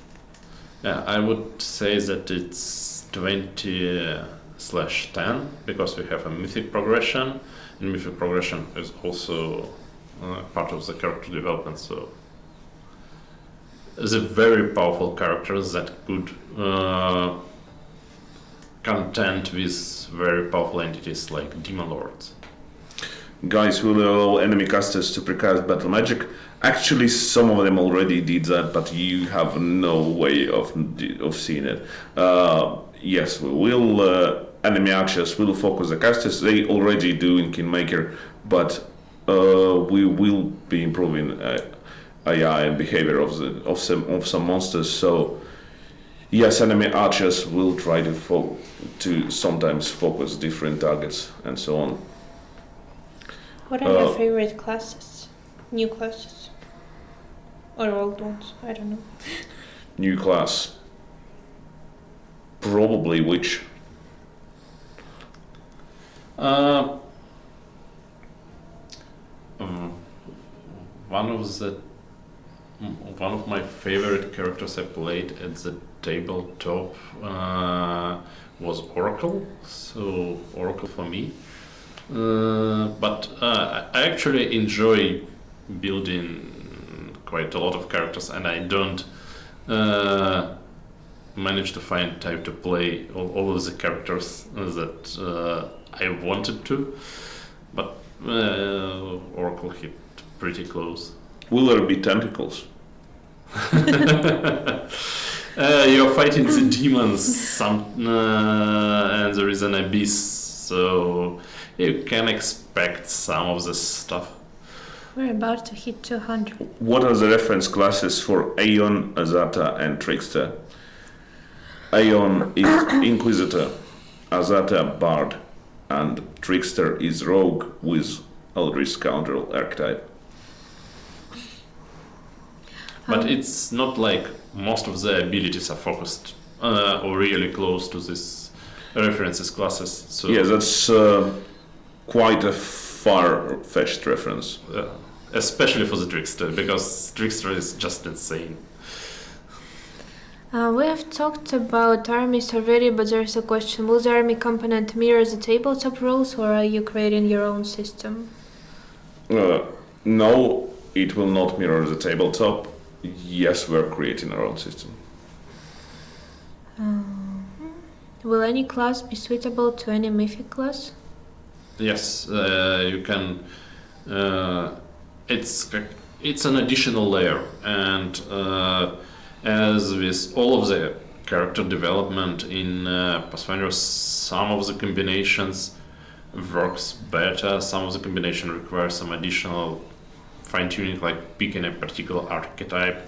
Yeah, I would say that it's 20/10 because we have a mythic progression, and mythic progression is also part of the character development. So the very powerful characters that could contend with very powerful entities like demon lords. Guys will allow enemy casters to precast battle magic. Actually, some of them already did that, but you have no way of seeing it. Yes, we will. Enemy archers will focus the casters. They already do in Kingmaker, but we will be improving. AI and behavior of some monsters. So yes, enemy archers will try to sometimes focus different targets and so on. What are your favorite classes? New classes? Or old ones? I don't know. New class. Probably witch. One of my favorite characters I played at the tabletop was Oracle. So Oracle for me. But I actually enjoy building quite a lot of characters, and I don't manage to find time to play all of the characters that I wanted to. But Oracle hit pretty close. Will there be tentacles? You're fighting the demons, and there is an abyss, so you can expect some of this stuff. We're about to hit 200. What are the reference classes for Aeon, Azata, and Trickster? Aeon is Inquisitor, Azata Bard, and Trickster is Rogue with Eldritch Scoundrel archetype. But it's not like most of the abilities are focused or really close to this references classes. So Yeah, that's quite a far-fetched reference. especially for the Trickster, because Trickster is just insane. We have talked about armies already, but there's a question. Will the army component mirror the tabletop rules, or are you creating your own system? No, it will not mirror the tabletop. Yes, we're creating our own system. Will any class be suitable to any Mythic class? Yes, you can. It's an additional layer, and as with all of the character development in Pathfinder, some of the combinations works better. Some of the combination requires some additional fine-tuning, like picking a particular archetype.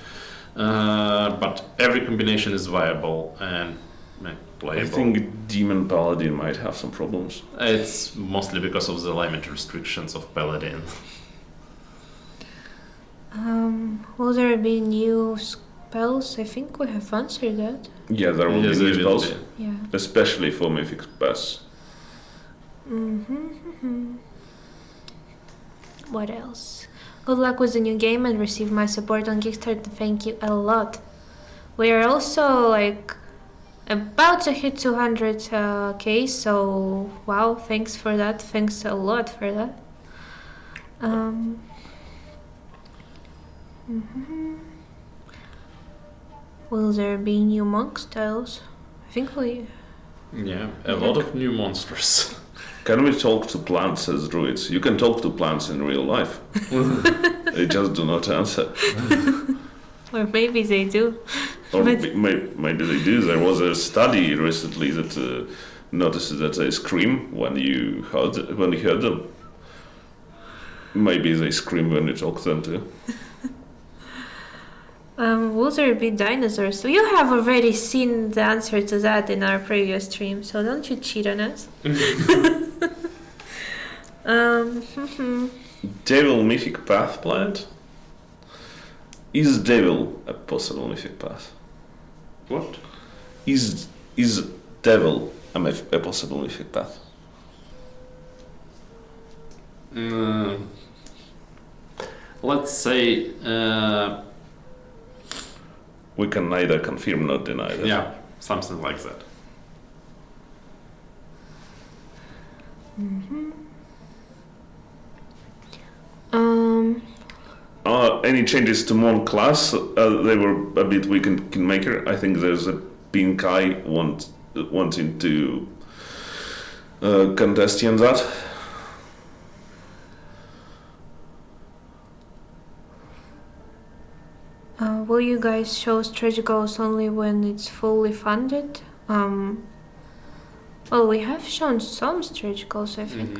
But every combination is viable and playable. I think Demon Paladin might have some problems. It's mostly because of the alignment restrictions of Paladin. Will there be new spells? I think we have answered that. Yeah, there will be new spells, Yeah. especially for Mythic Pass. What else? Good luck with the new game and receive my support on Kickstarter. Thank you a lot. We are also about to hit 200k, so wow, thanks for that. Thanks a lot for that. Will there be new monk styles? I think we... Yeah, a lot of new monsters. Can we talk to plants as druids? You can talk to plants in real life. They just do not answer. Or maybe they do. Or maybe they do. There was a study recently that noticed that they scream when you heard them. Maybe they scream when you talk to them too. Will there be dinosaurs? So you have already seen the answer to that in our previous stream, so don't you cheat on us. Devil Mythic Path plant? Is Devil a possible Mythic Path? What? Is Devil a possible Mythic Path? Let's say... we can neither confirm nor deny that. yeah, something like that. Any changes to Mon class? They were a bit weak in Kingmaker. I think there's a pink eye wanting to contest on that. Will you guys show stretch goals only when it's fully funded? Well, we have shown some stretch goals, I think.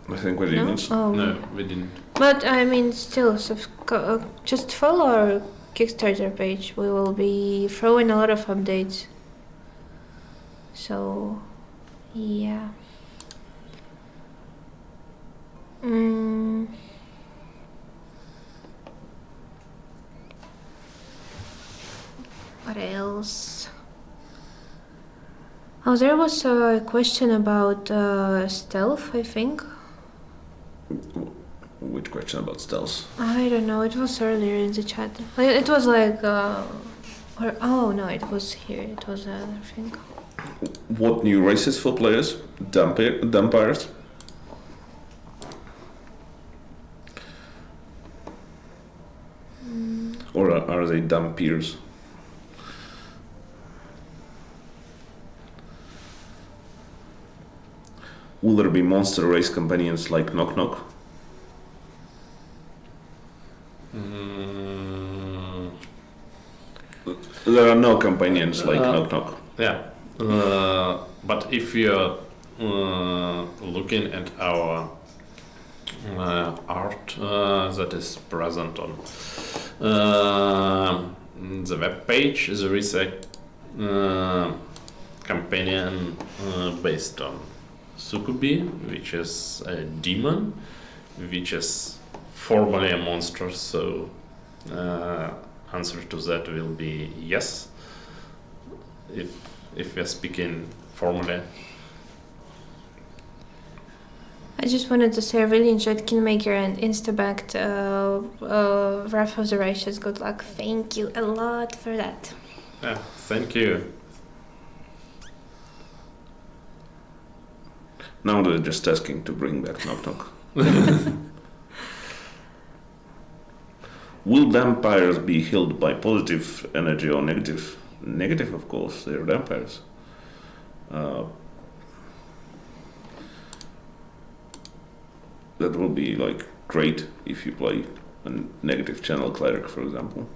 I think we No? didn't. Oh. No, we didn't. But I mean, still, just follow our Kickstarter page. We will be throwing a lot of updates. So, yeah. What else? Oh, there was a question about stealth, I think. Which question about stealth? I don't know, it was earlier in the chat. It was like, oh no, it was here, it was the other thing. What new races for players? Vampires? Or are they dampiers? Will there be monster race companions like Knock Knock? There are no companions like Knock Knock. Yeah, but if you're looking at our art that is present on the web page, there is a companion based on Sukubi, which is a demon, which is formally a monster, so answer to that will be yes, if we're speaking formally. I just wanted to say I really enjoyed Kingmaker and Instabacked Wrath of the Righteous. Good luck. Thank you a lot for that. Yeah, thank you. Now they're just asking to bring back Knock Knock. Will vampires be healed by positive energy or negative? Negative, of course, they're vampires. That will be like great if you play a negative channel cleric, for example.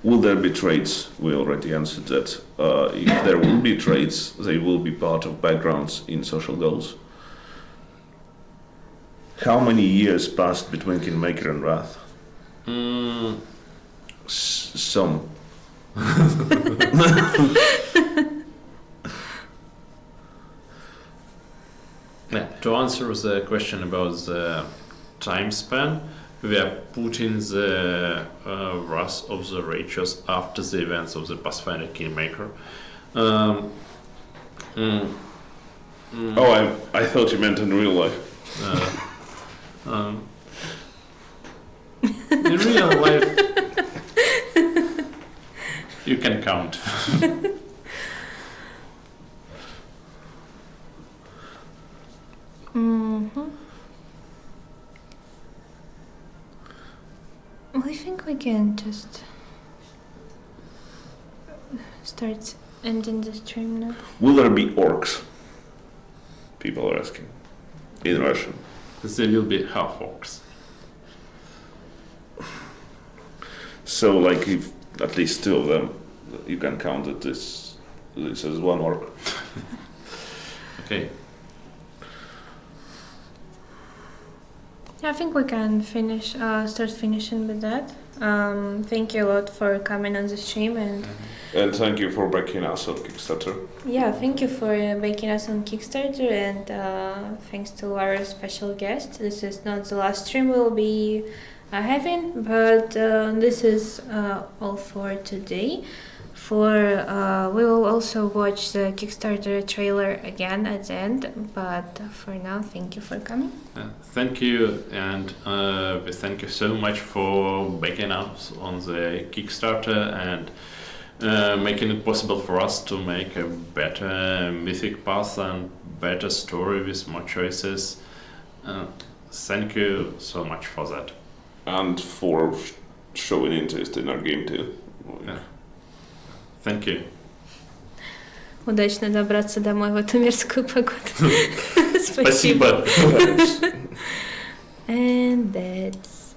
Will there be traits? We already answered that. If there will be traits, they will be part of backgrounds in social goals. How many years passed between Kingmaker and Wrath? Some. Yeah, to answer the question about the time span, we are putting the Wrath of the Righteous after the events of the Pathfinder Kingmaker. Oh, I thought you meant in real life. In real life, you can count. Well, I think we can just start ending the stream now. Will there be orcs? People are asking. In Russian. There will be half orcs. So, like, if at least two of them, you can count that this as one orc. Okay. I think we can start finishing with that. Thank you a lot for coming on the stream and thank you for backing us on Kickstarter. yeah, thank you for backing us on Kickstarter and thanks to our special guest. This is not the last stream we'll be having, but this is all for today. We will also watch the Kickstarter trailer again at the end, but for now, thank you for coming. Thank you, and we thank you so much for backing us on the Kickstarter and making it possible for us to make a better Mythic path and better story with more choices. Thank you so much for that. And for showing interest in our game too. Yeah. Thank you. Удачно добраться домой в эту мерзкую погоду. Спасибо. And that's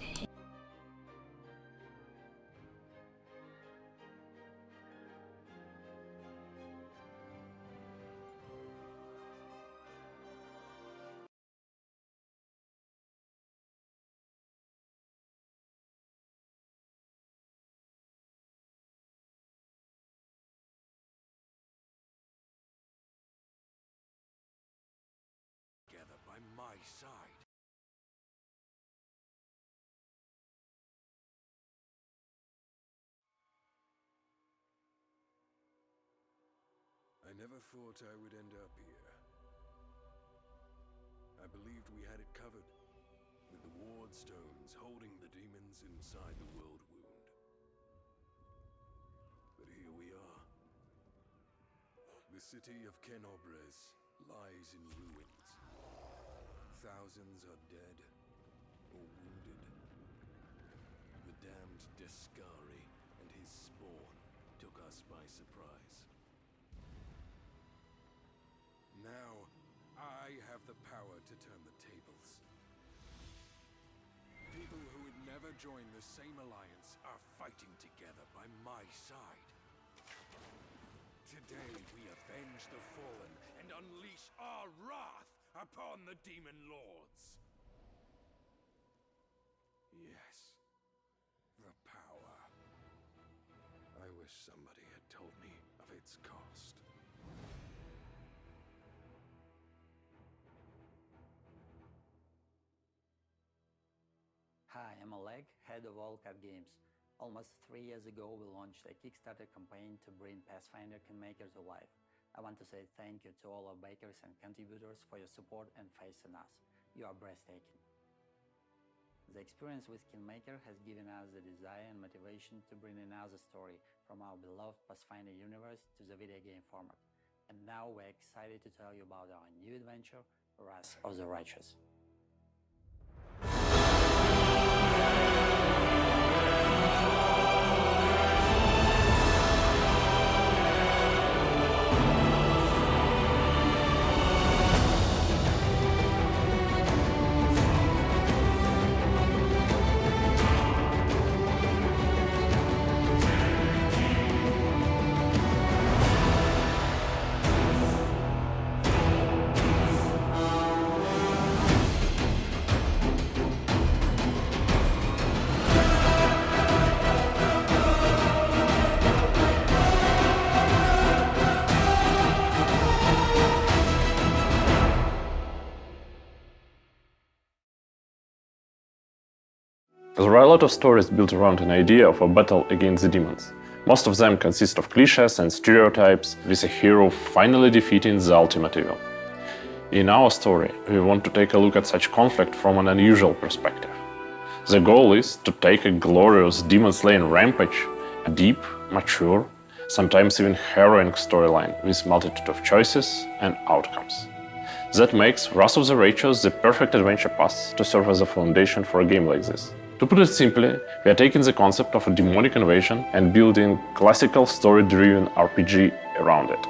side. I never thought I would end up here. I believed we had it covered, with the ward stones holding the demons inside the world wound. But here we are. The city of Kenobres lies in ruins. Thousands are dead or wounded. The damned Descari and his spawn took us by surprise. Now, I have the power to turn the tables. People who would never join the same alliance are fighting together by my side. Today we avenge the fallen and unleash our wrath upon the demon lords. Yes, the power. I wish somebody had told me of its cost. Hi, I'm Oleg, head of Owlcat Games. Almost 3 years ago, we launched a Kickstarter campaign to bring Pathfinder Kingmaker to life. I want to say thank you to all our backers and contributors for your support and faith in us. You are breathtaking. The experience with Kingmaker has given us the desire and motivation to bring another story from our beloved Pathfinder universe to the video game format. And now we're excited to tell you about our new adventure, Wrath of the Righteous. There are a lot of stories built around an idea of a battle against the demons. Most of them consist of cliches and stereotypes, with a hero finally defeating the ultimate evil. In our story, we want to take a look at such conflict from an unusual perspective. The goal is to take a glorious demon-slaying rampage, a deep, mature, sometimes even harrowing storyline with multitude of choices and outcomes. That makes Wrath of the Righteous the perfect adventure path to serve as a foundation for a game like this. To put it simply, we are taking the concept of a demonic invasion and building classical story-driven RPG around it.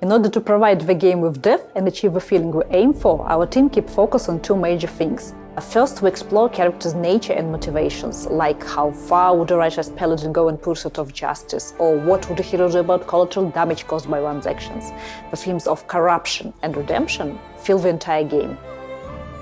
In order to provide the game with depth and achieve the feeling we aim for, our team keeps focus on two major things. First, we explore characters' nature and motivations, like how far would a righteous paladin go in pursuit of justice, or what would a hero do about collateral damage caused by one's actions. The themes of corruption and redemption fill the entire game.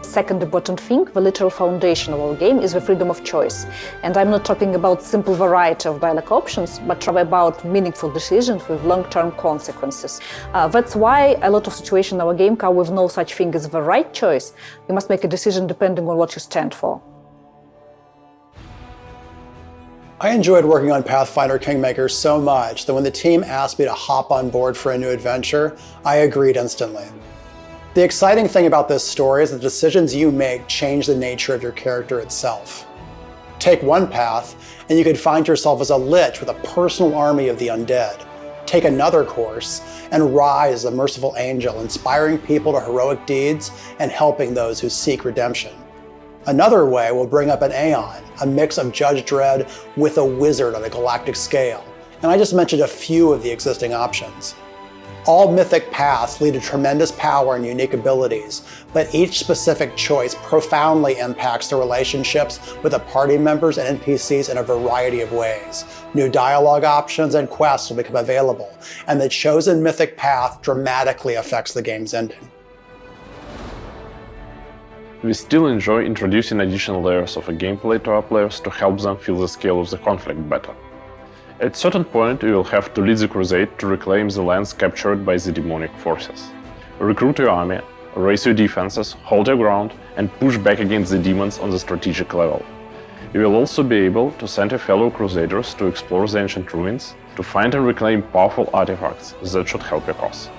Second important thing, the literal foundation of our game, is the freedom of choice. And I'm not talking about simple variety of dialogue options, but rather about meaningful decisions with long-term consequences. That's why a lot of situations in our game come with no such thing as the right choice. You must make a decision depending on what you stand for. I enjoyed working on Pathfinder Kingmaker so much that when the team asked me to hop on board for a new adventure, I agreed instantly. The exciting thing about this story is the decisions you make change the nature of your character itself. Take one path, and you could find yourself as a lich with a personal army of the undead. Take another course, and rise as a merciful angel, inspiring people to heroic deeds and helping those who seek redemption. Another way will bring up an Aeon, a mix of Judge Dredd with a wizard on a galactic scale. And I just mentioned a few of the existing options. All mythic paths lead to tremendous power and unique abilities, but each specific choice profoundly impacts the relationships with the party members and NPCs in a variety of ways. New dialogue options and quests will become available, and the chosen mythic path dramatically affects the game's ending. We still enjoy introducing additional layers of a gameplay to our players to help them feel the scale of the conflict better. At a certain point, you will have to lead the crusade to reclaim the lands captured by the demonic forces. Recruit your army, raise your defenses, hold your ground, and push back against the demons on the strategic level. You will also be able to send your fellow crusaders to explore the ancient ruins, to find and reclaim powerful artifacts that should help your cause.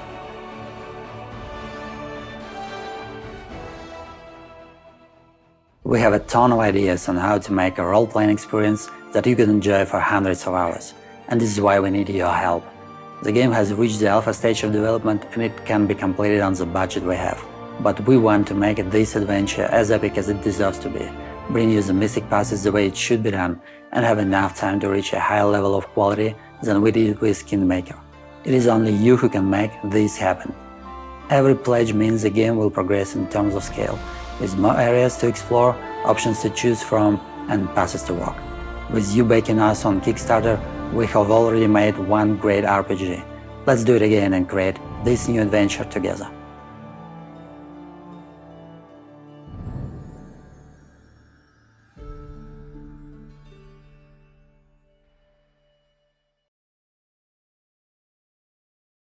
We have a ton of ideas on how to make a role-playing experience that you can enjoy for hundreds of hours, and this is why we need your help. The game has reached the alpha stage of development and it can be completed on the budget we have. But we want to make this adventure as epic as it deserves to be, bring you the Mythic passes the way it should be done, and have enough time to reach a higher level of quality than we did with Kingmaker. It is only you who can make this happen. Every pledge means the game will progress in terms of scale, with more areas to explore, options to choose from, and passes to walk. With you backing us on Kickstarter, we have already made one great RPG. Let's do it again and create this new adventure together.